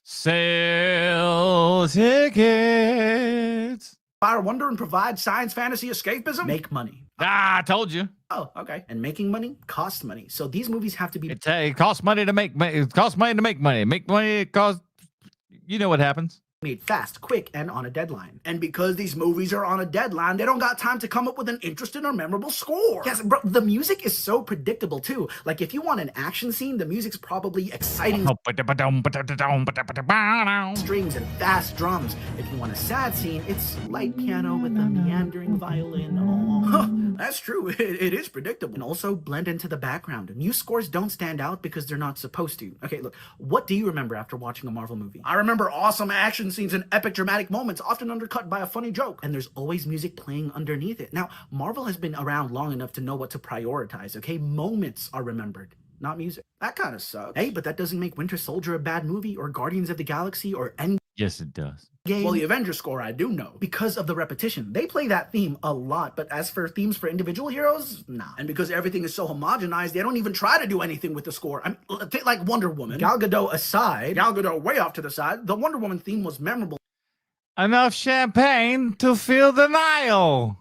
sell tickets. Inspire wonder and provide science fantasy escapism. Make money. I told you. Oh, okay. And making money costs money. So these movies have to be. It costs money to make money. It costs money to make money. Make money. It costs. You know what happens. Made fast, quick, and on a deadline. And because these movies are on a deadline, they don't got time to come up with an interesting or memorable score. Yes, bro, the music is so predictable too. Like if you want an action scene, the music's probably exciting strings and fast drums. If you want a sad scene, it's light piano with a meandering violin. Oh, that's true. It is predictable. And also blend into the background. New scores don't stand out because they're not supposed to. Okay, look, what do you remember after watching a Marvel movie? I remember awesome action scenes and epic dramatic moments, often undercut by a funny joke. And there's always music playing underneath it. Now, Marvel has been around long enough to know what to prioritize, okay? Moments are remembered, not music. That kind of sucks. Hey, but that doesn't make Winter Soldier a bad movie, or Guardians of the Galaxy, or any... Yes, it does. Game. Well, the Avengers score, I do know. Because of the repetition. They play that theme a lot, but as for themes for individual heroes, nah. And because everything is so homogenized, they don't even try to do anything with the score. I mean, take like Wonder Woman. Gal Gadot aside, Gal Gadot way off to the side, the Wonder Woman theme was memorable. Enough champagne to fill the Nile.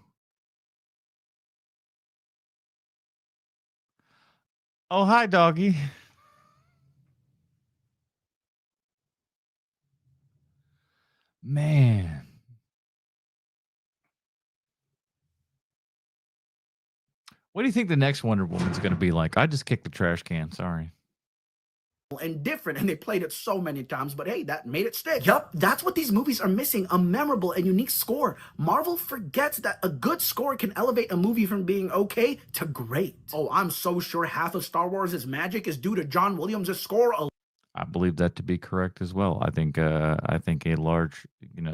Oh, hi, doggy. Man. What do you think the next Wonder Woman's going to be like? I just kicked the trash can. Sorry. And different, and they played it so many times, but hey, that made it stick. Yup, that's what these movies are missing, a memorable and unique score. Marvel forgets that a good score can elevate a movie from being okay to great. Oh, I'm so sure half of Star Wars' magic is due to John Williams' score alone. I believe that to be correct as well. I think a large,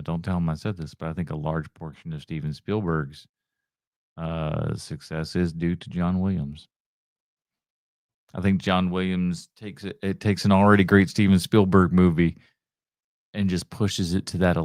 don't tell him I said this, but I think a large portion of Steven Spielberg's success is due to John Williams. I think John Williams takes an already great Steven Spielberg movie and just pushes it to that,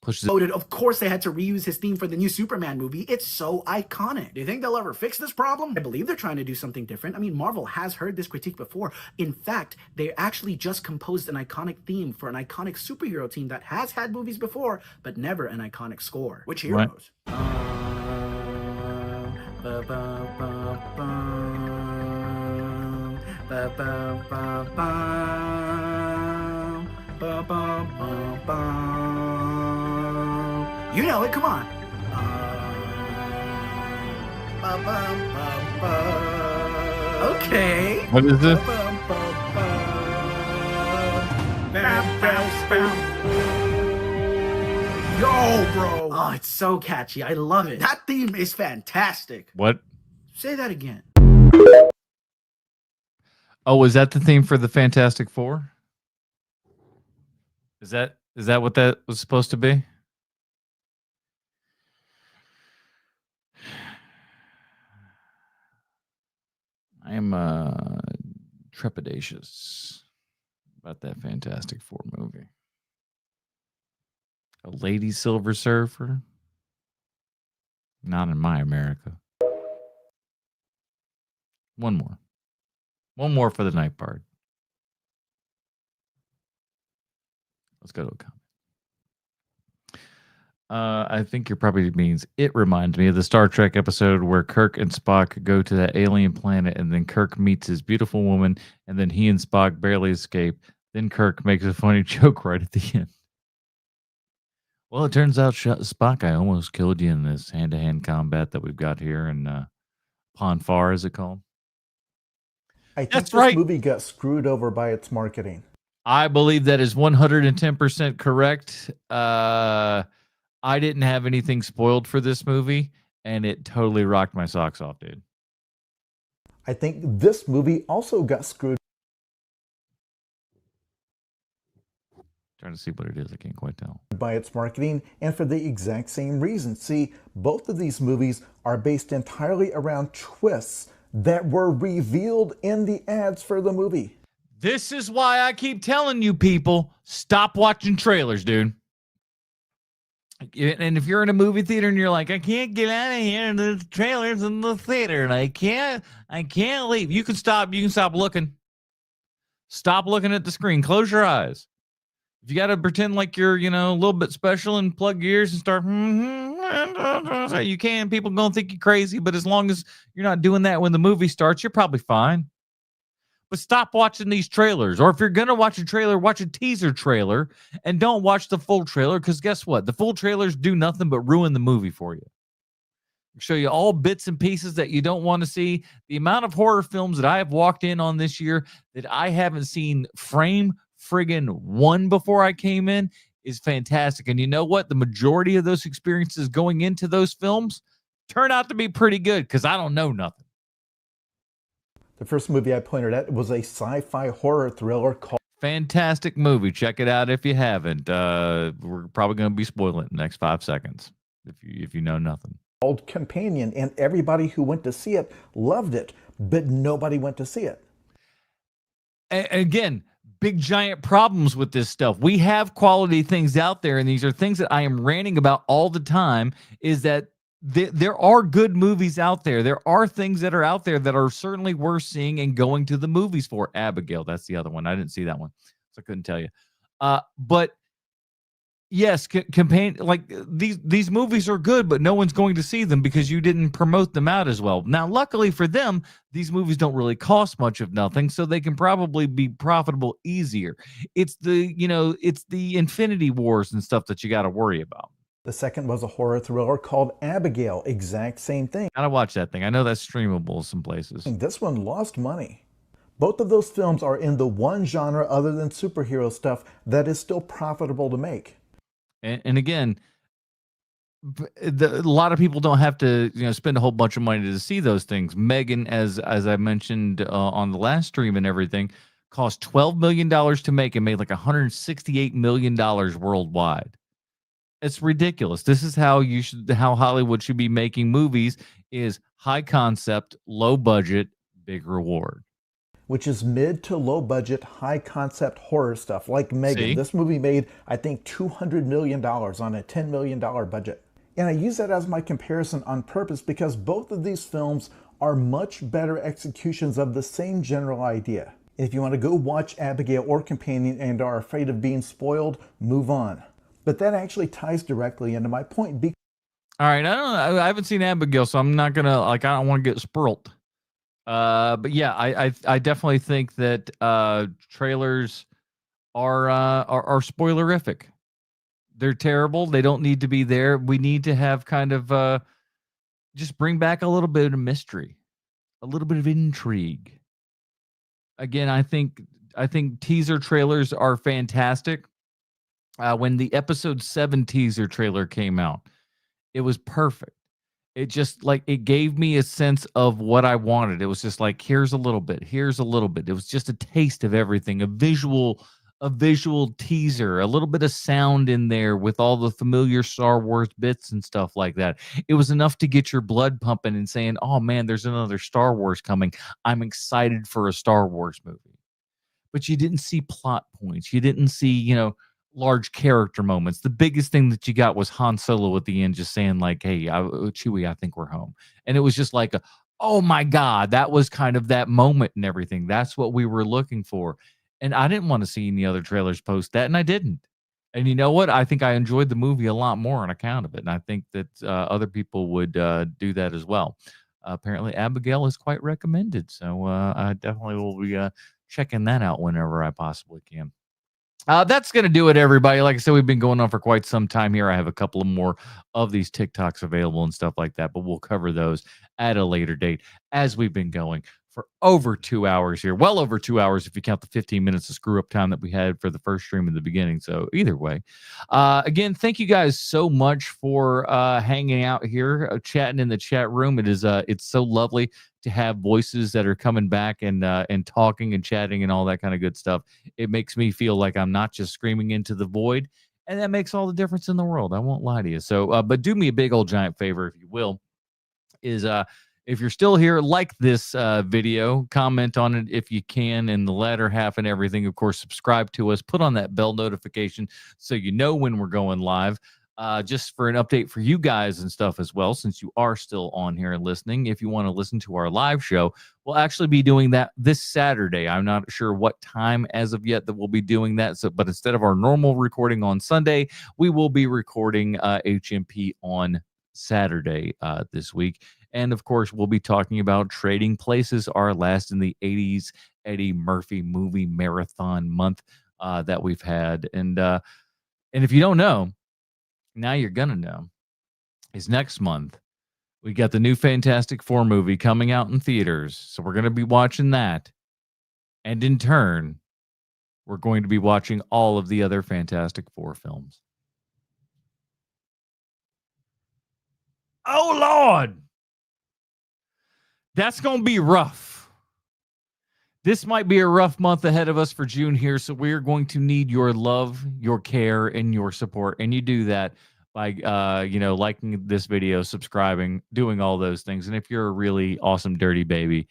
pushes it. Of course, they had to reuse his theme for the new Superman movie. It's so iconic. Do you think they'll ever fix this problem? I believe they're trying to do something different. I mean, Marvel has heard this critique before. In fact, they actually just composed an iconic theme for an iconic superhero team that has had movies before, but never an iconic score. Which heroes? You know it, come on. Okay. What is this? Yo, bro. Oh, it's so catchy. I love it. That theme is fantastic. What? Say that again. Oh, was that the theme for the Fantastic Four? Is that what that was supposed to be? I am trepidatious about that Fantastic Four movie. A lady Silver Surfer? Not in my America. One more for the night part. Let's go to a comment. I think your probably means it reminds me of the Star Trek episode where Kirk and Spock go to that alien planet, and then Kirk meets his beautiful woman, and then he and Spock barely escape. Then Kirk makes a funny joke right at the end. Well, it turns out, Spock, I almost killed you in this hand-to-hand combat that we've got here in Ponfar, is it called? I think this movie got screwed over by its marketing. I believe that is 110% correct. I didn't have anything spoiled for this movie, and it totally rocked my socks off, dude. I think this movie also got screwed. Trying to see what it is. I can't quite tell. By its marketing, and for the exact same reason. See, both of these movies are based entirely around twists that were revealed in the ads for the movie. This is why I keep telling you people, stop watching trailers, dude. And if you're in a movie theater and you're like, I can't get out of here, and the trailers in the theater, and I can't leave. You can stop looking. Stop looking at the screen. Close your eyes. If you got to pretend like you're, a little bit special and plug your ears and start, you can. People going to think you're crazy, but as long as you're not doing that when the movie starts, you're probably fine. But stop watching these trailers. Or if you're going to watch a trailer, watch a teaser trailer and don't watch the full trailer, because guess what? The full trailers do nothing but ruin the movie for you. Show you all bits and pieces that you don't want to see. The amount of horror films that I have walked in on this year that I haven't seen frame friggin' one before I came in is fantastic. And you know what? The majority of those experiences going into those films turn out to be pretty good because I don't know nothing. The first movie I pointed at was a sci-fi horror thriller called... Fantastic movie. Check it out if you haven't. We're probably going to be spoiling it in the next 5 seconds if you know nothing. Called Companion, and everybody who went to see it loved it, but nobody went to see it. Again, big giant problems with this stuff. We have quality things out there, and these are things that I am ranting about all the time, is that there are good movies out there. There are things that are out there that are certainly worth seeing and going to the movies for. Abigail, that's the other one. I didn't see that one, so I couldn't tell you. But yes, campaign, like these movies are good, but no one's going to see them because you didn't promote them out as well. Now, luckily for them, these movies don't really cost much of nothing, so they can probably be profitable easier. It's the Infinity Wars and stuff that you got to worry about. The second was a horror thriller called Abigail. Exact same thing. Gotta watch that thing. I know that's streamable some places. This one lost money. Both of those films are in the one genre other than superhero stuff that is still profitable to make. And again, a lot of people don't have to spend a whole bunch of money to see those things. Megan, as I mentioned on the last stream and everything, cost $12 million to make and made like $168 million worldwide. It's ridiculous. This is how Hollywood should be making movies: is high concept, low budget, big reward. Which is mid to low budget, high concept horror stuff like Megan. See? This movie made, I think, $200 million on a $10 million budget. And I use that as my comparison on purpose because both of these films are much better executions of the same general idea. If you want to go watch Abigail or Companion and are afraid of being spoiled, move on. But that actually ties directly into my point. All right, I haven't seen Abigail, so I'm not gonna I don't want to get spoiled. But yeah, I definitely think that trailers are spoilerific. They're terrible. They don't need to be there. We need to have kind of just bring back a little bit of mystery, a little bit of intrigue. Again, I think teaser trailers are fantastic. When the episode 7 teaser trailer came out, it was perfect. It just it gave me a sense of what I wanted. It was just like, here's a little bit, here's a little bit. It was just a taste of everything, a visual teaser, a little bit of sound in there with all the familiar Star Wars bits and stuff like that. It was enough to get your blood pumping and saying, oh man, there's another Star Wars coming. I'm excited for a Star Wars movie. But you didn't see plot points. You didn't see, large character moments. The biggest thing that you got was Han Solo at the end just saying like, hey, Chewie, I think we're home. And it was just like, oh my God, that was kind of that moment and everything. That's what we were looking for. And I didn't want to see any other trailers post that, and I didn't. And you know what? I think I enjoyed the movie a lot more on account of it. And I think that other people would do that as well. Apparently, Abigail is quite recommended. So I definitely will be checking that out whenever I possibly can. That's going to do it, everybody. Like I said, we've been going on for quite some time here. I have a couple of more of these TikToks available and stuff like that, but we'll cover those at a later date as we've been going for over 2 hours here. Well over 2 hours if you count the 15 minutes of screw up time that we had for the first stream in the beginning. So either way, again, thank you guys so much for hanging out here, chatting in the chat room. It's so lovely to have voices that are coming back and talking and chatting and all that kind of good stuff. It makes me feel like I'm not just screaming into the void, and that makes all the difference in the world. I won't lie to you. So, but do me a big old giant favor, if you will, is if you're still here, like this video, comment on it if you can in the latter half and everything. Of course, subscribe to us, put on that bell notification so you know when we're going live. Just for an update for you guys and stuff as well, since you are still on here and listening. If you want to listen to our live show, we'll actually be doing that this Saturday. I'm not sure what time as of yet that we'll be doing that. So, but instead of our normal recording on Sunday, we will be recording HMP on Saturday this week. And of course, we'll be talking about Trading Places, our last in the 80s Eddie Murphy movie marathon month that we've had. And if you don't know, now you're gonna know, is next month we got the new Fantastic Four movie coming out in theaters. So we're gonna be watching that, and in turn, we're going to be watching all of the other Fantastic Four films. Oh Lord, that's gonna be rough. This might be a rough month ahead of us for June here, so we're going to need your love, your care, and your support. And you do that by, liking this video, subscribing, doing all those things. And if you're a really awesome dirty baby,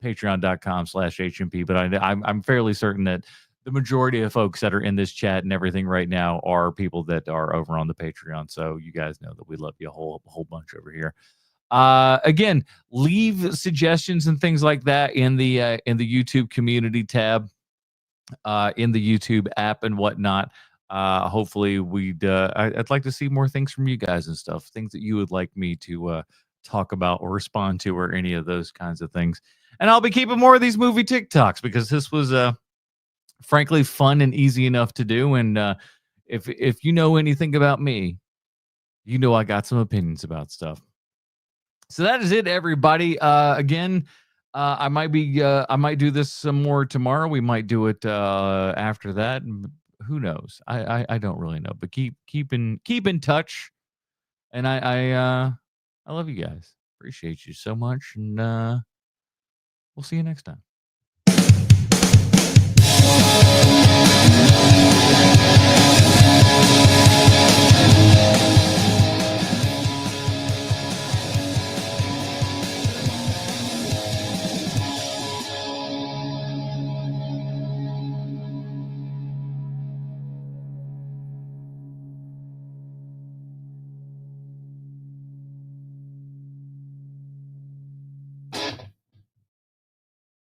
patreon.com/HMP. But I'm fairly certain that the majority of folks that are in this chat and everything right now are people that are over on the Patreon. So you guys know that we love you a whole bunch over here. Again, leave suggestions and things like that in the YouTube community tab, in the YouTube app and whatnot. Hopefully I'd like to see more things from you guys and stuff, things that you would like me to talk about or respond to, or any of those kinds of things. And I'll be keeping more of these movie TikToks, because this was frankly fun and easy enough to do. And if you know anything about me, you know I got some opinions about stuff. So that is it, everybody. Again, I might do this some more tomorrow. We might do it after that. Who knows? I don't really know. But keep in touch. And I love you guys. Appreciate you so much. And we'll see you next time.